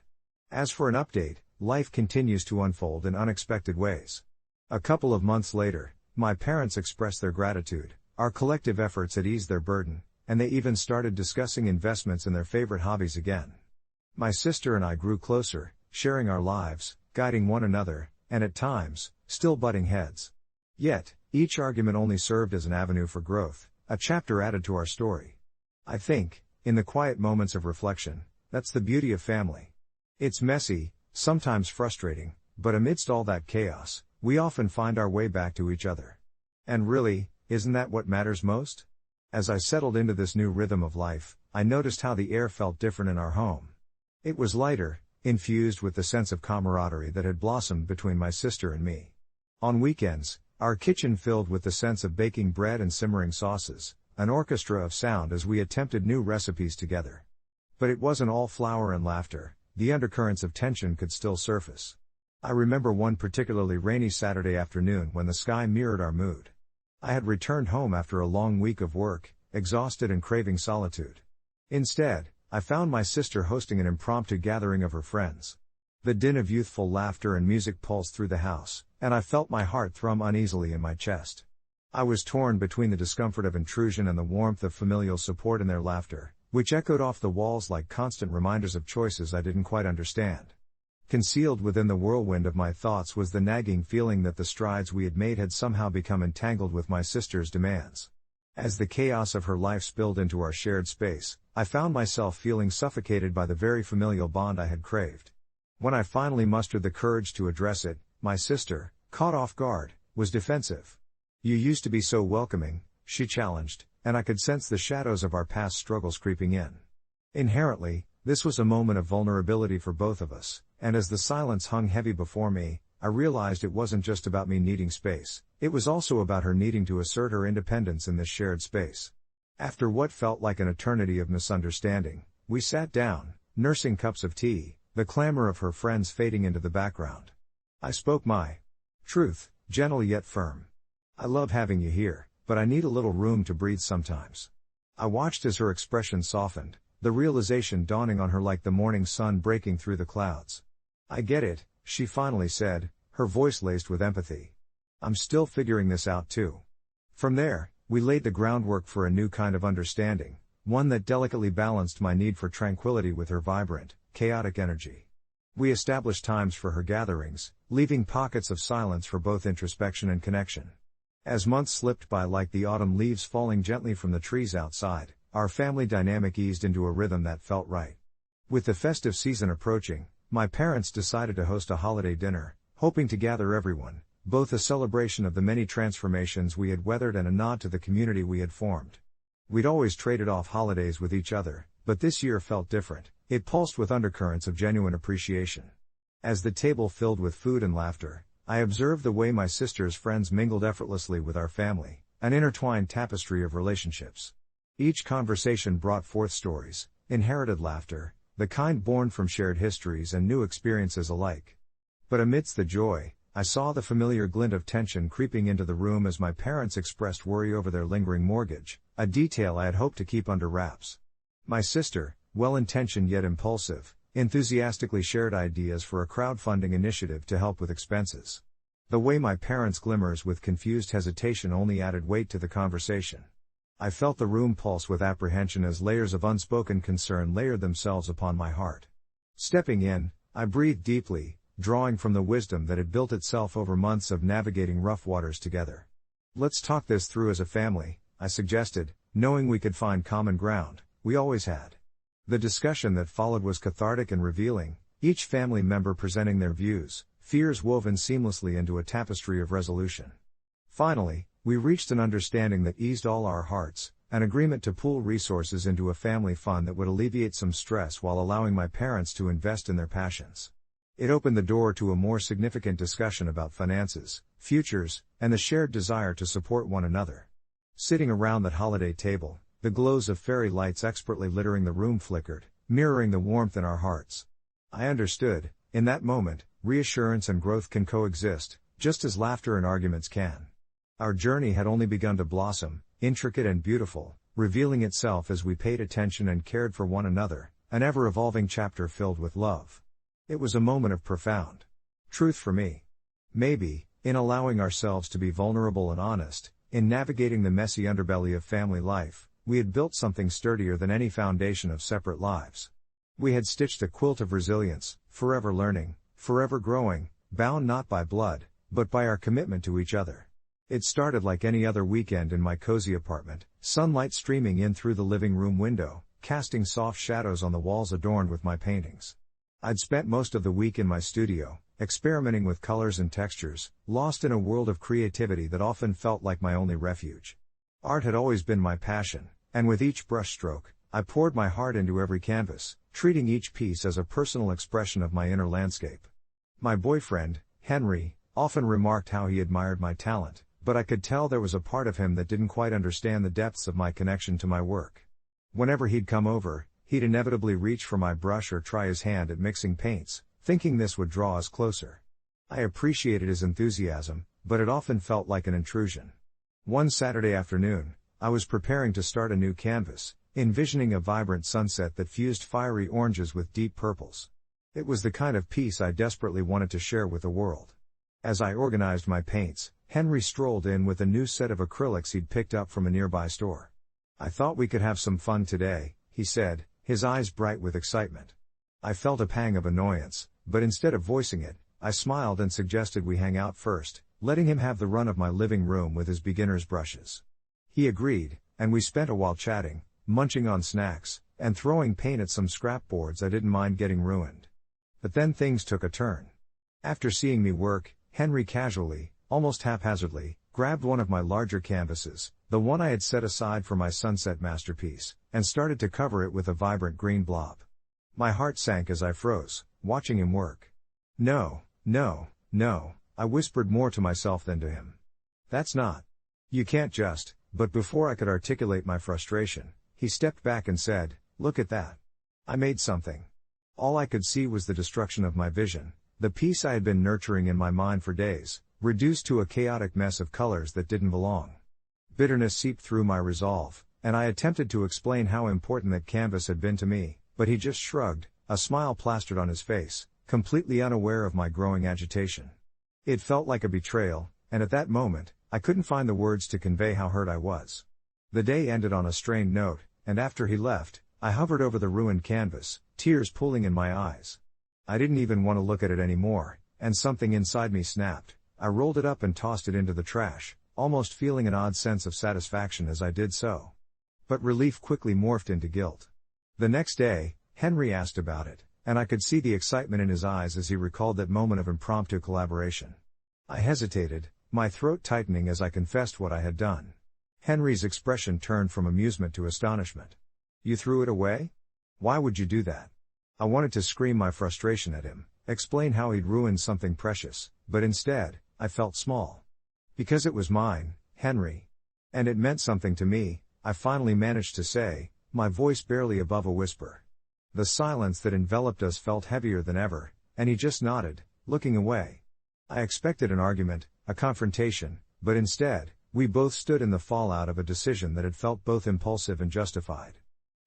As for an update, life continues to unfold in unexpected ways. A couple of months later, my parents expressed their gratitude. Our collective efforts had eased their burden, and they even started discussing investments in their favorite hobbies again. My sister and I grew closer, sharing our lives, guiding one another, and at times, still butting heads. Yet, each argument only served as an avenue for growth, a chapter added to our story. I think, in the quiet moments of reflection, that's the beauty of family. It's messy, sometimes frustrating, but amidst all that chaos, we often find our way back to each other. And really, isn't that what matters most? As I settled into this new rhythm of life, I noticed how the air felt different in our home. It was lighter, infused with the sense of camaraderie that had blossomed between my sister and me. On weekends, our kitchen filled with the sense of baking bread and simmering sauces, an orchestra of sound as we attempted new recipes together. But it wasn't all flour and laughter, the undercurrents of tension could still surface. I remember one particularly rainy Saturday afternoon when the sky mirrored our mood. I had returned home after a long week of work, exhausted and craving solitude. Instead, I found my sister hosting an impromptu gathering of her friends. The din of youthful laughter and music pulsed through the house, and I felt my heart thrum uneasily in my chest. I was torn between the discomfort of intrusion and the warmth of familial support in their laughter, which echoed off the walls like constant reminders of choices I didn't quite understand. Concealed within the whirlwind of my thoughts was the nagging feeling that the strides we had made had somehow become entangled with my sister's demands. As the chaos of her life spilled into our shared space, I found myself feeling suffocated by the very familial bond I had craved. When I finally mustered the courage to address it, my sister, caught off guard, was defensive. "You used to be so welcoming," she challenged, and I could sense the shadows of our past struggles creeping in. Inherently, this was a moment of vulnerability for both of us, and as the silence hung heavy before me, I realized it wasn't just about me needing space, it was also about her needing to assert her independence in this shared space. After what felt like an eternity of misunderstanding, we sat down, nursing cups of tea, the clamor of her friends fading into the background. I spoke my truth, gentle yet firm. "I love having you here, but I need a little room to breathe sometimes." I watched as her expression softened, the realization dawning on her like the morning sun breaking through the clouds. "I get it," she finally said, her voice laced with empathy. "I'm still figuring this out too." From there, we laid the groundwork for a new kind of understanding, one that delicately balanced my need for tranquility with her vibrant, chaotic energy. We established times for her gatherings, leaving pockets of silence for both introspection and connection. As months slipped by like the autumn leaves falling gently from the trees outside, our family dynamic eased into a rhythm that felt right. With the festive season approaching, my parents decided to host a holiday dinner, hoping to gather everyone, both a celebration of the many transformations we had weathered and a nod to the community we had formed. We'd always traded off holidays with each other, but this year felt different. It pulsed with undercurrents of genuine appreciation. As the table filled with food and laughter, I observed the way my sister's friends mingled effortlessly with our family, an intertwined tapestry of relationships. Each conversation brought forth stories, inherited laughter, the kind born from shared histories and new experiences alike. But amidst the joy, I saw the familiar glint of tension creeping into the room as my parents expressed worry over their lingering mortgage, a detail I had hoped to keep under wraps. My sister, well-intentioned yet impulsive, enthusiastically shared ideas for a crowdfunding initiative to help with expenses. The way my parents' glimmers with confused hesitation only added weight to the conversation. I felt the room pulse with apprehension as layers of unspoken concern layered themselves upon my heart. Stepping in, I breathed deeply, drawing from the wisdom that had built itself over months of navigating rough waters together. "Let's talk this through as a family," I suggested, knowing we could find common ground. We always had. The discussion that followed was cathartic and revealing, each family member presenting their views, fears woven seamlessly into a tapestry of resolution. Finally, we reached an understanding that eased all our hearts, an agreement to pool resources into a family fund that would alleviate some stress while allowing my parents to invest in their passions. It opened the door to a more significant discussion about finances, futures, and the shared desire to support one another. Sitting around that holiday table, the glows of fairy lights expertly littering the room flickered, mirroring the warmth in our hearts. I understood, in that moment, reassurance and growth can coexist, just as laughter and arguments can. Our journey had only begun to blossom, intricate and beautiful, revealing itself as we paid attention and cared for one another, an ever-evolving chapter filled with love. It was a moment of profound truth for me. Maybe, in allowing ourselves to be vulnerable and honest, in navigating the messy underbelly of family life, we had built something sturdier than any foundation of separate lives. We had stitched a quilt of resilience, forever learning, forever growing, bound not by blood, but by our commitment to each other. It started like any other weekend in my cozy apartment, sunlight streaming in through the living room window, casting soft shadows on the walls adorned with my paintings. I'd spent most of the week in my studio, experimenting with colors and textures, lost in a world of creativity that often felt like my only refuge. Art had always been my passion, and with each brushstroke, I poured my heart into every canvas, treating each piece as a personal expression of my inner landscape. My boyfriend, Henry, often remarked how he admired my talent, but I could tell there was a part of him that didn't quite understand the depths of my connection to my work. Whenever he'd come over, he'd inevitably reach for my brush or try his hand at mixing paints, thinking this would draw us closer. I appreciated his enthusiasm, but it often felt like an intrusion. One Saturday afternoon, I was preparing to start a new canvas, envisioning a vibrant sunset that fused fiery oranges with deep purples. It was the kind of piece I desperately wanted to share with the world. As I organized my paints, Henry strolled in with a new set of acrylics he'd picked up from a nearby store. "I thought we could have some fun today," he said, his eyes bright with excitement. I felt a pang of annoyance, but instead of voicing it, I smiled and suggested we hang out first, letting him have the run of my living room with his beginner's brushes. He agreed, and we spent a while chatting, munching on snacks, and throwing paint at some scrap boards I didn't mind getting ruined. But then things took a turn. After seeing me work, Henry casually, almost haphazardly, grabbed one of my larger canvases, the one I had set aside for my sunset masterpiece, and started to cover it with a vibrant green blob. My heart sank as I froze, watching him work. "No, no, no," I whispered more to myself than to him. "That's not. You can't just," but before I could articulate my frustration, he stepped back and said, "Look at that. I made something." All I could see was the destruction of my vision, the piece I had been nurturing in my mind for days, reduced to a chaotic mess of colors that didn't belong. Bitterness seeped through my resolve, and I attempted to explain how important that canvas had been to me, but he just shrugged, a smile plastered on his face, completely unaware of my growing agitation. It felt like a betrayal, and at that moment, I couldn't find the words to convey how hurt I was. The day ended on a strained note, and after he left, I hovered over the ruined canvas, tears pooling in my eyes. I didn't even want to look at it anymore, and something inside me snapped. I rolled it up and tossed it into the trash, almost feeling an odd sense of satisfaction as I did so. But relief quickly morphed into guilt. The next day, Henry asked about it, and I could see the excitement in his eyes as he recalled that moment of impromptu collaboration. I hesitated, my throat tightening as I confessed what I had done. Henry's expression turned from amusement to astonishment. "You threw it away? Why would you do that?" I wanted to scream my frustration at him, explain how he'd ruined something precious, but instead, I felt small. "Because it was mine, Henry. And it meant something to me," I finally managed to say, my voice barely above a whisper. The silence that enveloped us felt heavier than ever, and he just nodded, looking away. I expected an argument, a confrontation, but instead, we both stood in the fallout of a decision that had felt both impulsive and justified.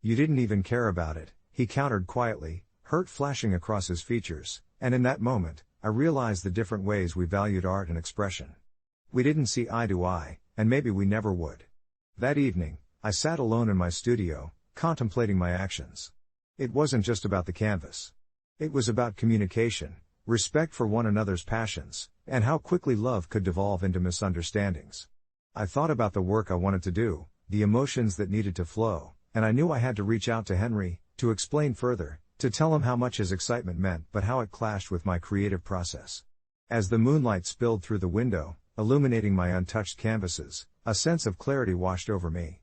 "You didn't even care about it," he countered quietly, hurt flashing across his features, and in that moment, I realized the different ways we valued art and expression. We didn't see eye to eye, and maybe we never would. That evening, I sat alone in my studio, contemplating my actions. It wasn't just about the canvas. It was about communication, respect for one another's passions, and how quickly love could devolve into misunderstandings. I thought about the work I wanted to do, the emotions that needed to flow, and I knew I had to reach out to Henry, to explain further, to tell him how much his excitement meant but how it clashed with my creative process. As the moonlight spilled through the window, illuminating my untouched canvases, a sense of clarity washed over me.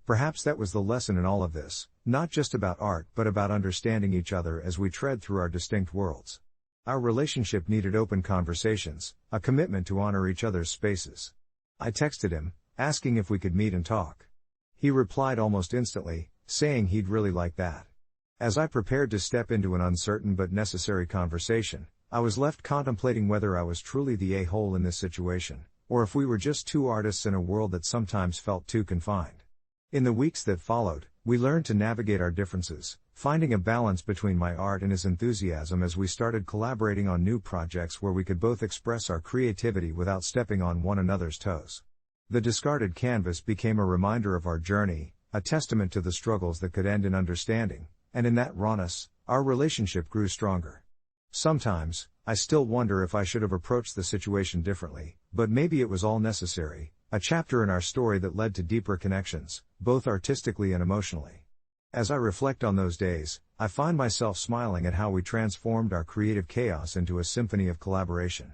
Perhaps that was the lesson in all of this, not just about art but about understanding each other as we tread through our distinct worlds. Our relationship needed open conversations, a commitment to honor each other's spaces. I texted him, asking if we could meet and talk. He replied almost instantly, saying he'd really like that. As I prepared to step into an uncertain but necessary conversation, I was left contemplating whether I was truly the a-hole in this situation, or if we were just two artists in a world that sometimes felt too confined. In the weeks that followed, we learned to navigate our differences, finding a balance between my art and his enthusiasm as we started collaborating on new projects where we could both express our creativity without stepping on one another's toes. The discarded canvas became a reminder of our journey, a testament to the struggles that could end in understanding, and in that rawness, our relationship grew stronger. Sometimes, I still wonder if I should have approached the situation differently, but maybe it was all necessary, a chapter in our story that led to deeper connections, both artistically and emotionally. As I reflect on those days, I find myself smiling at how we transformed our creative chaos into a symphony of collaboration.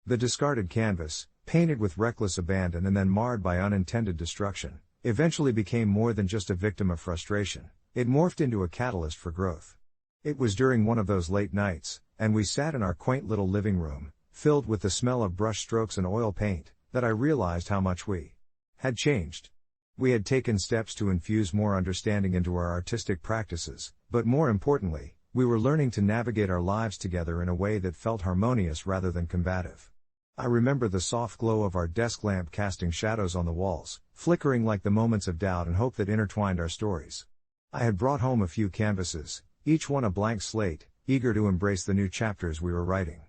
The discarded canvas, painted with reckless abandon and then marred by unintended destruction, eventually became more than just a victim of frustration. It morphed into a catalyst for growth. It was during one of those late nights, and we sat in our quaint little living room, filled with the smell of brush strokes and oil paint, that I realized how much we had changed. We had taken steps to infuse more understanding into our artistic practices, but more importantly, we were learning to navigate our lives together in a way that felt harmonious rather than combative. I remember the soft glow of our desk lamp casting shadows on the walls, flickering like the moments of doubt and hope that intertwined our stories. I had brought home a few canvases, each one a blank slate, eager to embrace the new chapters we were writing.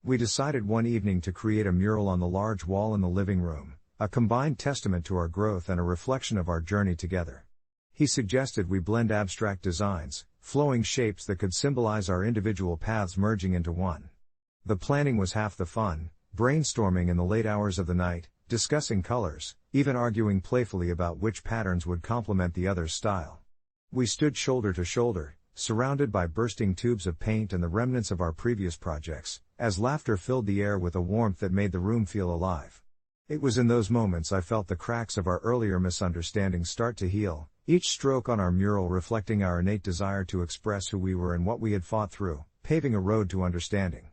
We decided one evening to create a mural on the large wall in the living room, a combined testament to our growth and a reflection of our journey together. He suggested we blend abstract designs, flowing shapes that could symbolize our individual paths merging into one. The planning was half the fun, brainstorming in the late hours of the night, discussing colors, even arguing playfully about which patterns would complement the other's style. We stood shoulder to shoulder, surrounded by bursting tubes of paint and the remnants of our previous projects, as laughter filled the air with a warmth that made the room feel alive. It was in those moments I felt the cracks of our earlier misunderstandings start to heal, each stroke on our mural reflecting our innate desire to express who we were and what we had fought through, paving a road to understanding.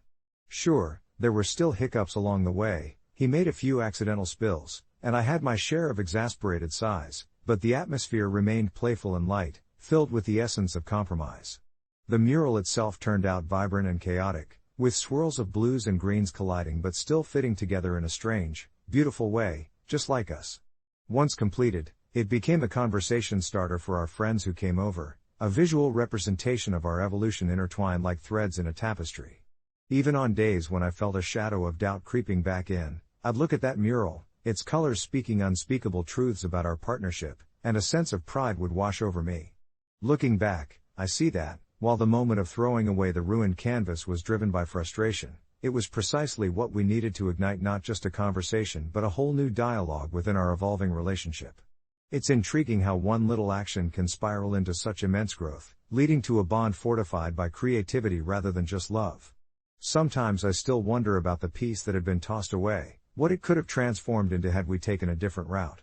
Sure, there were still hiccups along the way, he made a few accidental spills, and I had my share of exasperated sighs, but the atmosphere remained playful and light, filled with the essence of compromise. The mural itself turned out vibrant and chaotic, with swirls of blues and greens colliding but still fitting together in a strange, beautiful way, just like us. Once completed, it became a conversation starter for our friends who came over, a visual representation of our evolution intertwined like threads in a tapestry. Even on days when I felt a shadow of doubt creeping back in, I'd look at that mural, its colors speaking unspeakable truths about our partnership, and a sense of pride would wash over me. Looking back, I see that, while the moment of throwing away the ruined canvas was driven by frustration, it was precisely what we needed to ignite not just a conversation but a whole new dialogue within our evolving relationship. It's intriguing how one little action can spiral into such immense growth, leading to a bond fortified by creativity rather than just love. Sometimes I still wonder about the piece that had been tossed away, what it could have transformed into had we taken a different route.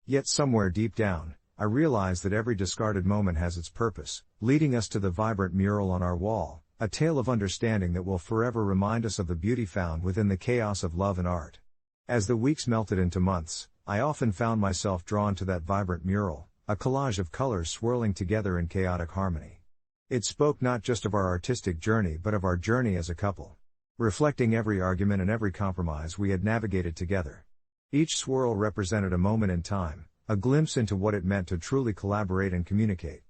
Yet somewhere deep down, I realize that every discarded moment has its purpose, leading us to the vibrant mural on our wall, a tale of understanding that will forever remind us of the beauty found within the chaos of love and art. As the weeks melted into months, I often found myself drawn to that vibrant mural, a collage of colors swirling together in chaotic harmony. It spoke not just of our artistic journey but of our journey as a couple, reflecting every argument and every compromise we had navigated together. Each swirl represented a moment in time, a glimpse into what it meant to truly collaborate and communicate.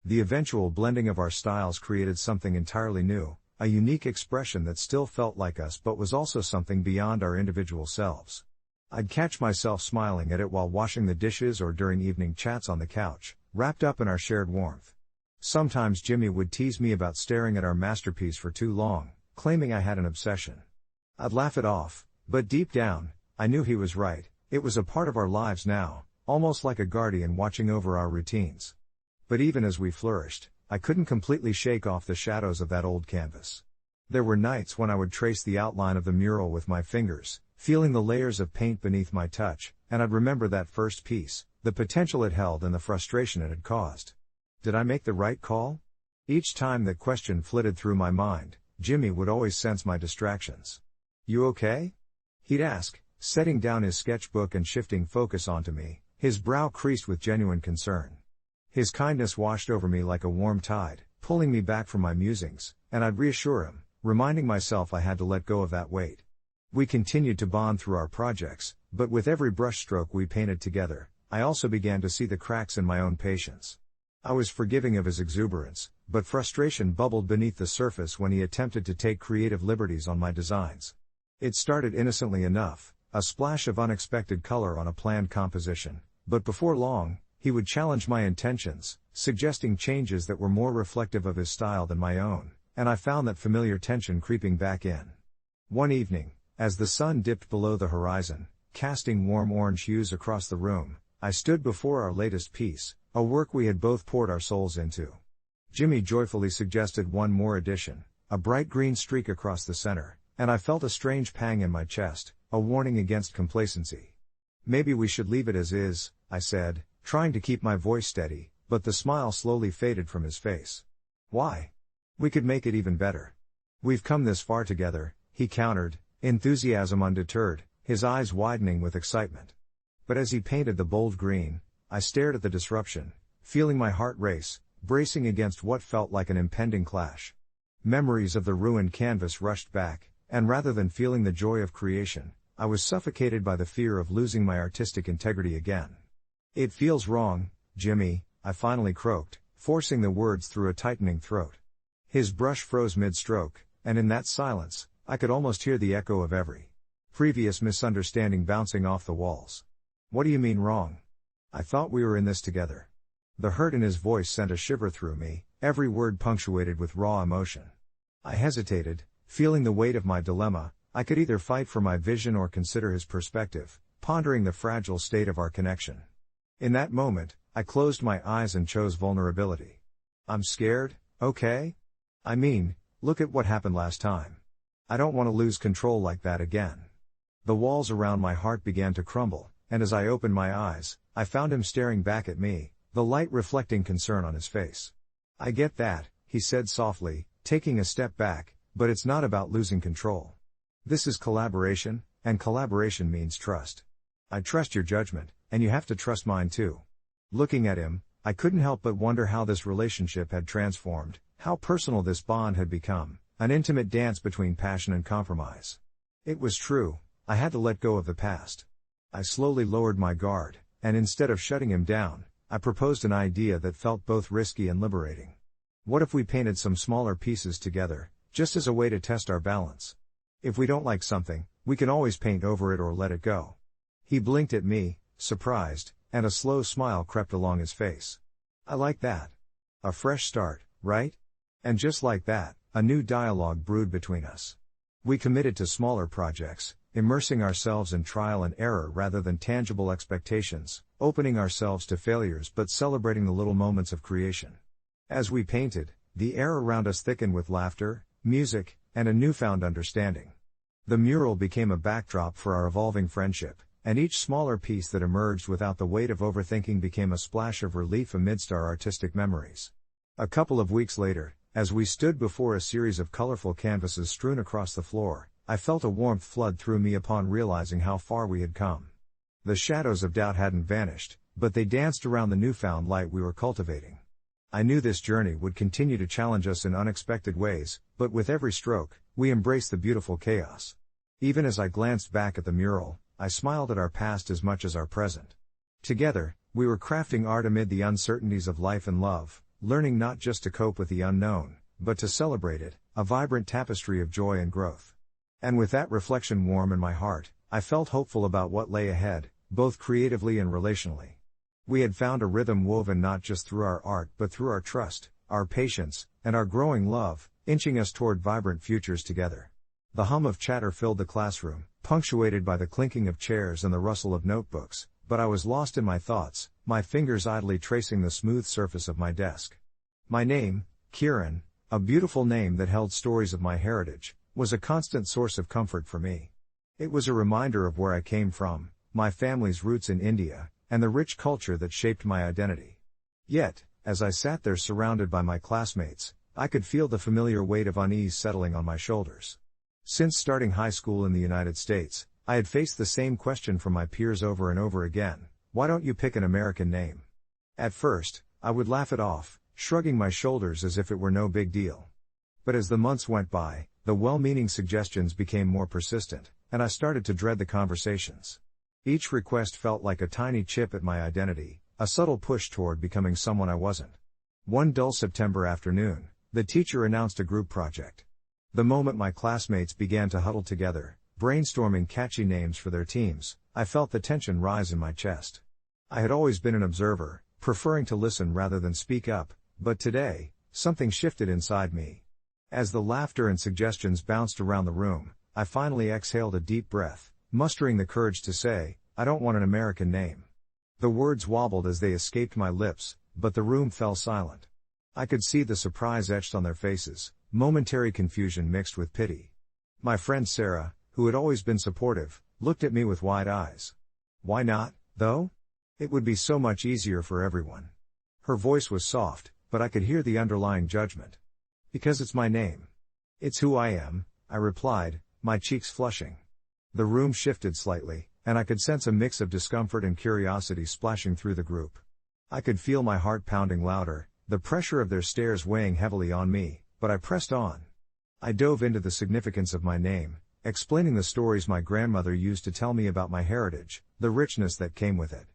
The eventual blending of our styles created something entirely new, a unique expression that still felt like us but was also something beyond our individual selves. I'd catch myself smiling at it while washing the dishes or during evening chats on the couch, wrapped up in our shared warmth. Sometimes Jimmy would tease me about staring at our masterpiece for too long, claiming I had an obsession. I'd laugh it off, but deep down, I knew he was right. It was a part of our lives now, almost like a guardian watching over our routines. But even as we flourished, I couldn't completely shake off the shadows of that old canvas. There were nights when I would trace the outline of the mural with my fingers, feeling the layers of paint beneath my touch, and I'd remember that first piece, the potential it held and the frustration it had caused. Did I make the right call? Each time that question flitted through my mind, Jimmy would always sense my distractions. "You okay?" he'd ask, setting down his sketchbook and shifting focus onto me, his brow creased with genuine concern. His kindness washed over me like a warm tide, pulling me back from my musings, and I'd reassure him, reminding myself I had to let go of that weight. We continued to bond through our projects, but with every brushstroke we painted together, I also began to see the cracks in my own patience. I was forgiving of his exuberance, but frustration bubbled beneath the surface when he attempted to take creative liberties on my designs. It started innocently enough, a splash of unexpected color on a planned composition, but before long, he would challenge my intentions, suggesting changes that were more reflective of his style than my own, and I found that familiar tension creeping back in. One evening, as the sun dipped below the horizon, casting warm orange hues across the room, I stood before our latest piece, a work we had both poured our souls into. Jimmy joyfully suggested one more addition, a bright green streak across the center, and I felt a strange pang in my chest, a warning against complacency. "Maybe we should leave it as is," I said, trying to keep my voice steady, but the smile slowly faded from his face. "Why? We could make it even better. We've come this far together," he countered, enthusiasm undeterred, his eyes widening with excitement. But as he painted the bold green, I stared at the disruption, feeling my heart race, bracing against what felt like an impending clash. Memories of the ruined canvas rushed back, and rather than feeling the joy of creation, I was suffocated by the fear of losing my artistic integrity again. "It feels wrong, Jimmy," I finally croaked, forcing the words through a tightening throat. His brush froze mid-stroke, and in that silence, I could almost hear the echo of every previous misunderstanding bouncing off the walls. "What do you mean wrong? I thought we were in this together." The hurt in his voice sent a shiver through me, every word punctuated with raw emotion. I hesitated, feeling the weight of my dilemma. I could either fight for my vision or consider his perspective, pondering the fragile state of our connection. In that moment, I closed my eyes and chose vulnerability. "I'm scared, okay? I mean, look at what happened last time. I don't want to lose control like that again." The walls around my heart began to crumble, and as I opened my eyes, I found him staring back at me, the light reflecting concern on his face. "I get that," he said softly, taking a step back, "but it's not about losing control. This is collaboration, and collaboration means trust. I trust your judgment, and you have to trust mine too." Looking at him, I couldn't help but wonder how this relationship had transformed, how personal this bond had become, an intimate dance between passion and compromise. It was true, I had to let go of the past. I slowly lowered my guard, and instead of shutting him down, I proposed an idea that felt both risky and liberating. What if we painted some smaller pieces together, just as a way to test our balance? If we don't like something, we can always paint over it or let it go. He blinked at me, surprised, and a slow smile crept along his face. "I like that. A fresh start, right?" And just like that, a new dialogue brewed between us. We committed to smaller projects, immersing ourselves in trial and error rather than tangible expectations, opening ourselves to failures but celebrating the little moments of creation. As we painted, the air around us thickened with laughter, music, and a newfound understanding. The mural became a backdrop for our evolving friendship, and each smaller piece that emerged without the weight of overthinking became a splash of relief amidst our artistic memories. A couple of weeks later, as we stood before a series of colorful canvases strewn across the floor, I felt a warmth flood through me upon realizing how far we had come. The shadows of doubt hadn't vanished, but they danced around the newfound light we were cultivating. I knew this journey would continue to challenge us in unexpected ways, but with every stroke, we embraced the beautiful chaos. Even as I glanced back at the mural, I smiled at our past as much as our present. Together, we were crafting art amid the uncertainties of life and love, learning not just to cope with the unknown, but to celebrate it, a vibrant tapestry of joy and growth. And with that reflection warm in my heart, I felt hopeful about what lay ahead, both creatively and relationally. We had found a rhythm woven not just through our art but through our trust, our patience, and our growing love, inching us toward vibrant futures together. The hum of chatter filled the classroom, punctuated by the clinking of chairs and the rustle of notebooks, but I was lost in my thoughts, my fingers idly tracing the smooth surface of my desk. My name, Kieran, a beautiful name that held stories of my heritage, was a constant source of comfort for me. It was a reminder of where I came from, my family's roots in India, and the rich culture that shaped my identity. Yet, as I sat there surrounded by my classmates, I could feel the familiar weight of unease settling on my shoulders. Since starting high school in the United States, I had faced the same question from my peers over and over again: why don't you pick an American name? At first, I would laugh it off, shrugging my shoulders as if it were no big deal. But as the months went by, the well-meaning suggestions became more persistent, and I started to dread the conversations. Each request felt like a tiny chip at my identity, a subtle push toward becoming someone I wasn't. One dull September afternoon, the teacher announced a group project. The moment my classmates began to huddle together, brainstorming catchy names for their teams, I felt the tension rise in my chest. I had always been an observer, preferring to listen rather than speak up, but today, something shifted inside me. As the laughter and suggestions bounced around the room, I finally exhaled a deep breath, mustering the courage to say, "I don't want an American name." The words wobbled as they escaped my lips, but the room fell silent. I could see the surprise etched on their faces, momentary confusion mixed with pity. My friend Sarah, who had always been supportive, looked at me with wide eyes. "Why not, though? It would be so much easier for everyone." Her voice was soft, but I could hear the underlying judgment. "Because it's my name. It's who I am," I replied, my cheeks flushing. The room shifted slightly, and I could sense a mix of discomfort and curiosity splashing through the group. I could feel my heart pounding louder, the pressure of their stares weighing heavily on me, but I pressed on. I dove into the significance of my name, explaining the stories my grandmother used to tell me about my heritage, the richness that came with it.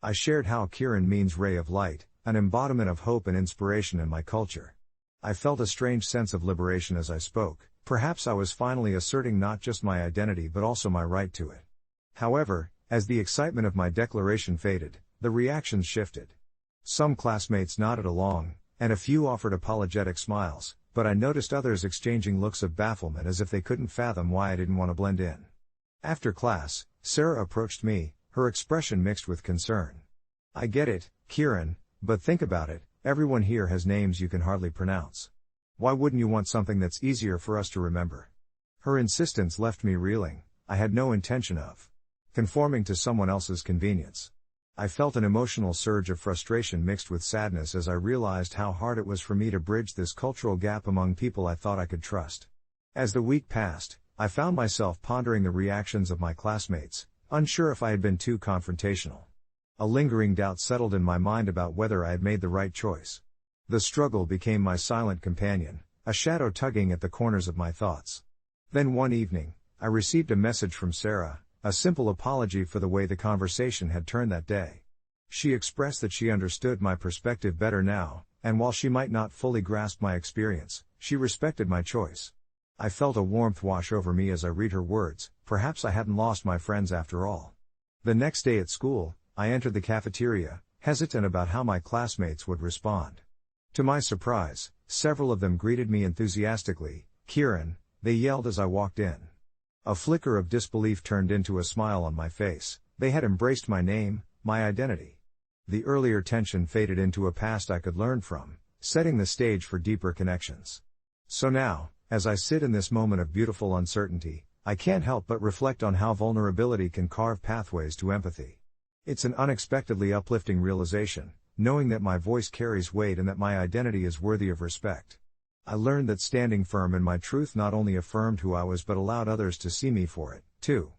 I shared how Kiran means ray of light, an embodiment of hope and inspiration in my culture. I felt a strange sense of liberation as I spoke. Perhaps I was finally asserting not just my identity but also my right to it. However, as the excitement of my declaration faded, the reactions shifted. Some classmates nodded along, and a few offered apologetic smiles, but I noticed others exchanging looks of bafflement as if they couldn't fathom why I didn't want to blend in. After class, Sarah approached me, her expression mixed with concern. "I get it, Kiran, but think about it, everyone here has names you can hardly pronounce. Why wouldn't you want something that's easier for us to remember?" Her insistence left me reeling. I had no intention of conforming to someone else's convenience. I felt an emotional surge of frustration mixed with sadness as I realized how hard it was for me to bridge this cultural gap among people I thought I could trust. As the week passed, I found myself pondering the reactions of my classmates, unsure if I had been too confrontational. A lingering doubt settled in my mind about whether I had made the right choice. The struggle became my silent companion, a shadow tugging at the corners of my thoughts. Then one evening, I received a message from Sarah, a simple apology for the way the conversation had turned that day. She expressed that she understood my perspective better now, and while she might not fully grasp my experience, she respected my choice. I felt a warmth wash over me as I read her words. Perhaps I hadn't lost my friends after all. The next day at school, I entered the cafeteria, hesitant about how my classmates would respond. To my surprise, several of them greeted me enthusiastically. "Kiran," they yelled as I walked in. A flicker of disbelief turned into a smile on my face. They had embraced my name, my identity. The earlier tension faded into a past I could learn from, setting the stage for deeper connections. So now, as I sit in this moment of beautiful uncertainty, I can't help but reflect on how vulnerability can carve pathways to empathy. It's an unexpectedly uplifting realization, knowing that my voice carries weight and that my identity is worthy of respect. I learned that standing firm in my truth not only affirmed who I was but allowed others to see me for it, too.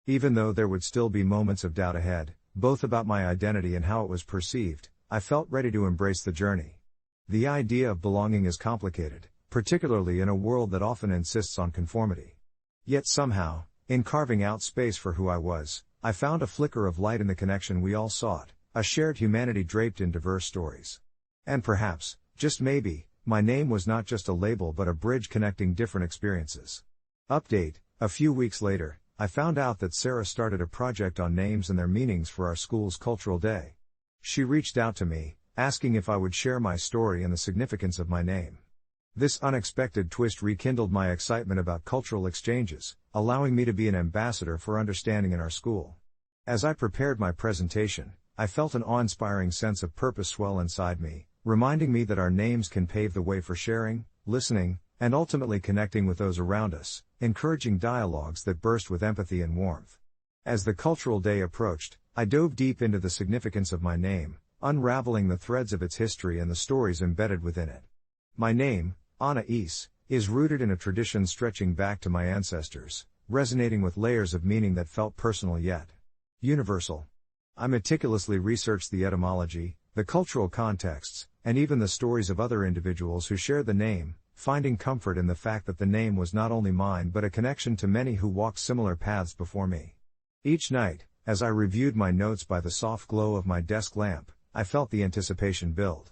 Even though there would still be moments of doubt ahead, both about my identity and how it was perceived, I felt ready to embrace the journey. The idea of belonging is complicated, particularly in a world that often insists on conformity. Yet somehow, in carving out space for who I was, I found a flicker of light in the connection we all sought, a shared humanity draped in diverse stories. And perhaps, just maybe, my name was not just a label but a bridge connecting different experiences. Update: a few weeks later, I found out that Sarah started a project on names and their meanings for our school's Cultural Day. She reached out to me, asking if I would share my story and the significance of my name. This unexpected twist rekindled my excitement about cultural exchanges, allowing me to be an ambassador for understanding in our school. As I prepared my presentation, I felt an awe-inspiring sense of purpose swell inside me, reminding me that our names can pave the way for sharing, listening, and ultimately connecting with those around us, encouraging dialogues that burst with empathy and warmth. As the cultural day approached, I dove deep into the significance of my name, unraveling the threads of its history and the stories embedded within it. My name, Anais, is rooted in a tradition stretching back to my ancestors, resonating with layers of meaning that felt personal yet universal. I meticulously researched the etymology, the cultural contexts, and even the stories of other individuals who shared the name, finding comfort in the fact that the name was not only mine but a connection to many who walked similar paths before me. Each night, as I reviewed my notes by the soft glow of my desk lamp, I felt the anticipation build.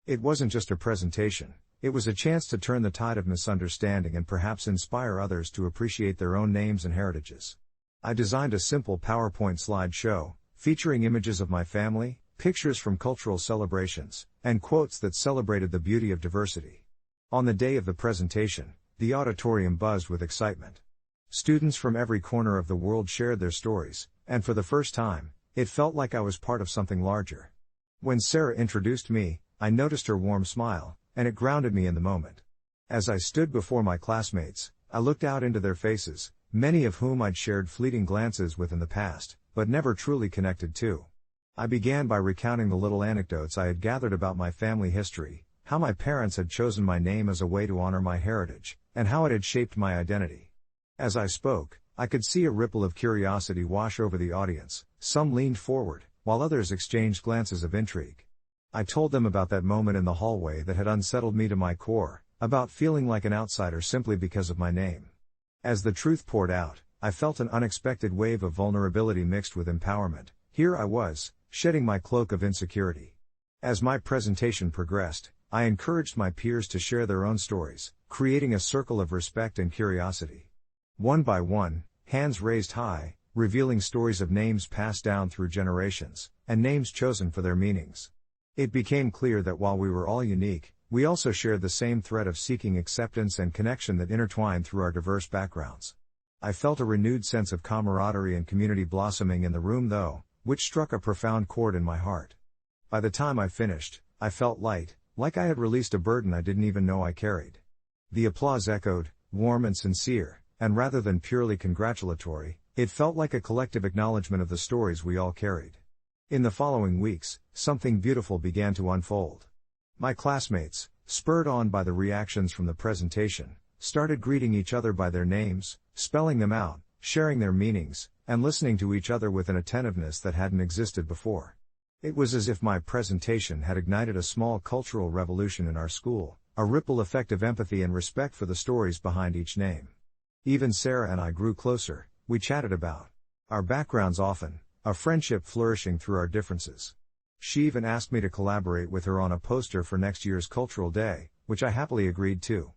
It wasn't just a presentation, it was a chance to turn the tide of misunderstanding and perhaps inspire others to appreciate their own names and heritages. I designed a simple PowerPoint slideshow, featuring images of my family, pictures from cultural celebrations, and quotes that celebrated the beauty of diversity. On the day of the presentation, the auditorium buzzed with excitement. Students from every corner of the world shared their stories, and for the first time, it felt like I was part of something larger. When Sarah introduced me, I noticed her warm smile, and it grounded me in the moment. As I stood before my classmates, I looked out into their faces, many of whom I'd shared fleeting glances with in the past, but never truly connected to. I began by recounting the little anecdotes I had gathered about my family history, how my parents had chosen my name as a way to honor my heritage, and how it had shaped my identity. As I spoke, I could see a ripple of curiosity wash over the audience. Some leaned forward, while others exchanged glances of intrigue. I told them about that moment in the hallway that had unsettled me to my core, about feeling like an outsider simply because of my name. As the truth poured out, I felt an unexpected wave of vulnerability mixed with empowerment. Here I was, shedding my cloak of insecurity. As my presentation progressed, I encouraged my peers to share their own stories, creating a circle of respect and curiosity. One by one, hands raised high, revealing stories of names passed down through generations, and names chosen for their meanings. It became clear that while we were all unique, we also shared the same thread of seeking acceptance and connection that intertwined through our diverse backgrounds. I felt a renewed sense of camaraderie and community blossoming in the room though, which struck a profound chord in my heart. By the time I finished, I felt light, like I had released a burden I didn't even know I carried. The applause echoed, warm and sincere, and rather than purely congratulatory, it felt like a collective acknowledgement of the stories we all carried. In the following weeks, something beautiful began to unfold. My classmates, spurred on by the reactions from the presentation, started greeting each other by their names, spelling them out, sharing their meanings, and listening to each other with an attentiveness that hadn't existed before. It was as if my presentation had ignited a small cultural revolution in our school, a ripple effect of empathy and respect for the stories behind each name. Even Sarah and I grew closer. We chatted about our backgrounds often, a friendship flourishing through our differences. She even asked me to collaborate with her on a poster for next year's Cultural Day, which I happily agreed to.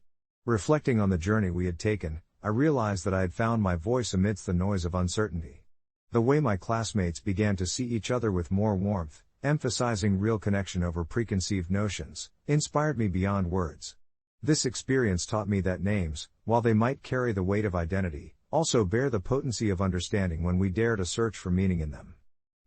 Reflecting on the journey we had taken, I realized that I had found my voice amidst the noise of uncertainty. The way my classmates began to see each other with more warmth, emphasizing real connection over preconceived notions, inspired me beyond words. This experience taught me that names, while they might carry the weight of identity, also bear the potency of understanding when we dare to search for meaning in them.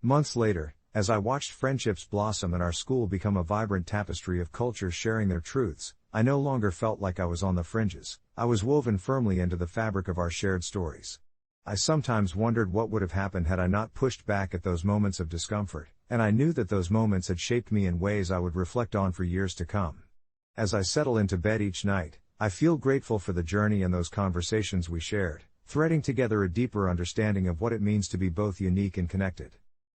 Months later, as I watched friendships blossom and our school become a vibrant tapestry of cultures sharing their truths, I no longer felt like I was on the fringes. I was woven firmly into the fabric of our shared stories. I sometimes wondered what would have happened had I not pushed back at those moments of discomfort, and I knew that those moments had shaped me in ways I would reflect on for years to come. As I settle into bed each night, I feel grateful for the journey and those conversations we shared, threading together a deeper understanding of what it means to be both unique and connected.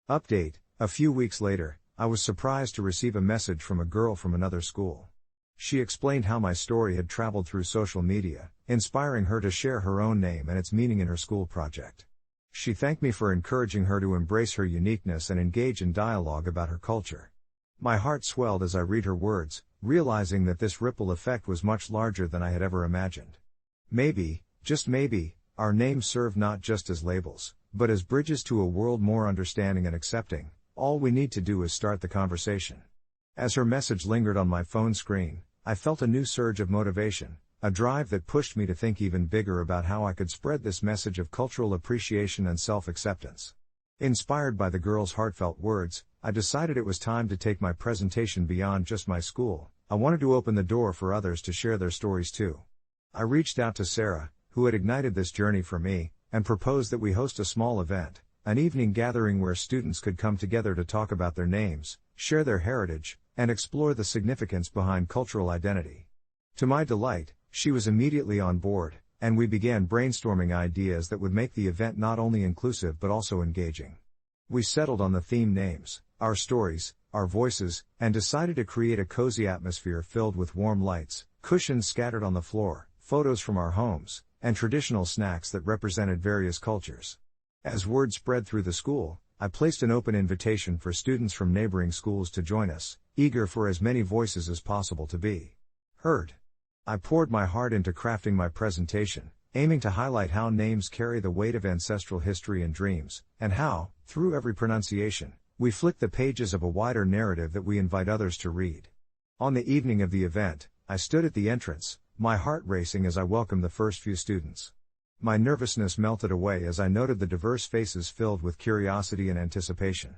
Update: a few weeks later, I was surprised to receive a message from a girl from another school. She explained how my story had traveled through social media, inspiring her to share her own name and its meaning in her school project. She thanked me for encouraging her to embrace her uniqueness and engage in dialogue about her culture. My heart swelled as I read her words, realizing that this ripple effect was much larger than I had ever imagined. Maybe, just maybe, our names serve not just as labels, but as bridges to a world more understanding and accepting. All we need to do is start the conversation. As her message lingered on my phone screen, I felt a new surge of motivation, a drive that pushed me to think even bigger about how I could spread this message of cultural appreciation and self-acceptance. Inspired by the girl's heartfelt words, I decided it was time to take my presentation beyond just my school. I wanted to open the door for others to share their stories too. I reached out to Sarah, who had ignited this journey for me, and proposed that we host a small event, an evening gathering where students could come together to talk about their names, share their heritage, and explore the significance behind cultural identity. To my delight, she was immediately on board, and we began brainstorming ideas that would make the event not only inclusive but also engaging. We settled on the theme names, our stories, our voices, and decided to create a cozy atmosphere filled with warm lights, cushions scattered on the floor, photos from our homes, and traditional snacks that represented various cultures. As word spread through the school, I placed an open invitation for students from neighboring schools to join us, eager for as many voices as possible to be heard. I poured my heart into crafting my presentation, aiming to highlight how names carry the weight of ancestral history and dreams, and how, through every pronunciation, we flick the pages of a wider narrative that we invite others to read. On the evening of the event, I stood at the entrance, my heart racing as I welcomed the first few students. My nervousness melted away as I noted the diverse faces filled with curiosity and anticipation.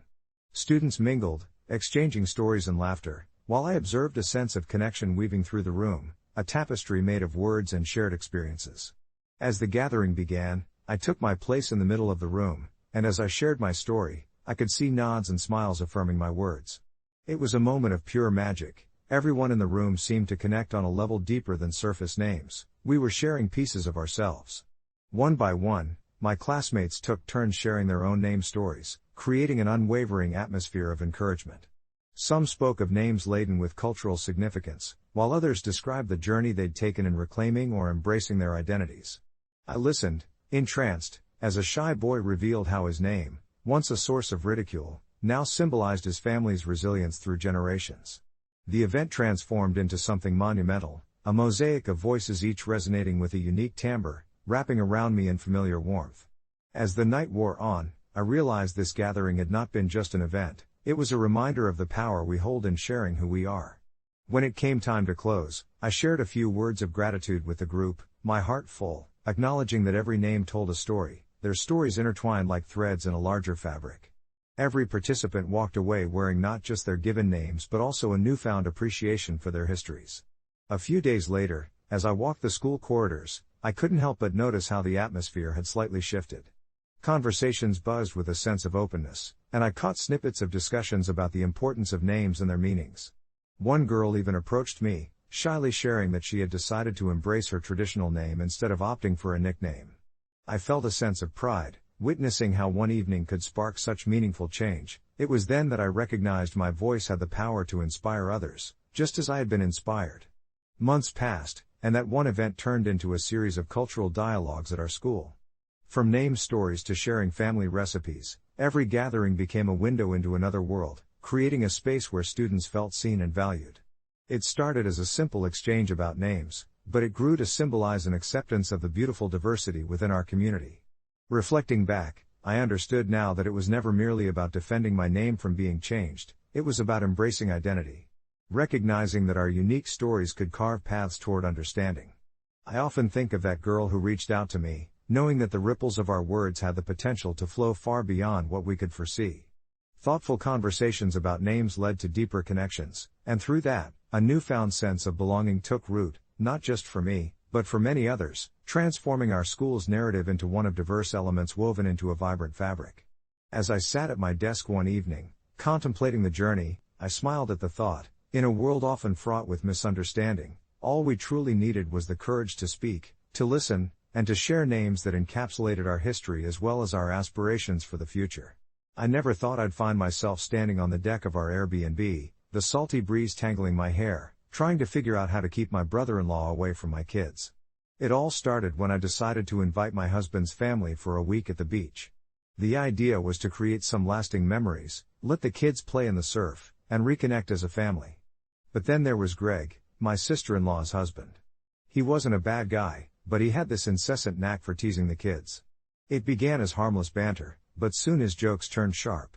Students mingled, exchanging stories and laughter, while I observed a sense of connection weaving through the room, a tapestry made of words and shared experiences. As the gathering began, I took my place in the middle of the room, and as I shared my story, I could see nods and smiles affirming my words. It was a moment of pure magic. Everyone in the room seemed to connect on a level deeper than surface names. We were sharing pieces of ourselves. One by one, my classmates took turns sharing their own name stories, creating an unwavering atmosphere of encouragement. Some spoke of names laden with cultural significance, while others described the journey they'd taken in reclaiming or embracing their identities. I listened, entranced, as a shy boy revealed how his name, once a source of ridicule, now symbolized his family's resilience through generations. The event transformed into something monumental, a mosaic of voices each resonating with a unique timbre, wrapping around me in familiar warmth. As the night wore on, I realized this gathering had not been just an event, it was a reminder of the power we hold in sharing who we are. When it came time to close, I shared a few words of gratitude with the group, my heart full, acknowledging that every name told a story, their stories intertwined like threads in a larger fabric. Every participant walked away wearing not just their given names but also a newfound appreciation for their histories. A few days later, as I walked the school corridors, I couldn't help but notice how the atmosphere had slightly shifted. Conversations buzzed with a sense of openness, and I caught snippets of discussions about the importance of names and their meanings. One girl even approached me, shyly sharing that she had decided to embrace her traditional name instead of opting for a nickname. I felt a sense of pride, witnessing how one evening could spark such meaningful change. It was then that I recognized my voice had the power to inspire others, just as I had been inspired. Months passed, and that one event turned into a series of cultural dialogues at our school. From name stories to sharing family recipes, every gathering became a window into another world, creating a space where students felt seen and valued. It started as a simple exchange about names, but it grew to symbolize an acceptance of the beautiful diversity within our community. Reflecting back, I understood now that it was never merely about defending my name from being changed, it was about embracing identity. Recognizing that our unique stories could carve paths toward understanding. I often think of that girl who reached out to me, knowing that the ripples of our words had the potential to flow far beyond what we could foresee. Thoughtful conversations about names led to deeper connections, and through that, a newfound sense of belonging took root, not just for me, but for many others, transforming our school's narrative into one of diverse elements woven into a vibrant fabric. As I sat at my desk one evening, contemplating the journey, I smiled at the thought, in a world often fraught with misunderstanding, all we truly needed was the courage to speak, to listen, and to share names that encapsulated our history as well as our aspirations for the future. I never thought I'd find myself standing on the deck of our Airbnb, the salty breeze tangling my hair, trying to figure out how to keep my brother-in-law away from my kids. It all started when I decided to invite my husband's family for a week at the beach. The idea was to create some lasting memories, let the kids play in the surf, and reconnect as a family. But then there was Greg, my sister-in-law's husband. He wasn't a bad guy, but he had this incessant knack for teasing the kids. It began as harmless banter, but soon his jokes turned sharp.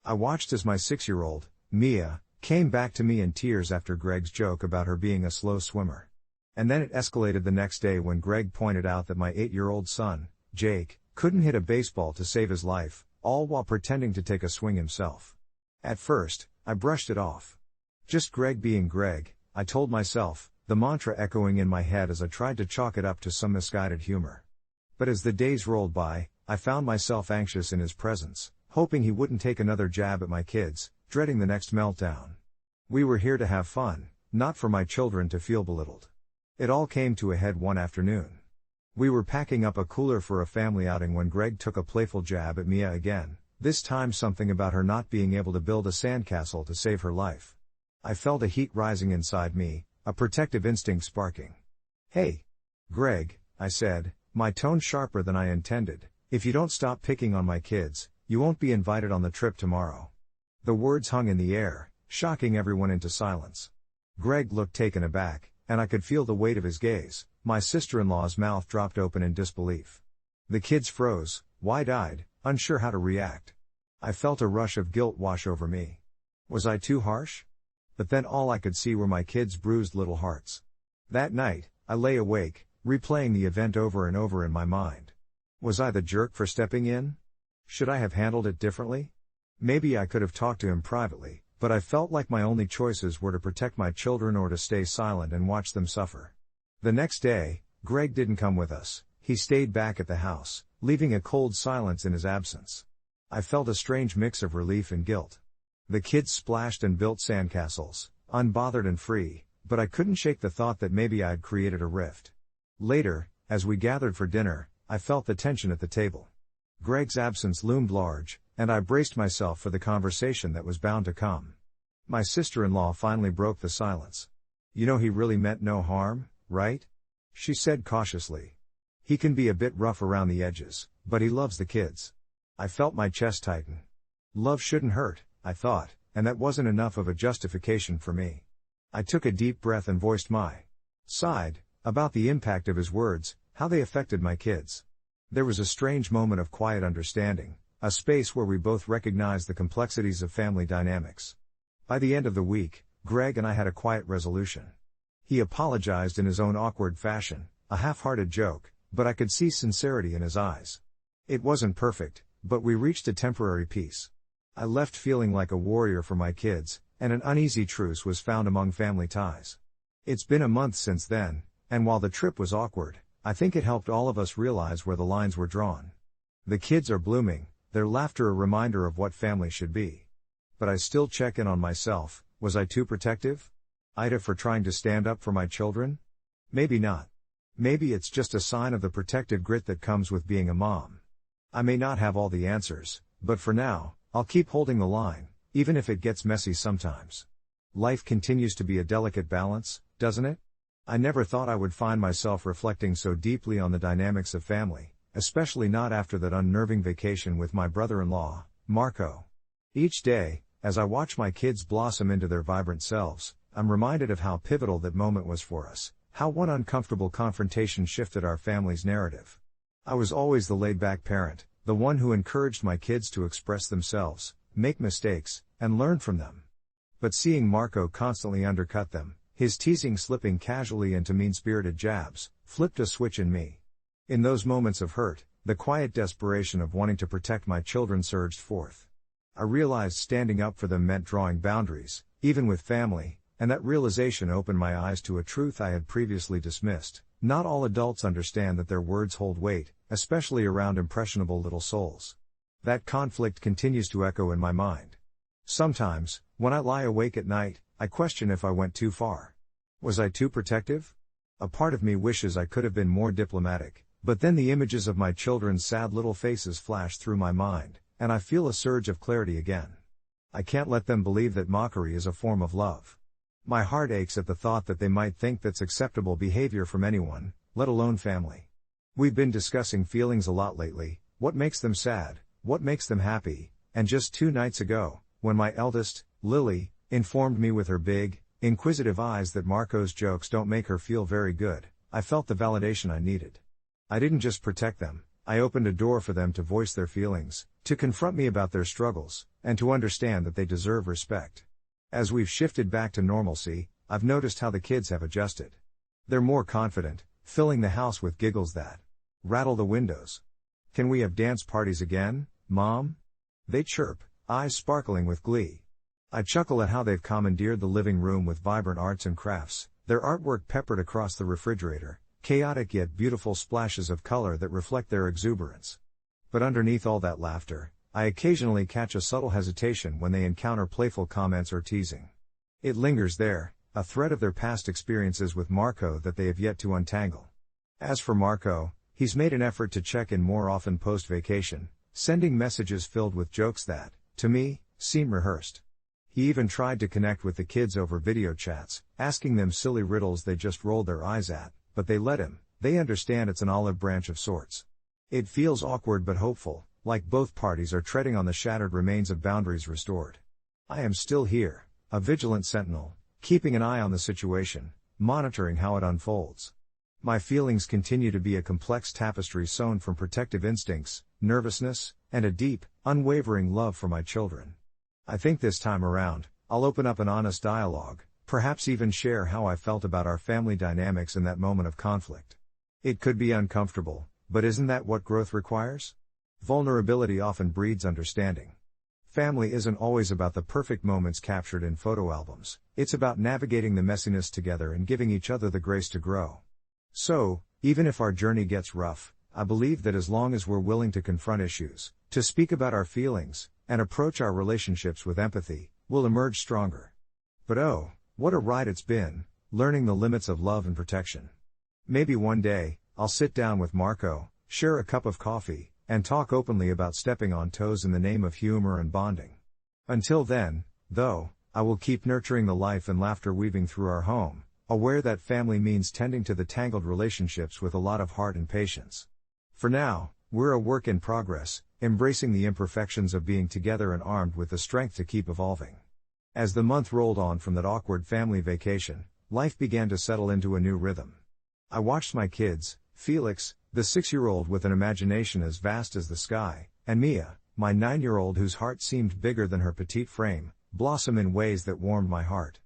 I watched as my 6-year-old, Mia, came back to me in tears after Greg's joke about her being a slow swimmer. And then it escalated the next day when Greg pointed out that my 8-year-old son, Jake, couldn't hit a baseball to save his life, all while pretending to take a swing himself. At first, I brushed it off. Just Greg being Greg, I told myself, the mantra echoing in my head as I tried to chalk it up to some misguided humor. But as the days rolled by, I found myself anxious in his presence, hoping he wouldn't take another jab at my kids, dreading the next meltdown. We were here to have fun, not for my children to feel belittled. It all came to a head one afternoon. We were packing up a cooler for a family outing when Greg took a playful jab at Mia again, this time something about her not being able to build a sandcastle to save her life. I felt a heat rising inside me, a protective instinct sparking. "Hey, Greg," I said, my tone sharper than I intended, "if you don't stop picking on my kids, you won't be invited on the trip tomorrow." The words hung in the air, shocking everyone into silence. Greg looked taken aback, and I could feel the weight of his gaze. My sister-in-law's mouth dropped open in disbelief. The kids froze, wide-eyed, unsure how to react. I felt a rush of guilt wash over me. Was I too harsh? But then all I could see were my kids' bruised little hearts. That night, I lay awake, replaying the event over and over in my mind. Was I the jerk for stepping in? Should I have handled it differently? Maybe I could have talked to him privately, but I felt like my only choices were to protect my children or to stay silent and watch them suffer. The next day, Greg didn't come with us. He stayed back at the house, leaving a cold silence in his absence. I felt a strange mix of relief and guilt. The kids splashed and built sandcastles, unbothered and free, but I couldn't shake the thought that maybe I'd created a rift. Later, as we gathered for dinner, I felt the tension at the table. Greg's absence loomed large, and I braced myself for the conversation that was bound to come. My sister-in-law finally broke the silence. "You know he really meant no harm, right?" she said cautiously. "He can be a bit rough around the edges, but he loves the kids." I felt my chest tighten. Love shouldn't hurt, I thought, and that wasn't enough of a justification for me. I took a deep breath and voiced my side about the impact of his words, how they affected my kids. There was a strange moment of quiet understanding, a space where we both recognized the complexities of family dynamics. By the end of the week, Greg and I had a quiet resolution. He apologized in his own awkward fashion, a half-hearted joke, but I could see sincerity in his eyes. It wasn't perfect, but we reached a temporary peace. I left feeling like a warrior for my kids, and an uneasy truce was found among family ties. It's been a month since then, and while the trip was awkward, I think it helped all of us realize where the lines were drawn. The kids are blooming, their laughter a reminder of what family should be. But I still check in on myself. Was I too protective? AITA for trying to stand up for my children? Maybe not. Maybe it's just a sign of the protective grit that comes with being a mom. I may not have all the answers, but for now, I'll keep holding the line, even if it gets messy sometimes. Life continues to be a delicate balance, doesn't it? I never thought I would find myself reflecting so deeply on the dynamics of family, especially not after that unnerving vacation with my brother-in-law, Marco. Each day, as I watch my kids blossom into their vibrant selves, I'm reminded of how pivotal that moment was for us, how one uncomfortable confrontation shifted our family's narrative. I was always the laid-back parent, the one who encouraged my kids to express themselves, make mistakes, and learn from them. But seeing Marco constantly undercut them, his teasing slipping casually into mean-spirited jabs, flipped a switch in me. In those moments of hurt, the quiet desperation of wanting to protect my children surged forth. I realized standing up for them meant drawing boundaries, even with family, and that realization opened my eyes to a truth I had previously dismissed. Not all adults understand that their words hold weight, especially around impressionable little souls. That conflict continues to echo in my mind. Sometimes, when I lie awake at night, I question if I went too far. Was I too protective? A part of me wishes I could have been more diplomatic, but then the images of my children's sad little faces flash through my mind, and I feel a surge of clarity again. I can't let them believe that mockery is a form of love. My heart aches at the thought that they might think that's acceptable behavior from anyone, let alone family. We've been discussing feelings a lot lately, what makes them sad, what makes them happy, and just 2 nights ago, when my eldest, Lily, informed me with her big, inquisitive eyes that Marco's jokes don't make her feel very good, I felt the validation I needed. I didn't just protect them, I opened a door for them to voice their feelings, to confront me about their struggles, and to understand that they deserve respect. As we've shifted back to normalcy, I've noticed how the kids have adjusted. They're more confident, filling the house with giggles that rattle the windows. "Can we have dance parties again, Mom?" they chirp, eyes sparkling with glee. I chuckle at how they've commandeered the living room with vibrant arts and crafts, their artwork peppered across the refrigerator, chaotic yet beautiful splashes of color that reflect their exuberance. But underneath all that laughter, I occasionally catch a subtle hesitation when they encounter playful comments or teasing. It lingers there, a thread of their past experiences with Marco that they have yet to untangle. As for Marco, he's made an effort to check in more often post-vacation, sending messages filled with jokes that, to me, seem rehearsed. He even tried to connect with the kids over video chats, asking them silly riddles they just rolled their eyes at, but they let him. They understand it's an olive branch of sorts. It feels awkward but hopeful, like both parties are treading on the shattered remains of boundaries restored. I am still here, a vigilant sentinel, keeping an eye on the situation, monitoring how it unfolds. My feelings continue to be a complex tapestry sewn from protective instincts, nervousness, and a deep, unwavering love for my children. I think this time around, I'll open up an honest dialogue, perhaps even share how I felt about our family dynamics in that moment of conflict. It could be uncomfortable, but isn't that what growth requires? Vulnerability often breeds understanding. Family isn't always about the perfect moments captured in photo albums, it's about navigating the messiness together and giving each other the grace to grow. So, even if our journey gets rough, I believe that as long as we're willing to confront issues, to speak about our feelings, and approach our relationships with empathy, we'll emerge stronger. But oh, what a ride it's been, learning the limits of love and protection. Maybe one day, I'll sit down with Marco, share a cup of coffee, and talk openly about stepping on toes in the name of humor and bonding. Until then, though, I will keep nurturing the life and laughter weaving through our home, aware that family means tending to the tangled relationships with a lot of heart and patience. For now, we're a work in progress, embracing the imperfections of being together and armed with the strength to keep evolving. As the month rolled on from that awkward family vacation, life began to settle into a new rhythm. I watched my kids, Felix, the 6-year-old with an imagination as vast as the sky, and Mia, my 9-year-old whose heart seemed bigger than her petite frame, blossom in ways that warmed my heart.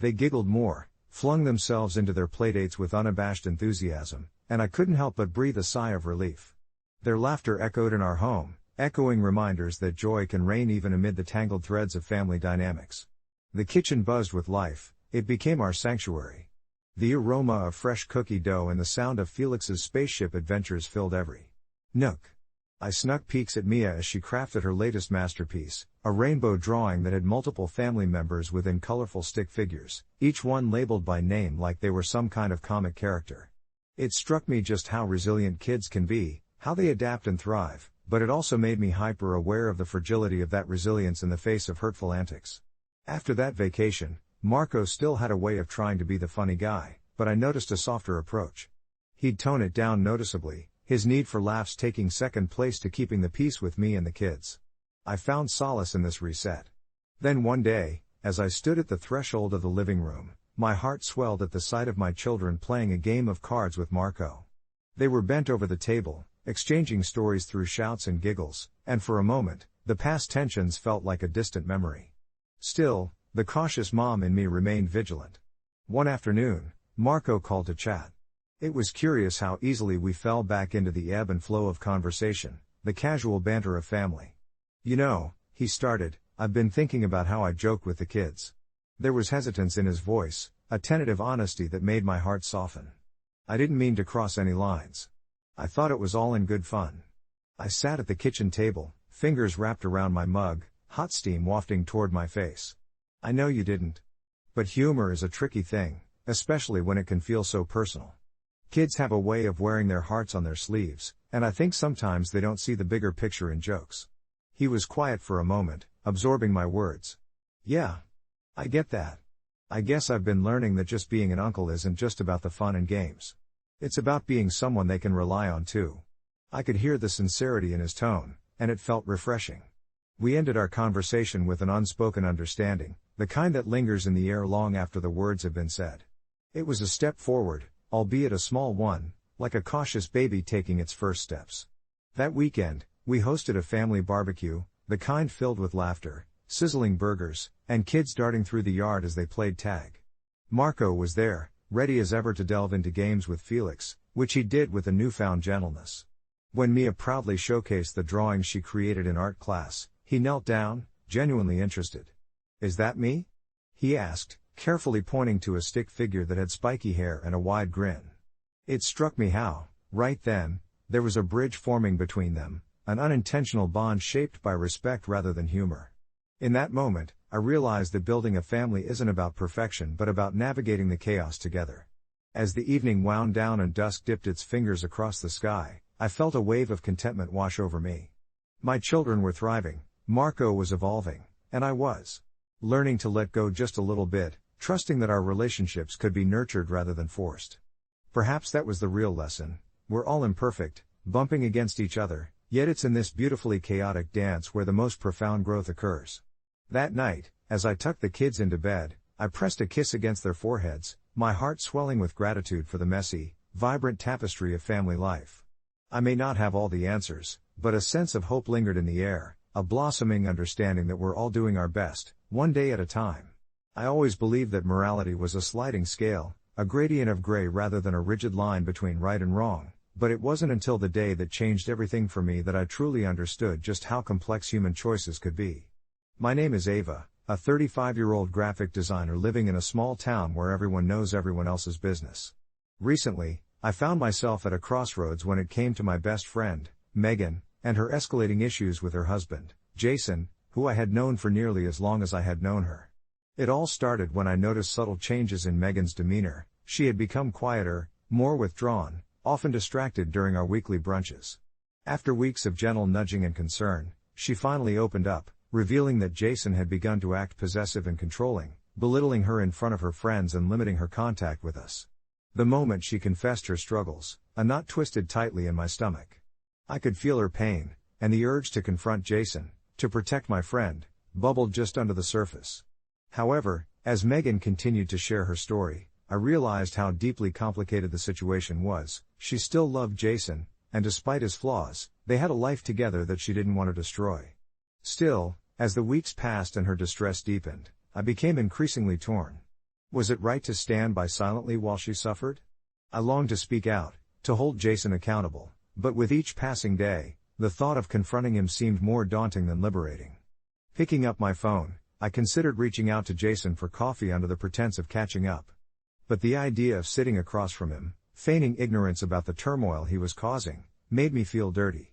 They giggled more, flung themselves into their playdates with unabashed enthusiasm, and I couldn't help but breathe a sigh of relief. Their laughter echoed in our home, echoing reminders that joy can reign even amid the tangled threads of family dynamics. The kitchen buzzed with life, it became our sanctuary. The aroma of fresh cookie dough and the sound of Felix's spaceship adventures filled every nook. I snuck peeks at Mia as she crafted her latest masterpiece, a rainbow drawing that had multiple family members within colorful stick figures, each one labeled by name like they were some kind of comic character. It struck me just how resilient kids can be, how they adapt and thrive, but it also made me hyper-aware of the fragility of that resilience in the face of hurtful antics. After that vacation, Marco still had a way of trying to be the funny guy, but I noticed a softer approach. He'd tone it down noticeably, his need for laughs taking second place to keeping the peace with me and the kids. I found solace in this reset. Then one day, as I stood at the threshold of the living room, my heart swelled at the sight of my children playing a game of cards with Marco. They were bent over the table, exchanging stories through shouts and giggles, and for a moment, the past tensions felt like a distant memory. Still, the cautious mom in me remained vigilant. One afternoon, Marco called to chat. It was curious how easily we fell back into the ebb and flow of conversation, the casual banter of family. You know, he started, I've been thinking about how I joke with the kids. There was hesitance in his voice, a tentative honesty that made my heart soften. I didn't mean to cross any lines. I thought it was all in good fun. I sat at the kitchen table, fingers wrapped around my mug, hot steam wafting toward my face. I know you didn't. But humor is a tricky thing, especially when it can feel so personal. Kids have a way of wearing their hearts on their sleeves, and I think sometimes they don't see the bigger picture in jokes. He was quiet for a moment, absorbing my words. Yeah. I get that. I guess I've been learning that just being an uncle isn't just about the fun and games. It's about being someone they can rely on too. I could hear the sincerity in his tone, and it felt refreshing. We ended our conversation with an unspoken understanding, the kind that lingers in the air long after the words have been said. It was a step forward, albeit a small one, like a cautious baby taking its first steps. That weekend, we hosted a family barbecue, the kind filled with laughter, sizzling burgers, and kids darting through the yard as they played tag. Marco was there, ready as ever to delve into games with Felix, which he did with a newfound gentleness. When Mia proudly showcased the drawings she created in art class, he knelt down, genuinely interested. "Is that me?" he asked, carefully pointing to a stick figure that had spiky hair and a wide grin. It struck me how, right then, there was a bridge forming between them, an unintentional bond shaped by respect rather than humor. In that moment, I realized that building a family isn't about perfection but about navigating the chaos together. As the evening wound down and dusk dipped its fingers across the sky, I felt a wave of contentment wash over me. My children were thriving, Marco was evolving, and I was learning to let go just a little bit, trusting that our relationships could be nurtured rather than forced. Perhaps that was the real lesson. We're all imperfect, bumping against each other, yet it's in this beautifully chaotic dance where the most profound growth occurs. That night, as I tucked the kids into bed, I pressed a kiss against their foreheads, my heart swelling with gratitude for the messy, vibrant tapestry of family life. I may not have all the answers, but a sense of hope lingered in the air, a blossoming understanding that we're all doing our best, one day at a time. I always believed that morality was a sliding scale, a gradient of gray rather than a rigid line between right and wrong, but it wasn't until the day that changed everything for me that I truly understood just how complex human choices could be. My name is Ava, a 35-year-old graphic designer living in a small town where everyone knows everyone else's business. Recently, I found myself at a crossroads when it came to my best friend, Megan, and her escalating issues with her husband, Jason, who I had known for nearly as long as I had known her. It all started when I noticed subtle changes in Megan's demeanor. She had become quieter, more withdrawn, often distracted during our weekly brunches. After weeks of gentle nudging and concern, she finally opened up, revealing that Jason had begun to act possessive and controlling, belittling her in front of her friends and limiting her contact with us. The moment she confessed her struggles, a knot twisted tightly in my stomach. I could feel her pain, and the urge to confront Jason, to protect my friend, bubbled just under the surface. However, as Megan continued to share her story, I realized how deeply complicated the situation was. She still loved Jason, and despite his flaws, they had a life together that she didn't want to destroy. Still, as the weeks passed and her distress deepened, I became increasingly torn. Was it right to stand by silently while she suffered? I longed to speak out, to hold Jason accountable, but with each passing day, the thought of confronting him seemed more daunting than liberating. Picking up my phone, I considered reaching out to Jason for coffee under the pretense of catching up. But the idea of sitting across from him, feigning ignorance about the turmoil he was causing, made me feel dirty.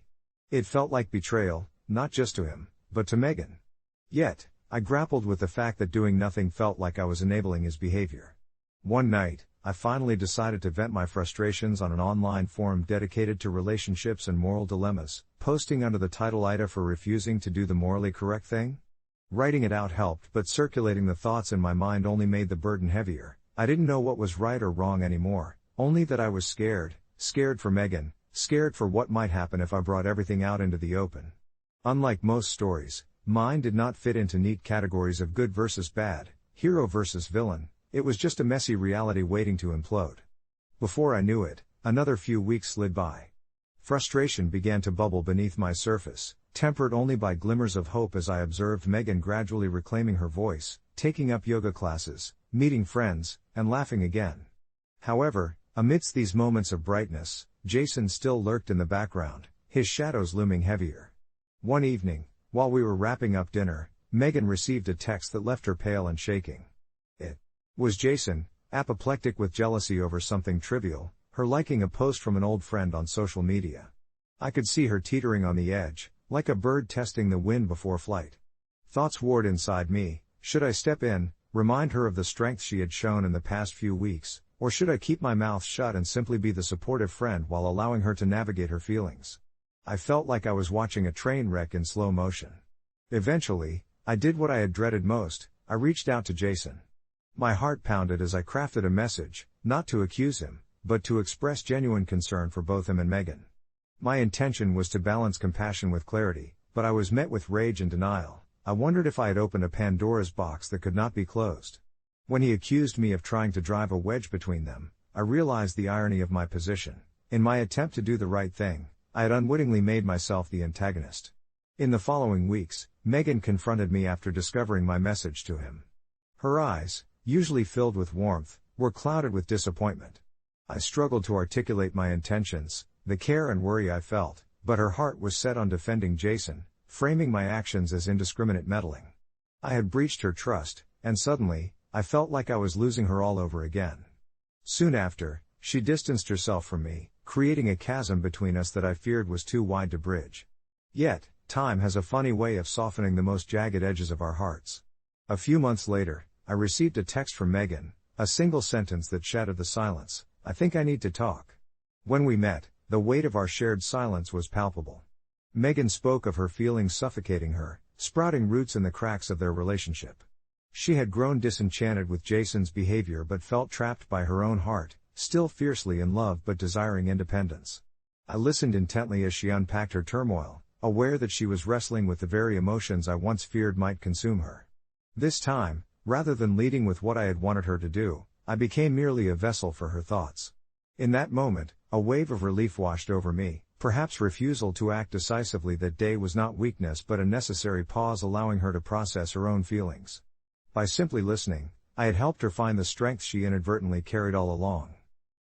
It felt like betrayal, not just to him, but to Megan. Yet, I grappled with the fact that doing nothing felt like I was enabling his behavior. One night, I finally decided to vent my frustrations on an online forum dedicated to relationships and moral dilemmas, posting under the title AITA for refusing to do the morally correct thing. Writing it out helped, but circulating the thoughts in my mind only made the burden heavier. I didn't know what was right or wrong anymore, only that I was scared for Megan, scared for what might happen if I brought everything out into the open. Unlike most stories, mine did not fit into neat categories of good versus bad, hero versus villain. It was just a messy reality waiting to implode. Before I knew it, another few weeks slid by. Frustration began to bubble beneath my surface, tempered only by glimmers of hope as I observed Megan gradually reclaiming her voice, taking up yoga classes, meeting friends, and laughing again. However, amidst these moments of brightness, Jason still lurked in the background, his shadows looming heavier. One evening, while we were wrapping up dinner, Megan received a text that left her pale and shaking. It was Jason, apoplectic with jealousy over something trivial, her liking a post from an old friend on social media. I could see her teetering on the edge, like a bird testing the wind before flight. Thoughts warred inside me: should I step in, remind her of the strength she had shown in the past few weeks, or should I keep my mouth shut and simply be the supportive friend while allowing her to navigate her feelings? I felt like I was watching a train wreck in slow motion. Eventually, I did what I had dreaded most: I reached out to Jason. My heart pounded as I crafted a message, not to accuse him, but to express genuine concern for both him and Megan. My intention was to balance compassion with clarity, but I was met with rage and denial. I wondered if I had opened a Pandora's box that could not be closed. When he accused me of trying to drive a wedge between them, I realized the irony of my position. In my attempt to do the right thing, I had unwittingly made myself the antagonist. In the following weeks, Megan confronted me after discovering my message to him. Her eyes, usually filled with warmth, were clouded with disappointment. I struggled to articulate my intentions, the care and worry I felt, but her heart was set on defending Jason, framing my actions as indiscriminate meddling. I had breached her trust, and suddenly, I felt like I was losing her all over again. Soon after, she distanced herself from me, creating a chasm between us that I feared was too wide to bridge. Yet, time has a funny way of softening the most jagged edges of our hearts. A few months later, I received a text from Megan, a single sentence that shattered the silence. "I think I need to talk." When we met, the weight of our shared silence was palpable. Megan spoke of her feelings suffocating her, sprouting roots in the cracks of their relationship. She had grown disenchanted with Jason's behavior but felt trapped by her own heart, still fiercely in love but desiring independence. I listened intently as she unpacked her turmoil, aware that she was wrestling with the very emotions I once feared might consume her. This time, rather than leading with what I had wanted her to do, I became merely a vessel for her thoughts. In that moment, a wave of relief washed over me, perhaps refusal to act decisively that day was not weakness but a necessary pause allowing her to process her own feelings. By simply listening, I had helped her find the strength she inadvertently carried all along.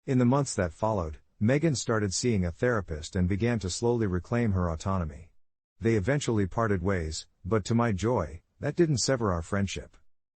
In the months that followed, Megan started seeing a therapist and began to slowly reclaim her autonomy. They eventually parted ways, but to my joy, that didn't sever our friendship.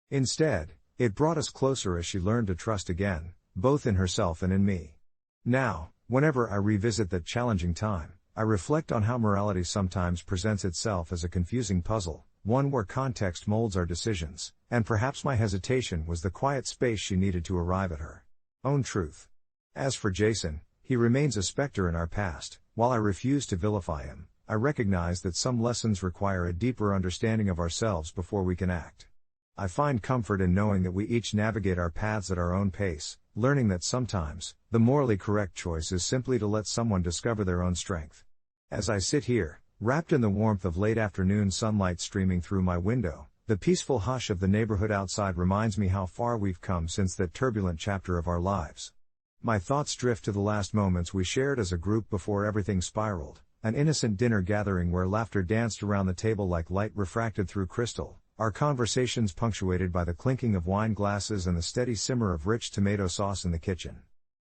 Instead, it brought us closer as she learned to trust again, both in herself and in me. Now, whenever I revisit that challenging time, I reflect on how morality sometimes presents itself as a confusing puzzle, one where context molds our decisions, and perhaps my hesitation was the quiet space she needed to arrive at her own truth. As for Jason, he remains a specter in our past. While I refuse to vilify him, I recognize that some lessons require a deeper understanding of ourselves before we can act. I find comfort in knowing that we each navigate our paths at our own pace, learning that sometimes, the morally correct choice is simply to let someone discover their own strength. As I sit here, wrapped in the warmth of late afternoon sunlight streaming through my window, the peaceful hush of the neighborhood outside reminds me how far we've come since that turbulent chapter of our lives. My thoughts drift to the last moments we shared as a group before everything spiraled, an innocent dinner gathering where laughter danced around the table like light refracted through crystal, our conversations punctuated by the clinking of wine glasses and the steady simmer of rich tomato sauce in the kitchen.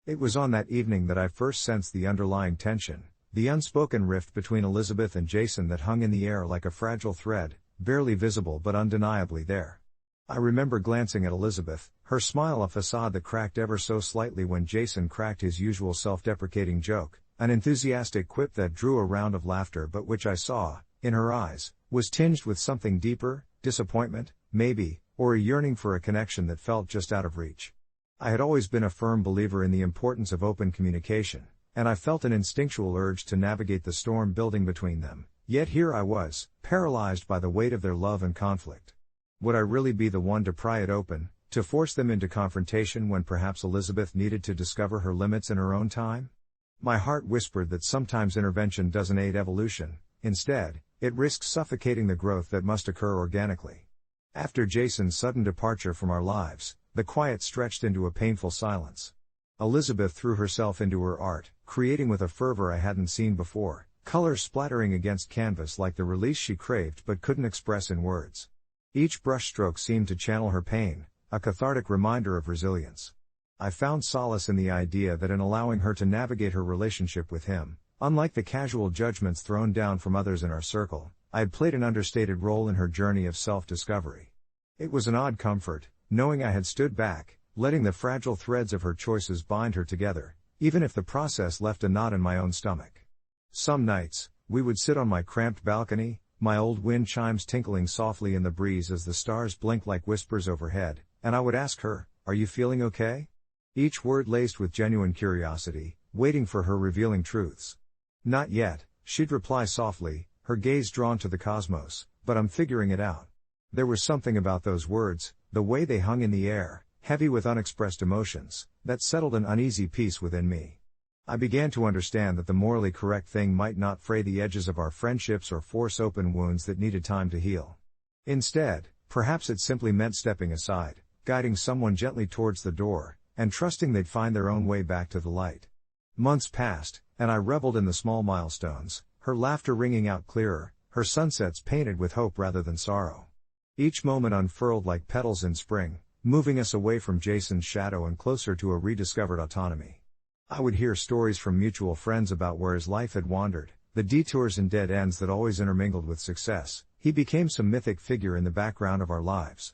It was on that evening that I first sensed the underlying tension, the unspoken rift between Elizabeth and Jason that hung in the air like a fragile thread, barely visible but undeniably there. I remember glancing at Elizabeth, her smile a facade that cracked ever so slightly when Jason cracked his usual self-deprecating joke, an enthusiastic quip that drew a round of laughter but which I saw, in her eyes, was tinged with something deeper, disappointment, maybe, or a yearning for a connection that felt just out of reach. I had always been a firm believer in the importance of open communication, and I felt an instinctual urge to navigate the storm building between them, yet here I was, paralyzed by the weight of their love and conflict. Would I really be the one to pry it open, to force them into confrontation when perhaps Elizabeth needed to discover her limits in her own time? My heart whispered that sometimes intervention doesn't aid evolution, instead, it risks suffocating the growth that must occur organically. After Jason's sudden departure from our lives, the quiet stretched into a painful silence. Elizabeth threw herself into her art, creating with a fervor I hadn't seen before, colors splattering against canvas like the release she craved but couldn't express in words. Each brushstroke seemed to channel her pain, a cathartic reminder of resilience. I found solace in the idea that in allowing her to navigate her relationship with him, unlike the casual judgments thrown down from others in our circle, I had played an understated role in her journey of self-discovery. It was an odd comfort, knowing I had stood back, letting the fragile threads of her choices bind her together, even if the process left a knot in my own stomach. Some nights, we would sit on my cramped balcony, my old wind chimes tinkling softly in the breeze as the stars blinked like whispers overhead, and I would ask her, "Are you feeling okay?" Each word laced with genuine curiosity, waiting for her revealing truths. "Not yet," she'd reply softly, her gaze drawn to the cosmos, "but I'm figuring it out." There was something about those words, the way they hung in the air, heavy with unexpressed emotions, that settled an uneasy peace within me. I began to understand that the morally correct thing might not fray the edges of our friendships or force open wounds that needed time to heal. Instead, perhaps it simply meant stepping aside, guiding someone gently towards the door, and trusting they'd find their own way back to the light. Months passed, and I reveled in the small milestones, her laughter ringing out clearer, her sunsets painted with hope rather than sorrow. Each moment unfurled like petals in spring, moving us away from Jason's shadow and closer to a rediscovered autonomy. I would hear stories from mutual friends about where his life had wandered, the detours and dead ends that always intermingled with success, He became some mythic figure in the background of our lives.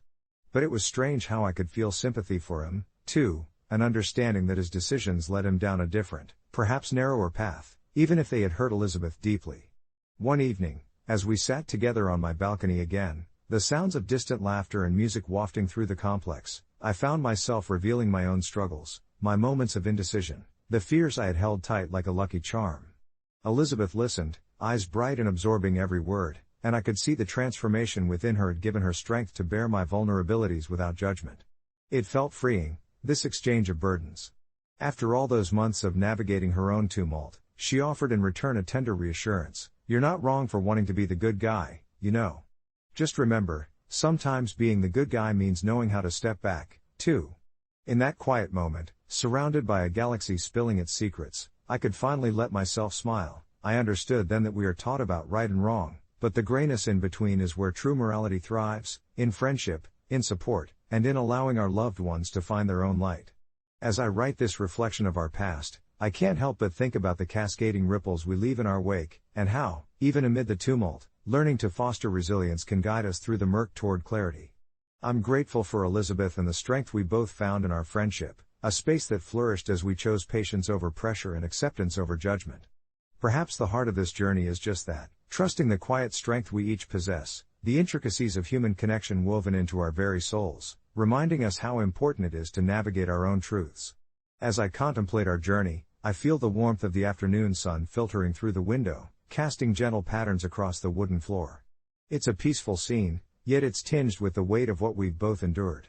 But it was strange how I could feel sympathy for him, too, an understanding that his decisions led him down a different, perhaps narrower path, even if they had hurt Elizabeth deeply. One evening, as we sat together on my balcony again, the sounds of distant laughter and music wafting through the complex, I found myself revealing my own struggles, my moments of indecision, the fears I had held tight like a lucky charm. Elizabeth listened, eyes bright and absorbing every word, and I could see the transformation within her had given her strength to bear my vulnerabilities without judgment. It felt freeing, this exchange of burdens. After all those months of navigating her own tumult, she offered in return a tender reassurance. "You're not wrong for wanting to be the good guy, you know. Just remember, sometimes being the good guy means knowing how to step back, too." In that quiet moment, surrounded by a galaxy spilling its secrets, I could finally let myself smile. I understood then that we are taught about right and wrong, but the grayness in between is where true morality thrives, in friendship, in support, and in allowing our loved ones to find their own light. As I write this reflection of our past, I can't help but think about the cascading ripples we leave in our wake, and how, even amid the tumult, learning to foster resilience can guide us through the murk toward clarity. I'm grateful for Elizabeth and the strength we both found in our friendship, a space that flourished as we chose patience over pressure and acceptance over judgment. Perhaps the heart of this journey is just that, trusting the quiet strength we each possess, the intricacies of human connection woven into our very souls, reminding us how important it is to navigate our own truths. As I contemplate our journey, I feel the warmth of the afternoon sun filtering through the window, casting gentle patterns across the wooden floor. It's a peaceful scene, yet it's tinged with the weight of what we've both endured.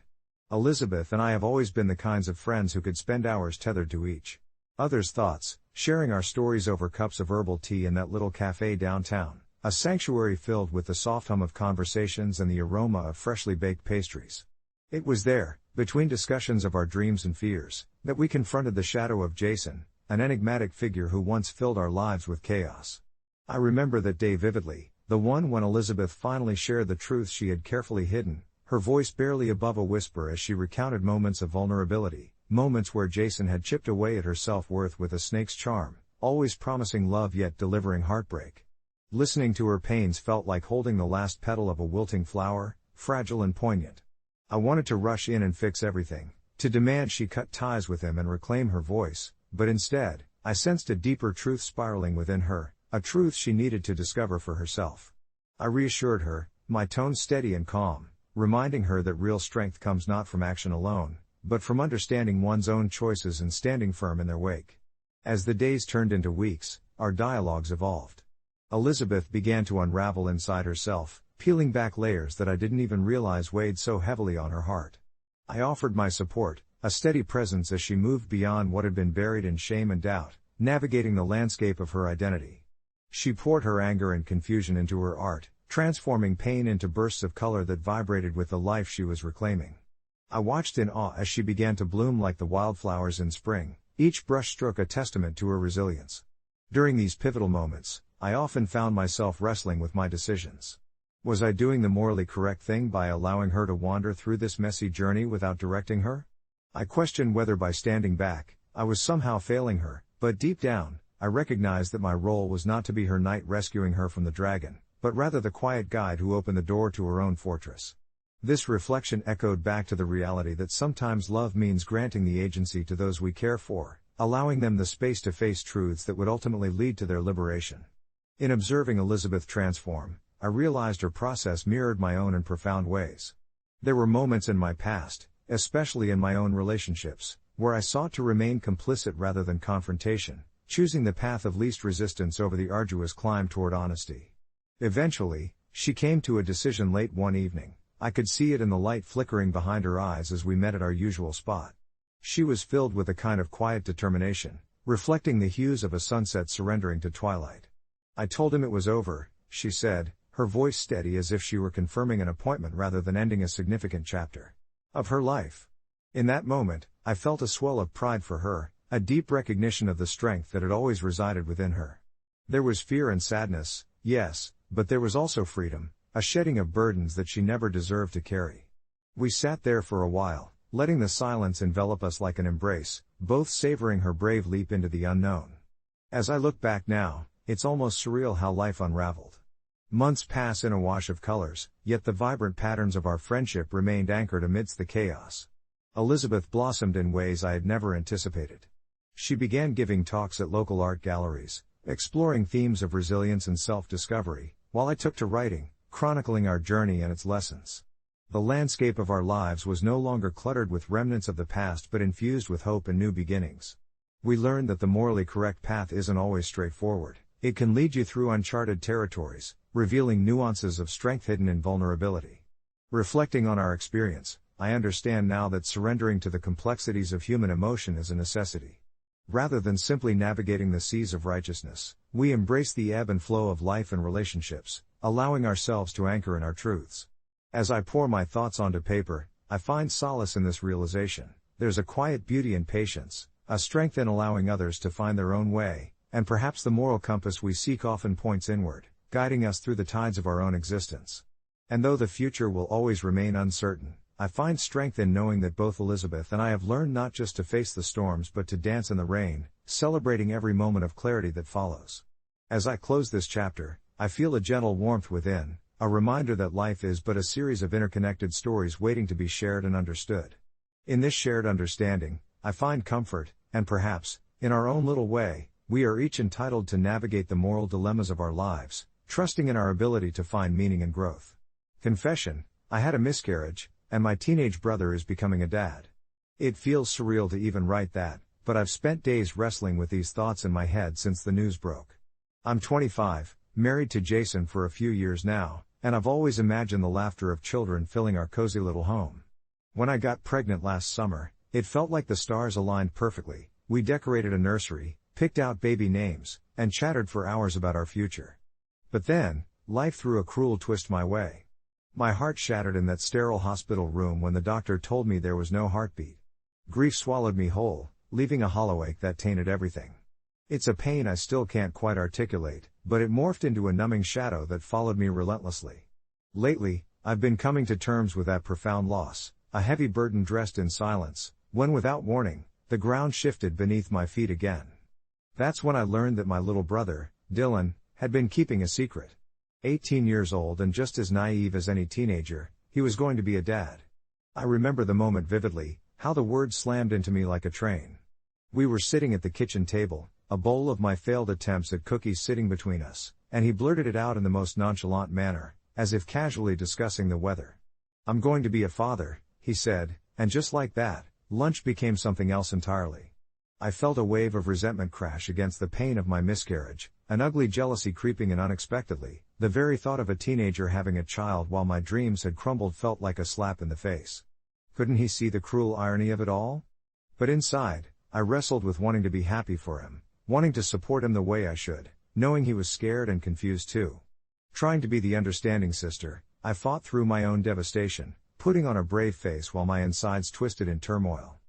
Elizabeth and I have always been the kinds of friends who could spend hours tethered to each other's thoughts, sharing our stories over cups of herbal tea in that little cafe downtown, a sanctuary filled with the soft hum of conversations and the aroma of freshly baked pastries. It was there, between discussions of our dreams and fears, that we confronted the shadow of Jason, an enigmatic figure who once filled our lives with chaos. I remember that day vividly, the one when Elizabeth finally shared the truth she had carefully hidden, her voice barely above a whisper as she recounted moments of vulnerability, moments where Jason had chipped away at her self-worth with a snake's charm, always promising love yet delivering heartbreak. Listening to her pains felt like holding the last petal of a wilting flower, fragile and poignant. I wanted to rush in and fix everything, to demand she cut ties with him and reclaim her voice, but instead, I sensed a deeper truth spiraling within her, a truth she needed to discover for herself. I reassured her, my tone steady and calm, reminding her that real strength comes not from action alone, but from understanding one's own choices and standing firm in their wake. As the days turned into weeks, our dialogues evolved. Elizabeth began to unravel inside herself, peeling back layers that I didn't even realize weighed so heavily on her heart. I offered my support, a steady presence as she moved beyond what had been buried in shame and doubt, navigating the landscape of her identity. She poured her anger and confusion into her art, transforming pain into bursts of color that vibrated with the life she was reclaiming. I watched in awe as she began to bloom like the wildflowers in spring, each brushstroke a testament to her resilience. During these pivotal moments, I often found myself wrestling with my decisions. Was I doing the morally correct thing by allowing her to wander through this messy journey without directing her? I questioned whether by standing back, I was somehow failing her, but deep down, I recognized that my role was not to be her knight rescuing her from the dragon, but rather the quiet guide who opened the door to her own fortress. This reflection echoed back to the reality that sometimes love means granting the agency to those we care for, allowing them the space to face truths that would ultimately lead to their liberation. In observing Elizabeth transform, I realized her process mirrored my own in profound ways. There were moments in my past, especially in my own relationships, where I sought to remain complicit rather than confrontation, choosing the path of least resistance over the arduous climb toward honesty. Eventually, she came to a decision late one evening. I could see it in the light flickering behind her eyes as we met at our usual spot. She was filled with a kind of quiet determination, reflecting the hues of a sunset surrendering to twilight. I told him it was over, she said, her voice steady as if she were confirming an appointment rather than ending a significant chapter of her life. In that moment, I felt a swell of pride for her, a deep recognition of the strength that had always resided within her. There was fear and sadness, yes, but there was also freedom, a shedding of burdens that she never deserved to carry. We sat there for a while, letting the silence envelop us like an embrace, both savoring her brave leap into the unknown. As I look back now, it's almost surreal how life unraveled. Months pass in a wash of colors, yet the vibrant patterns of our friendship remained anchored amidst the chaos. Elizabeth blossomed in ways I had never anticipated. She began giving talks at local art galleries, exploring themes of resilience and self-discovery, while I took to writing, chronicling our journey and its lessons. The landscape of our lives was no longer cluttered with remnants of the past but infused with hope and new beginnings. We learned that the morally correct path isn't always straightforward. It can lead you through uncharted territories, revealing nuances of strength hidden in vulnerability. Reflecting on our experience, I understand now that surrendering to the complexities of human emotion is a necessity. Rather than simply navigating the seas of righteousness, we embrace the ebb and flow of life and relationships, allowing ourselves to anchor in our truths. As I pour my thoughts onto paper, I find solace in this realization. There's a quiet beauty in patience, a strength in allowing others to find their own way, and perhaps the moral compass we seek often points inward, guiding us through the tides of our own existence. And though the future will always remain uncertain, I find strength in knowing that both Elizabeth and I have learned not just to face the storms but to dance in the rain, celebrating every moment of clarity that follows. As I close this chapter, I feel a gentle warmth within, a reminder that life is but a series of interconnected stories waiting to be shared and understood. In this shared understanding, I find comfort, and perhaps, in our own little way, we are each entitled to navigate the moral dilemmas of our lives, trusting in our ability to find meaning and growth. Confession: I had a miscarriage, and my teenage brother is becoming a dad. It feels surreal to even write that, but I've spent days wrestling with these thoughts in my head since the news broke. I'm 25, married to Jason for a few years now, and I've always imagined the laughter of children filling our cozy little home. When I got pregnant last summer, it felt like the stars aligned perfectly. We decorated a nursery, picked out baby names, and chattered for hours about our future. But then, life threw a cruel twist my way. My heart shattered in that sterile hospital room when the doctor told me there was no heartbeat. Grief swallowed me whole, leaving a hollow ache that tainted everything. It's a pain I still can't quite articulate, but it morphed into a numbing shadow that followed me relentlessly. Lately, I've been coming to terms with that profound loss, a heavy burden dressed in silence, when without warning, the ground shifted beneath my feet again. That's when I learned that my little brother, Dylan, had been keeping a secret. 18 years old and just as naive as any teenager, he was going to be a dad. I remember the moment vividly, how the words slammed into me like a train. We were sitting at the kitchen table, a bowl of my failed attempts at cookies sitting between us, and he blurted it out in the most nonchalant manner, as if casually discussing the weather. "I'm going to be a father," he said, and just like that, lunch became something else entirely. I felt a wave of resentment crash against the pain of my miscarriage, an ugly jealousy creeping in unexpectedly. The very thought of a teenager having a child while my dreams had crumbled felt like a slap in the face. Couldn't he see the cruel irony of it all? But inside, I wrestled with wanting to be happy for him, wanting to support him the way I should, knowing he was scared and confused too. Trying to be the understanding sister, I fought through my own devastation, putting on a brave face while my insides twisted in turmoil.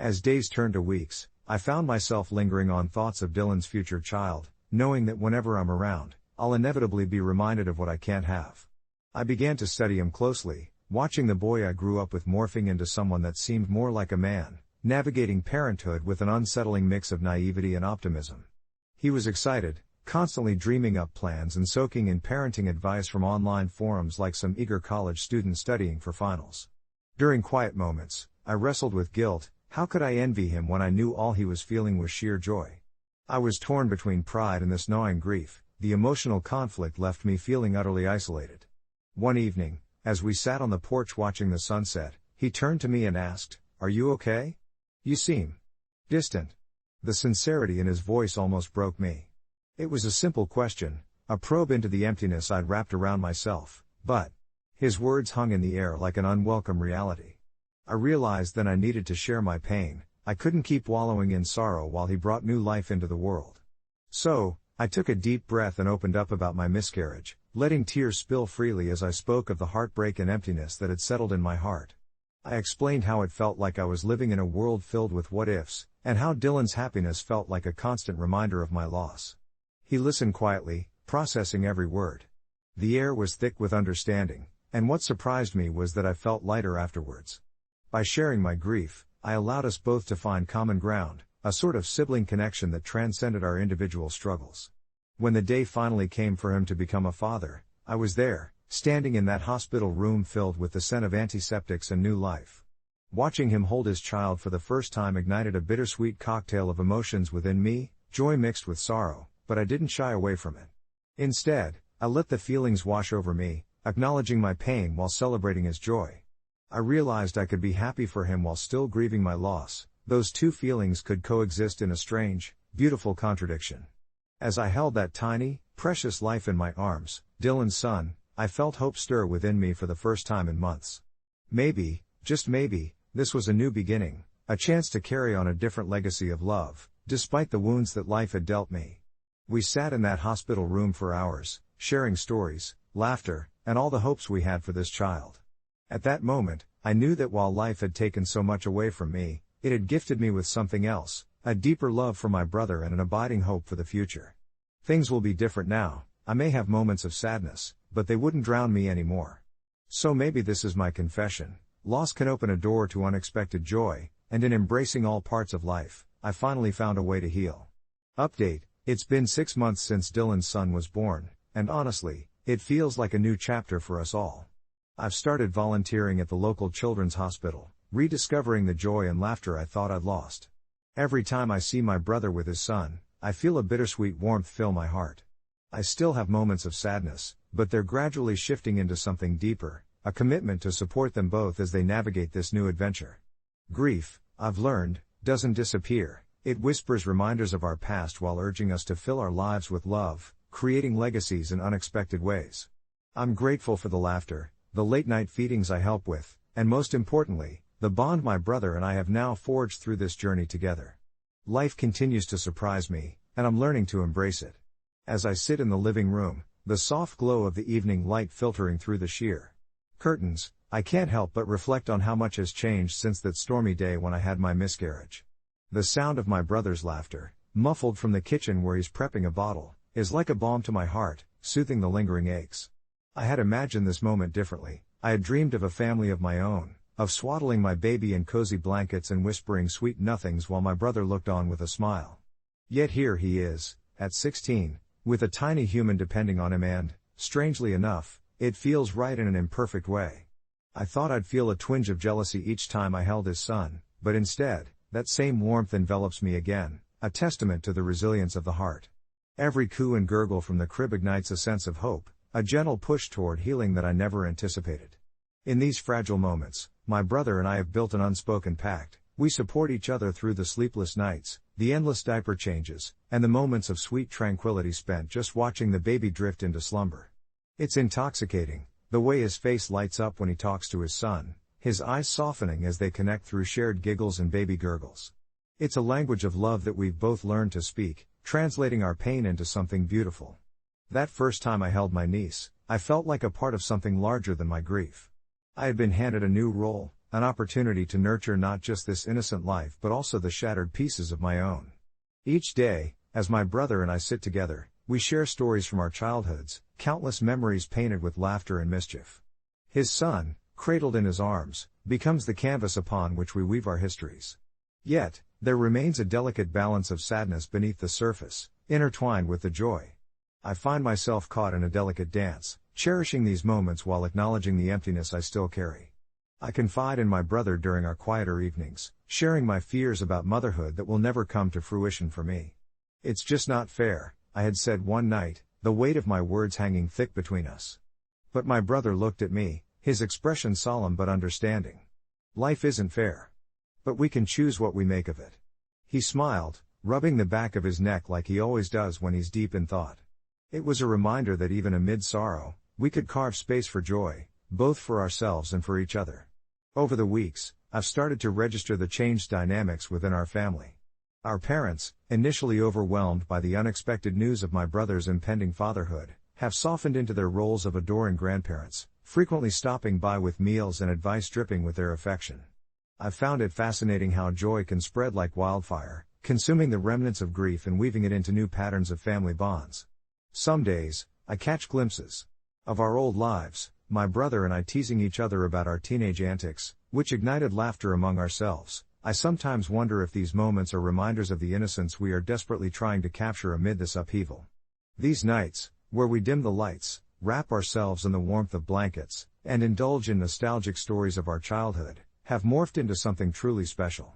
As days turned to weeks, I found myself lingering on thoughts of Dylan's future child, knowing that whenever I'm around, I'll inevitably be reminded of what I can't have. I began to study him closely, watching the boy I grew up with morphing into someone that seemed more like a man, navigating parenthood with an unsettling mix of naivety and optimism. He was excited, constantly dreaming up plans and soaking in parenting advice from online forums like some eager college student studying for finals. During quiet moments, I wrestled with guilt. How could I envy him when I knew all he was feeling was sheer joy? I was torn between pride and this gnawing grief. The emotional conflict left me feeling utterly isolated. One evening, as we sat on the porch watching the sunset, he turned to me and asked, "Are you okay? You seem distant." The sincerity in his voice almost broke me. It was a simple question, a probe into the emptiness I'd wrapped around myself, but his words hung in the air like an unwelcome reality. I realized then I needed to share my pain. I couldn't keep wallowing in sorrow while he brought new life into the world. So, I took a deep breath and opened up about my miscarriage, letting tears spill freely as I spoke of the heartbreak and emptiness that had settled in my heart. I explained how it felt like I was living in a world filled with what-ifs, and how Dylan's happiness felt like a constant reminder of my loss. He listened quietly, processing every word. The air was thick with understanding, and what surprised me was that I felt lighter afterwards. By sharing my grief, I allowed us both to find common ground, a sort of sibling connection that transcended our individual struggles. When the day finally came for him to become a father, I was there, standing in that hospital room filled with the scent of antiseptics and new life. Watching him hold his child for the first time ignited a bittersweet cocktail of emotions within me, joy mixed with sorrow, but I didn't shy away from it. Instead, I let the feelings wash over me, acknowledging my pain while celebrating his joy. I realized I could be happy for him while still grieving my loss. Those two feelings could coexist in a strange, beautiful contradiction. As I held that tiny, precious life in my arms, Dylan's son, I felt hope stir within me for the first time in months. Maybe, just maybe, this was a new beginning, a chance to carry on a different legacy of love, despite the wounds that life had dealt me. We sat in that hospital room for hours, sharing stories, laughter, and all the hopes we had for this child. At that moment, I knew that while life had taken so much away from me, it had gifted me with something else, a deeper love for my brother and an abiding hope for the future. Things will be different now. I may have moments of sadness, but they wouldn't drown me anymore. So maybe this is my confession. Loss can open a door to unexpected joy, and in embracing all parts of life, I finally found a way to heal. Update: it's been 6 months since Dylan's son was born, and honestly, it feels like a new chapter for us all. I've started volunteering at the local children's hospital, rediscovering the joy and laughter I thought I'd lost. Every time I see my brother with his son, I feel a bittersweet warmth fill my heart. I still have moments of sadness, but they're gradually shifting into something deeper, a commitment to support them both as they navigate this new adventure. Grief, I've learned, doesn't disappear. It whispers reminders of our past while urging us to fill our lives with love, creating legacies in unexpected ways. I'm grateful for the laughter, the late-night feedings I help with, and most importantly, the bond my brother and I have now forged through this journey together. Life continues to surprise me, and I'm learning to embrace it. As I sit in the living room, the soft glow of the evening light filtering through the sheer curtains, I can't help but reflect on how much has changed since that stormy day when I had my miscarriage. The sound of my brother's laughter, muffled from the kitchen where he's prepping a bottle, is like a balm to my heart, soothing the lingering aches. I had imagined this moment differently. I had dreamed of a family of my own, of swaddling my baby in cozy blankets and whispering sweet nothings while my brother looked on with a smile. Yet here he is, at 16, with a tiny human depending on him and, strangely enough, it feels right in an imperfect way. I thought I'd feel a twinge of jealousy each time I held his son, but instead, that same warmth envelops me again, a testament to the resilience of the heart. Every coo and gurgle from the crib ignites a sense of hope, a gentle push toward healing that I never anticipated. In these fragile moments, my brother and I have built an unspoken pact. We support each other through the sleepless nights, the endless diaper changes, and the moments of sweet tranquility spent just watching the baby drift into slumber. It's intoxicating, the way his face lights up when he talks to his son, his eyes softening as they connect through shared giggles and baby gurgles. It's a language of love that we've both learned to speak, translating our pain into something beautiful. That first time I held my niece, I felt like a part of something larger than my grief. I had been handed a new role, an opportunity to nurture not just this innocent life but also the shattered pieces of my own. Each day, as my brother and I sit together, we share stories from our childhoods, countless memories painted with laughter and mischief. His son, cradled in his arms, becomes the canvas upon which we weave our histories. Yet, there remains a delicate balance of sadness beneath the surface, intertwined with the joy. I find myself caught in a delicate dance, cherishing these moments while acknowledging the emptiness I still carry. I confide in my brother during our quieter evenings, sharing my fears about motherhood that will never come to fruition for me. It's just not fair, I had said one night, the weight of my words hanging thick between us. But my brother looked at me, his expression solemn but understanding. Life isn't fair. But we can choose what we make of it. He smiled, rubbing the back of his neck like he always does when he's deep in thought. It was a reminder that even amid sorrow, we could carve space for joy, both for ourselves and for each other. Over the weeks, I've started to register the changed dynamics within our family. Our parents, initially overwhelmed by the unexpected news of my brother's impending fatherhood, have softened into their roles of adoring grandparents, frequently stopping by with meals and advice dripping with their affection. I've found it fascinating how joy can spread like wildfire, consuming the remnants of grief and weaving it into new patterns of family bonds. Some days, I catch glimpses of our old lives, my brother and I teasing each other about our teenage antics, which ignited laughter among ourselves. I sometimes wonder if these moments are reminders of the innocence we are desperately trying to capture amid this upheaval. These nights, where we dim the lights, wrap ourselves in the warmth of blankets, and indulge in nostalgic stories of our childhood, have morphed into something truly special.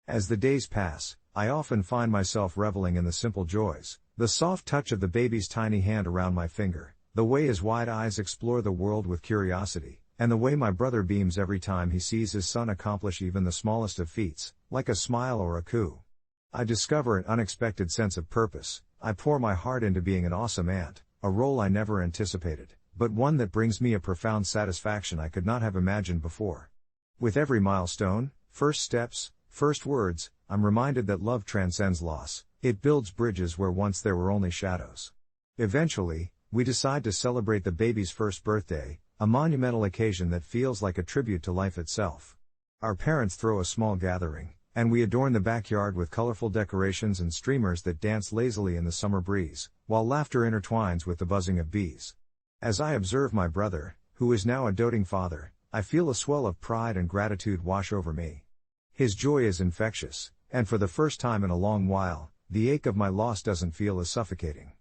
As the days pass, I often find myself reveling in the simple joys, the soft touch of the baby's tiny hand around my finger, the way his wide eyes explore the world with curiosity, and the way my brother beams every time he sees his son accomplish even the smallest of feats, like a smile or a coo. I discover an unexpected sense of purpose. I pour my heart into being an awesome aunt, a role I never anticipated, but one that brings me a profound satisfaction I could not have imagined before. With every milestone, first steps, first words, I'm reminded that love transcends loss. It builds bridges where once there were only shadows. Eventually, we decide to celebrate the baby's first birthday, a monumental occasion that feels like a tribute to life itself. Our parents throw a small gathering, and we adorn the backyard with colorful decorations and streamers that dance lazily in the summer breeze, while laughter intertwines with the buzzing of bees. As I observe my brother, who is now a doting father, I feel a swell of pride and gratitude wash over me. His joy is infectious, and for the first time in a long while, the ache of my loss doesn't feel as suffocating.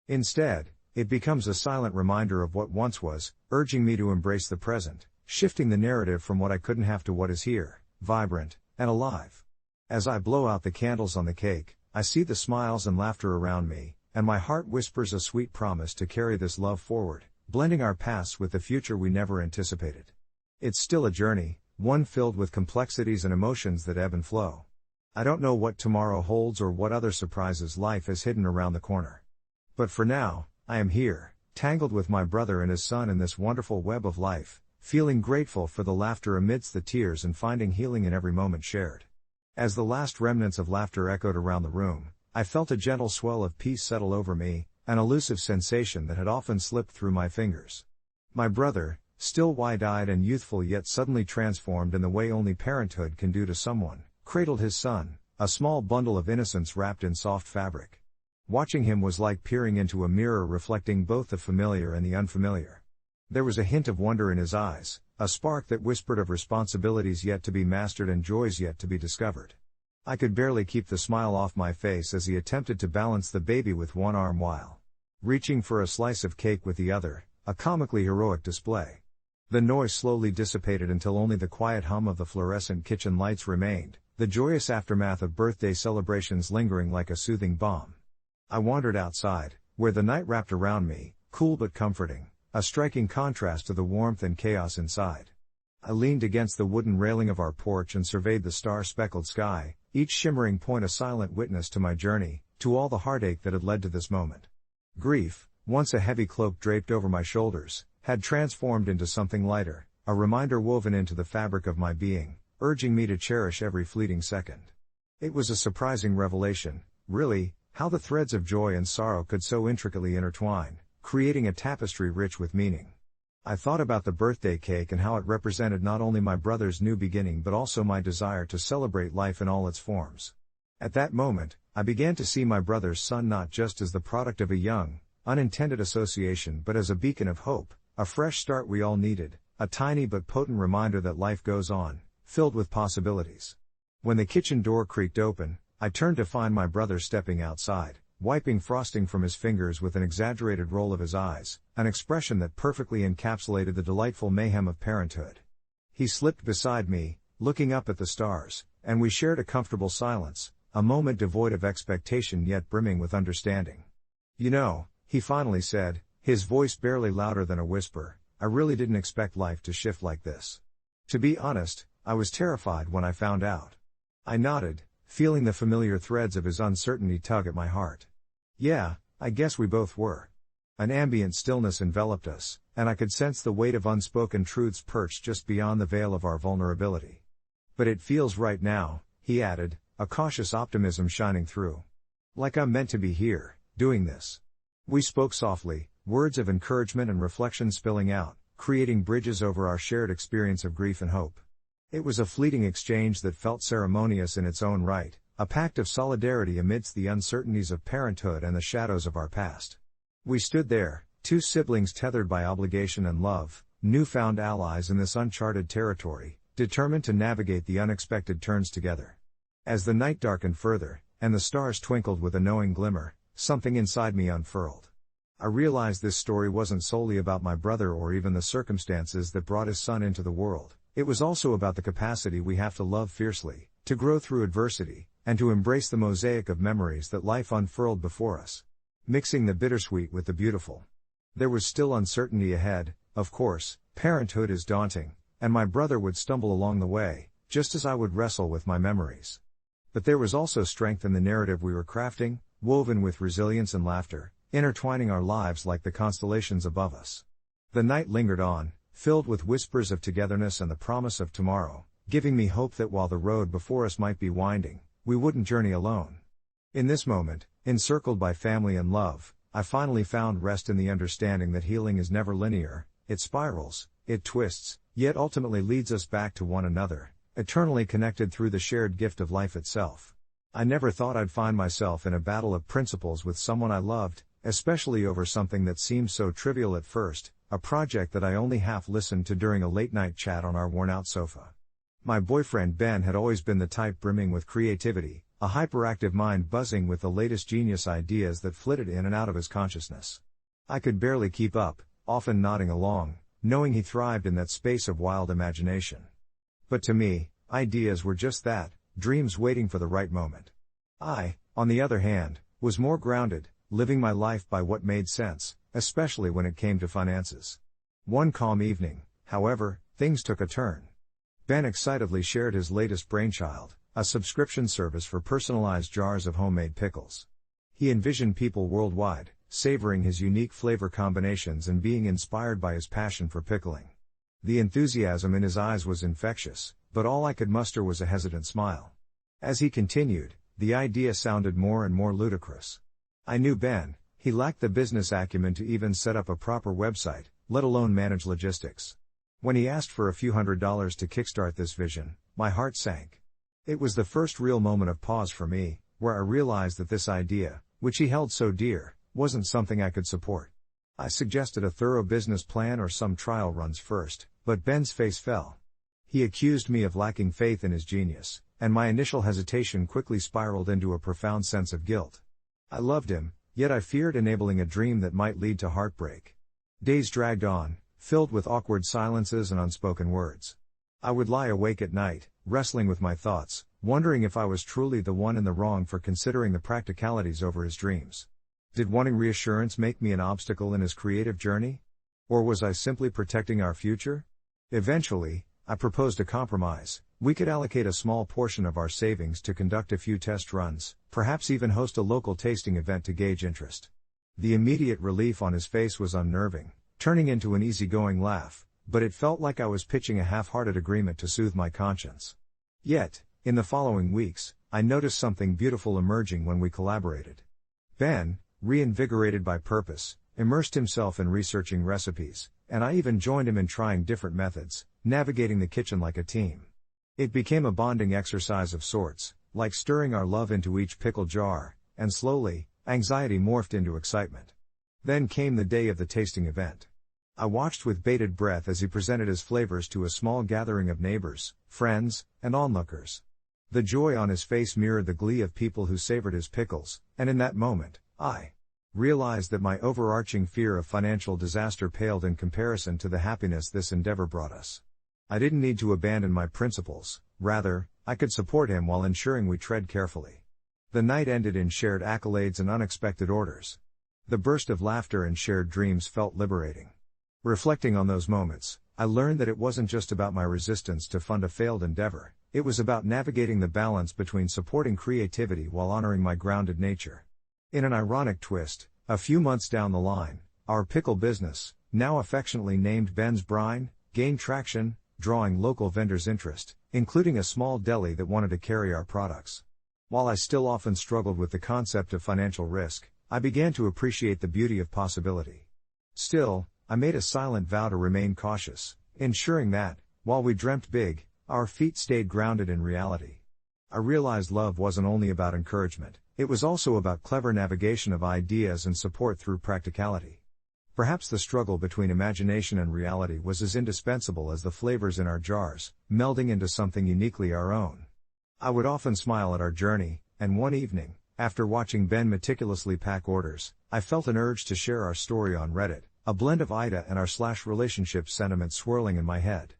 Instead, it becomes a silent reminder of what once was, urging me to embrace the present, shifting the narrative from what I couldn't have to what is here, vibrant and alive. As I blow out the candles on the cake, I see the smiles and laughter around me, and my heart whispers a sweet promise to carry this love forward, blending our pasts with the future we never anticipated. It's still a journey, one filled with complexities and emotions that ebb and flow. I don't know what tomorrow holds or what other surprises life has hidden around the corner. But for now, I am here, tangled with my brother and his son in this wonderful web of life, feeling grateful for the laughter amidst the tears and finding healing in every moment shared. As the last remnants of laughter echoed around the room, I felt a gentle swell of peace settle over me, an elusive sensation that had often slipped through my fingers. My brother, still wide-eyed and youthful yet suddenly transformed in the way only parenthood can do to someone, cradled his son, a small bundle of innocence wrapped in soft fabric. Watching him was like peering into a mirror reflecting both the familiar and the unfamiliar. There was a hint of wonder in his eyes, a spark that whispered of responsibilities yet to be mastered and joys yet to be discovered. I could barely keep the smile off my face as he attempted to balance the baby with one arm while reaching for a slice of cake with the other, a comically heroic display. The noise slowly dissipated until only the quiet hum of the fluorescent kitchen lights remained, the joyous aftermath of birthday celebrations lingering like a soothing balm. I wandered outside, where the night wrapped around me, cool but comforting, a striking contrast to the warmth and chaos inside. I leaned against the wooden railing of our porch and surveyed the star-speckled sky, each shimmering point a silent witness to my journey, to all the heartache that had led to this moment. Grief, once a heavy cloak draped over my shoulders, had transformed into something lighter, a reminder woven into the fabric of my being, urging me to cherish every fleeting second. It was a surprising revelation, really, how the threads of joy and sorrow could so intricately intertwine, creating a tapestry rich with meaning. I thought about the birthday cake and how it represented not only my brother's new beginning but also my desire to celebrate life in all its forms. At that moment, I began to see my brother's son not just as the product of a young, unintended association but as a beacon of hope, a fresh start we all needed, a tiny but potent reminder that life goes on, filled with possibilities. When the kitchen door creaked open, I turned to find my brother stepping outside, wiping frosting from his fingers with an exaggerated roll of his eyes, an expression that perfectly encapsulated the delightful mayhem of parenthood. He slipped beside me, looking up at the stars, and we shared a comfortable silence, a moment devoid of expectation yet brimming with understanding. "You know," he finally said, his voice barely louder than a whisper, "I really didn't expect life to shift like this. To be honest, I was terrified when I found out." I nodded, feeling the familiar threads of his uncertainty tug at my heart. "Yeah, I guess we both were." An ambient stillness enveloped us, and I could sense the weight of unspoken truths perched just beyond the veil of our vulnerability. "But it feels right now," he added, a cautious optimism shining through. "Like I'm meant to be here, doing this." We spoke softly, words of encouragement and reflection spilling out, creating bridges over our shared experience of grief and hope. It was a fleeting exchange that felt ceremonious in its own right, a pact of solidarity amidst the uncertainties of parenthood and the shadows of our past. We stood there, two siblings tethered by obligation and love, newfound allies in this uncharted territory, determined to navigate the unexpected turns together. As the night darkened further, and the stars twinkled with a knowing glimmer, something inside me unfurled. I realized this story wasn't solely about my brother or even the circumstances that brought his son into the world. It was also about the capacity we have to love fiercely, to grow through adversity, and to embrace the mosaic of memories that life unfurled before us. Mixing the bittersweet with the beautiful. There was still uncertainty ahead, of course. Parenthood is daunting, and my brother would stumble along the way, just as I would wrestle with my memories. But there was also strength in the narrative we were crafting, woven with resilience and laughter, intertwining our lives like the constellations above us. The night lingered on, filled with whispers of togetherness and the promise of tomorrow, giving me hope that while the road before us might be winding, we wouldn't journey alone. In this moment, encircled by family and love, I finally found rest in the understanding that healing is never linear. It spirals, it twists, yet ultimately leads us back to one another, eternally connected through the shared gift of life itself. I never thought I'd find myself in a battle of principles with someone I loved, especially over something that seemed so trivial at first, a project that I only half listened to during a late-night chat on our worn-out sofa. My boyfriend Ben had always been the type brimming with creativity, a hyperactive mind buzzing with the latest genius ideas that flitted in and out of his consciousness. I could barely keep up, often nodding along, knowing he thrived in that space of wild imagination. But to me, ideas were just that, dreams waiting for the right moment. I, on the other hand, was more grounded, living my life by what made sense, especially when it came to finances. One calm evening, however, things took a turn. Ben excitedly shared his latest brainchild, a subscription service for personalized jars of homemade pickles. He envisioned people worldwide, savoring his unique flavor combinations and being inspired by his passion for pickling. The enthusiasm in his eyes was infectious, but all I could muster was a hesitant smile. As he continued, the idea sounded more and more ludicrous. I knew Ben, he lacked the business acumen to even set up a proper website, let alone manage logistics. When he asked for a few $100s to kickstart this vision, my heart sank. It was the first real moment of pause for me, where I realized that this idea, which he held so dear, wasn't something I could support. I suggested a thorough business plan or some trial runs first, but Ben's face fell. He accused me of lacking faith in his genius, and my initial hesitation quickly spiraled into a profound sense of guilt. I loved him, yet I feared enabling a dream that might lead to heartbreak. Days dragged on, filled with awkward silences and unspoken words. I would lie awake at night, wrestling with my thoughts, wondering if I was truly the one in the wrong for considering the practicalities over his dreams. Did wanting reassurance make me an obstacle in his creative journey? Or was I simply protecting our future? Eventually, I proposed a compromise. We could allocate a small portion of our savings to conduct a few test runs, perhaps even host a local tasting event to gauge interest. The immediate relief on his face was unnerving, turning into an easygoing laugh, but it felt like I was pitching a half-hearted agreement to soothe my conscience. Yet, in the following weeks, I noticed something beautiful emerging when we collaborated. Ben, reinvigorated by purpose, immersed himself in researching recipes, and I even joined him in trying different methods, navigating the kitchen like a team. It became a bonding exercise of sorts, like stirring our love into each pickle jar, and slowly, anxiety morphed into excitement. Then came the day of the tasting event. I watched with bated breath as he presented his flavors to a small gathering of neighbors, friends, and onlookers. The joy on his face mirrored the glee of people who savored his pickles, and in that moment, I realized that my overarching fear of financial disaster paled in comparison to the happiness this endeavor brought us. I didn't need to abandon my principles, rather, I could support him while ensuring we tread carefully. The night ended in shared accolades and unexpected orders. The burst of laughter and shared dreams felt liberating. Reflecting on those moments, I learned that it wasn't just about my resistance to fund a failed endeavor, it was about navigating the balance between supporting creativity while honoring my grounded nature. In an ironic twist, a few months down the line, our pickle business, now affectionately named Ben's Brine, gained traction, drawing local vendors' interest, including a small deli that wanted to carry our products. While I still often struggled with the concept of financial risk, I began to appreciate the beauty of possibility. Still, I made a silent vow to remain cautious, ensuring that, while we dreamt big, our feet stayed grounded in reality. I realized love wasn't only about encouragement, it was also about clever navigation of ideas and support through practicality. Perhaps the struggle between imagination and reality was as indispensable as the flavors in our jars, melding into something uniquely our own. I would often smile at our journey, and one evening, after watching Ben meticulously pack orders, I felt an urge to share our story on Reddit, a blend of AITA and r/relationship sentiment swirling in my head.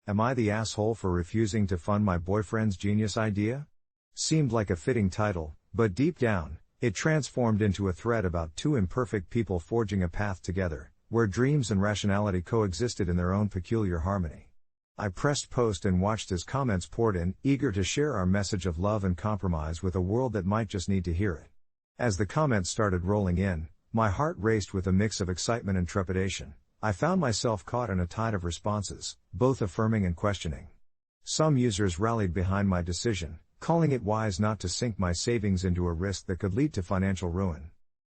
Am I the asshole for refusing to fund my boyfriend's genius idea? Seemed like a fitting title, but deep down, it transformed into a thread about two imperfect people forging a path together, where dreams and rationality coexisted in their own peculiar harmony. I pressed post and watched as comments poured in, eager to share our message of love and compromise with a world that might just need to hear it. As the comments started rolling in, my heart raced with a mix of excitement and trepidation. I found myself caught in a tide of responses, both affirming and questioning. Some users rallied behind my decision, calling it wise not to sink my savings into a risk that could lead to financial ruin.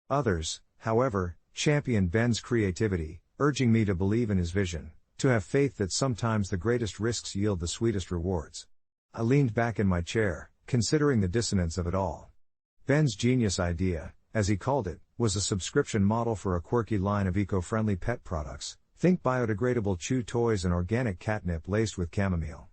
Others, however, championed Ben's creativity, urging me to believe in his vision, to have faith that sometimes the greatest risks yield the sweetest rewards. I leaned back in my chair, considering the dissonance of it all. Ben's genius idea, as he called it, was a subscription model for a quirky line of eco-friendly pet products. Think biodegradable chew toys and organic catnip laced with chamomile.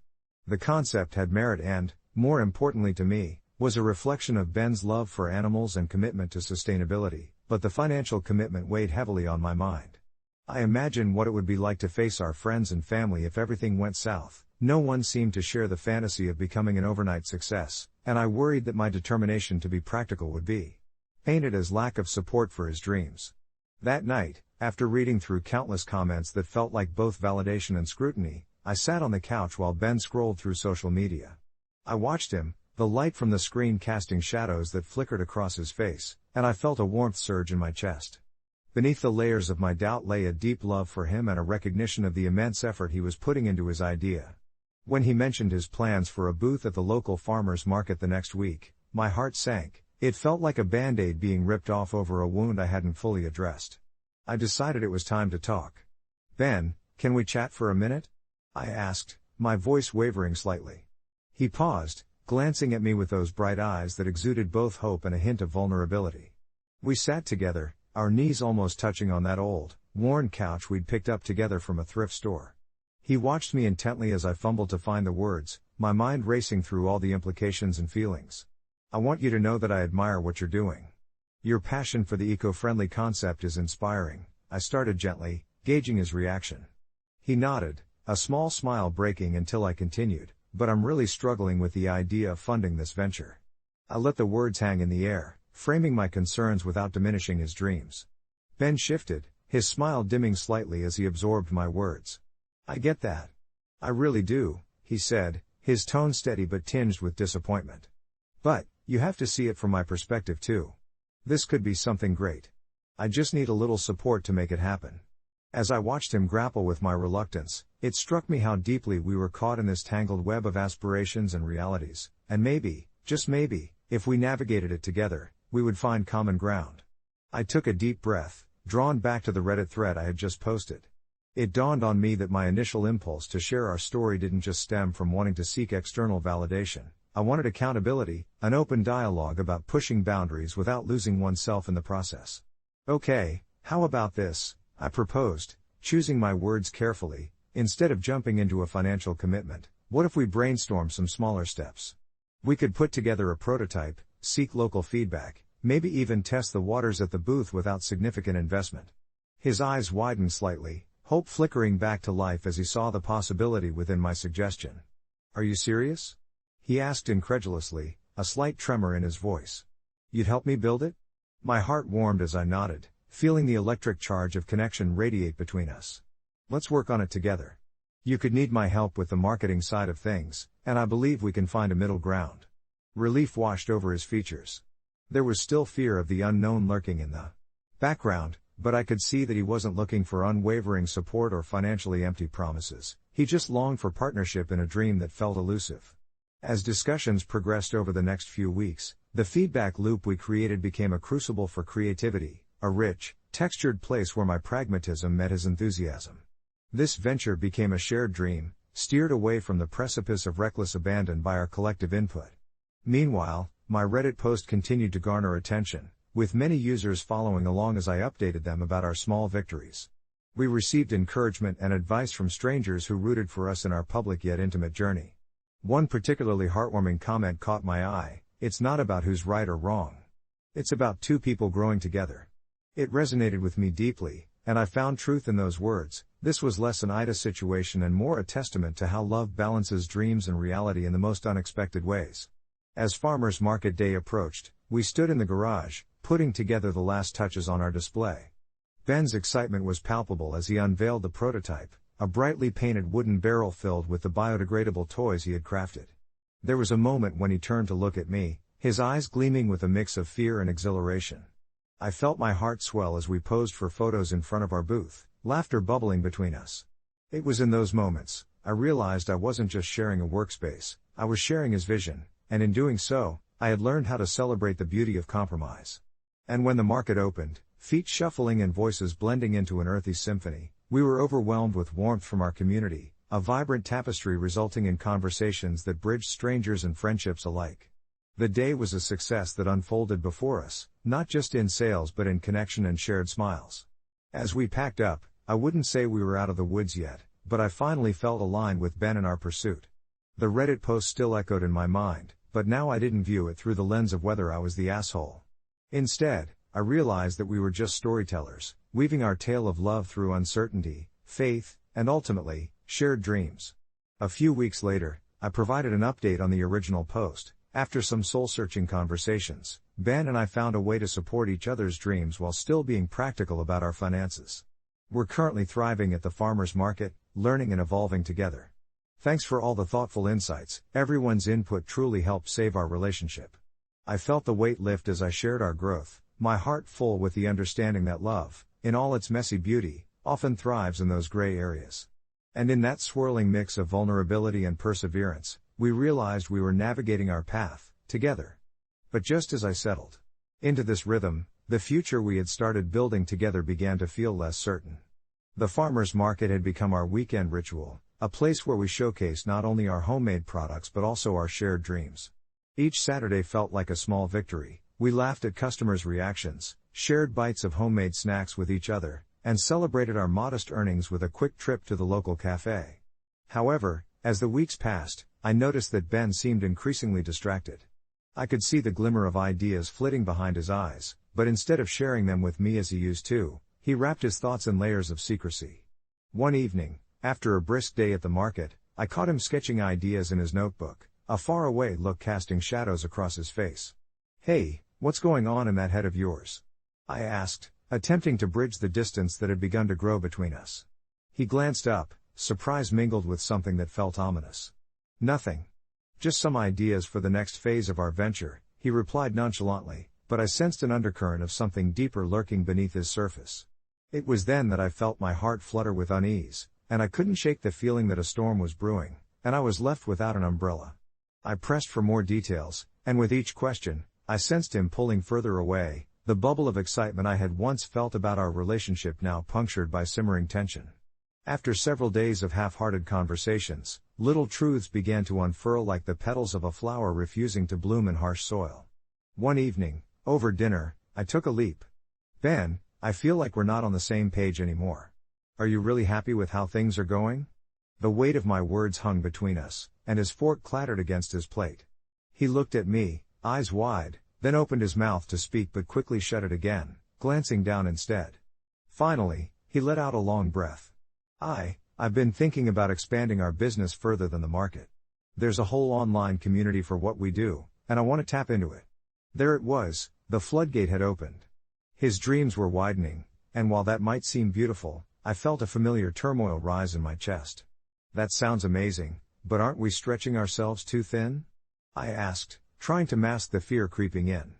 The concept had merit and, more importantly to me, was a reflection of Ben's love for animals and commitment to sustainability, but the financial commitment weighed heavily on my mind. I imagined what it would be like to face our friends and family if everything went south. No one seemed to share the fantasy of becoming an overnight success, and I worried that my determination to be practical would be painted as lack of support for his dreams. That night, after reading through countless comments that felt like both validation and scrutiny, I sat on the couch while Ben scrolled through social media. I watched him, the light from the screen casting shadows that flickered across his face, and I felt a warmth surge in my chest. Beneath the layers of my doubt lay a deep love for him and a recognition of the immense effort he was putting into his idea. When he mentioned his plans for a booth at the local farmers market the next week, my heart sank. It felt like a band-aid being ripped off over a wound I hadn't fully addressed. I decided it was time to talk. Ben, can we chat for a minute? I asked, my voice wavering slightly. He paused, glancing at me with those bright eyes that exuded both hope and a hint of vulnerability. We sat together, our knees almost touching on that old, worn couch we'd picked up together from a thrift store. He watched me intently as I fumbled to find the words, my mind racing through all the implications and feelings. I want you to know that I admire what you're doing. Your passion for the eco-friendly concept is inspiring, I started gently, gauging his reaction. He nodded, a small smile breaking until I continued, but I'm really struggling with the idea of funding this venture. I let the words hang in the air, framing my concerns without diminishing his dreams. Ben shifted, his smile dimming slightly as he absorbed my words. I get that. I really do, he said, his tone steady but tinged with disappointment. But, you have to see it from my perspective too. This could be something great. I just need a little support to make it happen. As I watched him grapple with my reluctance, it struck me how deeply we were caught in this tangled web of aspirations and realities, and maybe, just maybe, if we navigated it together, we would find common ground. I took a deep breath, drawn back to the Reddit thread I had just posted. It dawned on me that my initial impulse to share our story didn't just stem from wanting to seek external validation. I wanted accountability, an open dialogue about pushing boundaries without losing oneself in the process. Okay, how about this? I proposed, choosing my words carefully. Instead of jumping into a financial commitment, what if we brainstorm some smaller steps? We could put together a prototype, seek local feedback, maybe even test the waters at the booth without significant investment. His eyes widened slightly, hope flickering back to life as he saw the possibility within my suggestion. Are you serious? He asked incredulously, a slight tremor in his voice. You'd help me build it? My heart warmed as I nodded, feeling the electric charge of connection radiate between us. Let's work on it together. You could need my help with the marketing side of things, and I believe we can find a middle ground. Relief washed over his features. There was still fear of the unknown lurking in the background, but I could see that he wasn't looking for unwavering support or financially empty promises. He just longed for partnership in a dream that felt elusive. As discussions progressed over the next few weeks, the feedback loop we created became a crucible for creativity, a rich, textured place where my pragmatism met his enthusiasm. This venture became a shared dream, steered away from the precipice of reckless abandon by our collective input. Meanwhile, my Reddit post continued to garner attention, with many users following along as I updated them about our small victories. We received encouragement and advice from strangers who rooted for us in our public yet intimate journey. One particularly heartwarming comment caught my eye: it's not about who's right or wrong. It's about two people growing together. It resonated with me deeply, and I found truth in those words. This was less an AITA situation and more a testament to how love balances dreams and reality in the most unexpected ways. As Farmers Market Day approached, we stood in the garage, putting together the last touches on our display. Ben's excitement was palpable as he unveiled the prototype, a brightly painted wooden barrel filled with the biodegradable toys he had crafted. There was a moment when he turned to look at me, his eyes gleaming with a mix of fear and exhilaration. I felt my heart swell as we posed for photos in front of our booth, laughter bubbling between us. It was in those moments, I realized I wasn't just sharing a workspace, I was sharing his vision, and in doing so, I had learned how to celebrate the beauty of compromise. And when the market opened, feet shuffling and voices blending into an earthy symphony, we were overwhelmed with warmth from our community, a vibrant tapestry resulting in conversations that bridged strangers and friendships alike. The day was a success that unfolded before us, not just in sales but in connection and shared smiles. As we packed up, I wouldn't say we were out of the woods yet, but I finally felt aligned with Ben in our pursuit. The Reddit post still echoed in my mind, but now I didn't view it through the lens of whether I was the asshole. Instead, I realized that we were just storytellers, weaving our tale of love through uncertainty, faith, and ultimately, shared dreams. A few weeks later, I provided an update on the original post. After some soul-searching conversations, Ben and I found a way to support each other's dreams while still being practical about our finances. We're currently thriving at the farmers market, learning and evolving together. Thanks for all the thoughtful insights. Everyone's input truly helped save our relationship. I felt the weight lift as I shared our growth, my heart full with the understanding that love, in all its messy beauty, often thrives in those gray areas. And in that swirling mix of vulnerability and perseverance, we realized we were navigating our path, together. But just as I settled into this rhythm, the future we had started building together began to feel less certain. The farmers market had become our weekend ritual, a place where we showcased not only our homemade products but also our shared dreams. Each Saturday felt like a small victory. We laughed at customers' reactions, shared bites of homemade snacks with each other, and celebrated our modest earnings with a quick trip to the local cafe. However, as the weeks passed, I noticed that Ben seemed increasingly distracted. I could see the glimmer of ideas flitting behind his eyes, but instead of sharing them with me as he used to, he wrapped his thoughts in layers of secrecy. One evening, after a brisk day at the market, I caught him sketching ideas in his notebook, a faraway look casting shadows across his face. "Hey, what's going on in that head of yours?" I asked, attempting to bridge the distance that had begun to grow between us. He glanced up, surprise mingled with something that felt ominous. "Nothing. Just some ideas for the next phase of our venture," he replied nonchalantly, but I sensed an undercurrent of something deeper lurking beneath his surface. It was then that I felt my heart flutter with unease, and I couldn't shake the feeling that a storm was brewing, and I was left without an umbrella. I pressed for more details, and with each question, I sensed him pulling further away, the bubble of excitement I had once felt about our relationship now punctured by simmering tension. After several days of half-hearted conversations, little truths began to unfurl like the petals of a flower refusing to bloom in harsh soil. One evening, over dinner, I took a leap. "Ben, I feel like we're not on the same page anymore. Are you really happy with how things are going?" The weight of my words hung between us, and his fork clattered against his plate. He looked at me, eyes wide, then opened his mouth to speak but quickly shut it again, glancing down instead. Finally, he let out a long breath. I've been thinking about expanding our business further than the market. There's a whole online community for what we do, and I want to tap into it." There it was, the floodgate had opened. His dreams were widening, and while that might seem beautiful, I felt a familiar turmoil rise in my chest. "That sounds amazing, but aren't we stretching ourselves too thin?" I asked, trying to mask the fear creeping in.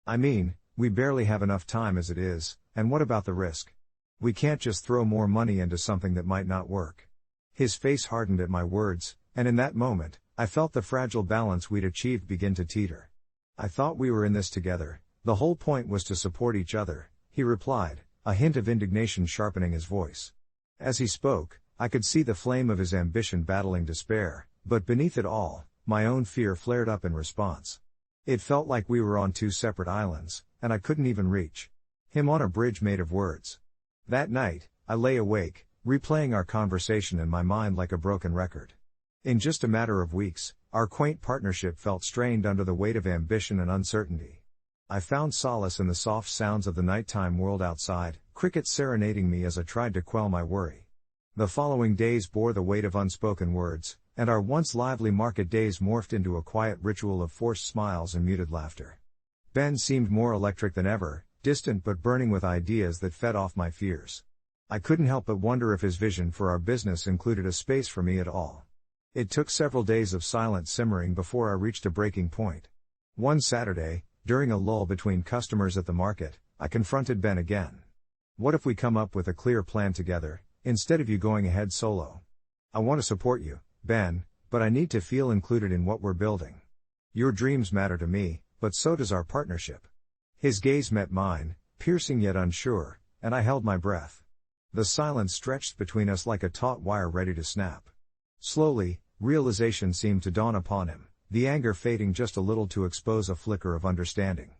"I mean, we barely have enough time as it is, and what about the risk? We can't just throw more money into something that might not work." His face hardened at my words, and in that moment, I felt the fragile balance we'd achieved begin to teeter. "I thought we were in this together. The whole point was to support each other," he replied, a hint of indignation sharpening his voice. As he spoke, I could see the flame of his ambition battling despair, but beneath it all, my own fear flared up in response. It felt like we were on two separate islands, and I couldn't even reach him on a bridge made of words. That night, I lay awake, replaying our conversation in my mind like a broken record. In just a matter of weeks, our quaint partnership felt strained under the weight of ambition and uncertainty. I found solace in the soft sounds of the nighttime world outside, crickets serenading me as I tried to quell my worry. The following days bore the weight of unspoken words, and our once lively market days morphed into a quiet ritual of forced smiles and muted laughter. Ben seemed more electric than ever, distant but burning with ideas that fed off my fears. I couldn't help but wonder if his vision for our business included a space for me at all. It took several days of silent simmering before I reached a breaking point. One Saturday, during a lull between customers at the market, I confronted Ben again. What if we come up with a clear plan together, instead of you going ahead solo? I want to support you, Ben, but I need to feel included in what we're building. Your dreams matter to me, but so does our partnership. His gaze met mine, piercing yet unsure, and I held my breath. The silence stretched between us like a taut wire ready to snap. Slowly, realization seemed to dawn upon him, the anger fading just a little to expose a flicker of understanding.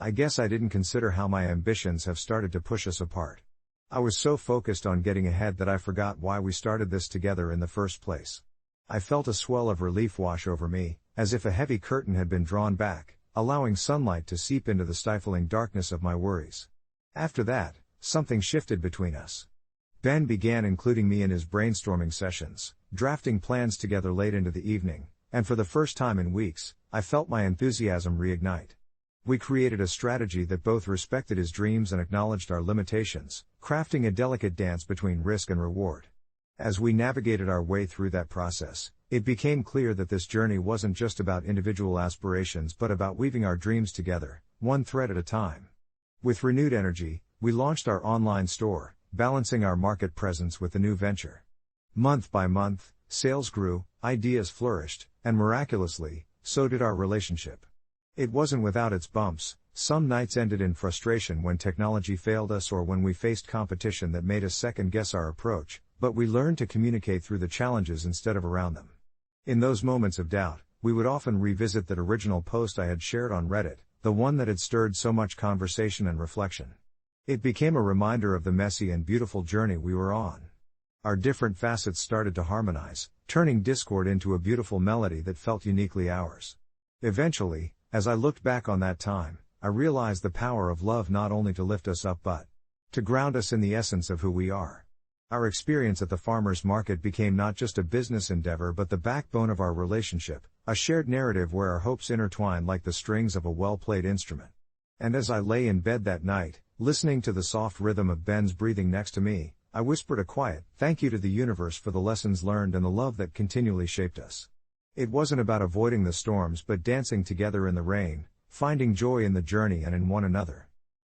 I guess I didn't consider how my ambitions have started to push us apart. I was so focused on getting ahead that I forgot why we started this together in the first place. I felt a swell of relief wash over me, as if a heavy curtain had been drawn back, allowing sunlight to seep into the stifling darkness of my worries. After that, something shifted between us. Ben began including me in his brainstorming sessions, drafting plans together late into the evening, and for the first time in weeks, I felt my enthusiasm reignite. We created a strategy that both respected his dreams and acknowledged our limitations, crafting a delicate dance between risk and reward. As we navigated our way through that process, it became clear that this journey wasn't just about individual aspirations but about weaving our dreams together, one thread at a time. With renewed energy, we launched our online store, balancing our market presence with the new venture. Month by month, sales grew, ideas flourished, and miraculously, so did our relationship. It wasn't without its bumps. Some nights ended in frustration when technology failed us or when we faced competition that made us second-guess our approach, but we learned to communicate through the challenges instead of around them. In those moments of doubt, we would often revisit that original post I had shared on Reddit, the one that had stirred so much conversation and reflection. It became a reminder of the messy and beautiful journey we were on. Our different facets started to harmonize, turning discord into a beautiful melody that felt uniquely ours. Eventually, as I looked back on that time, I realized the power of love not only to lift us up but to ground us in the essence of who we are. Our experience at the farmers market became not just a business endeavor but the backbone of our relationship, a shared narrative where our hopes intertwined like the strings of a well-played instrument. And as I lay in bed that night, listening to the soft rhythm of Ben's breathing next to me, I whispered a quiet thank you to the universe for the lessons learned and the love that continually shaped us. It wasn't about avoiding the storms but dancing together in the rain, finding joy in the journey and in one another.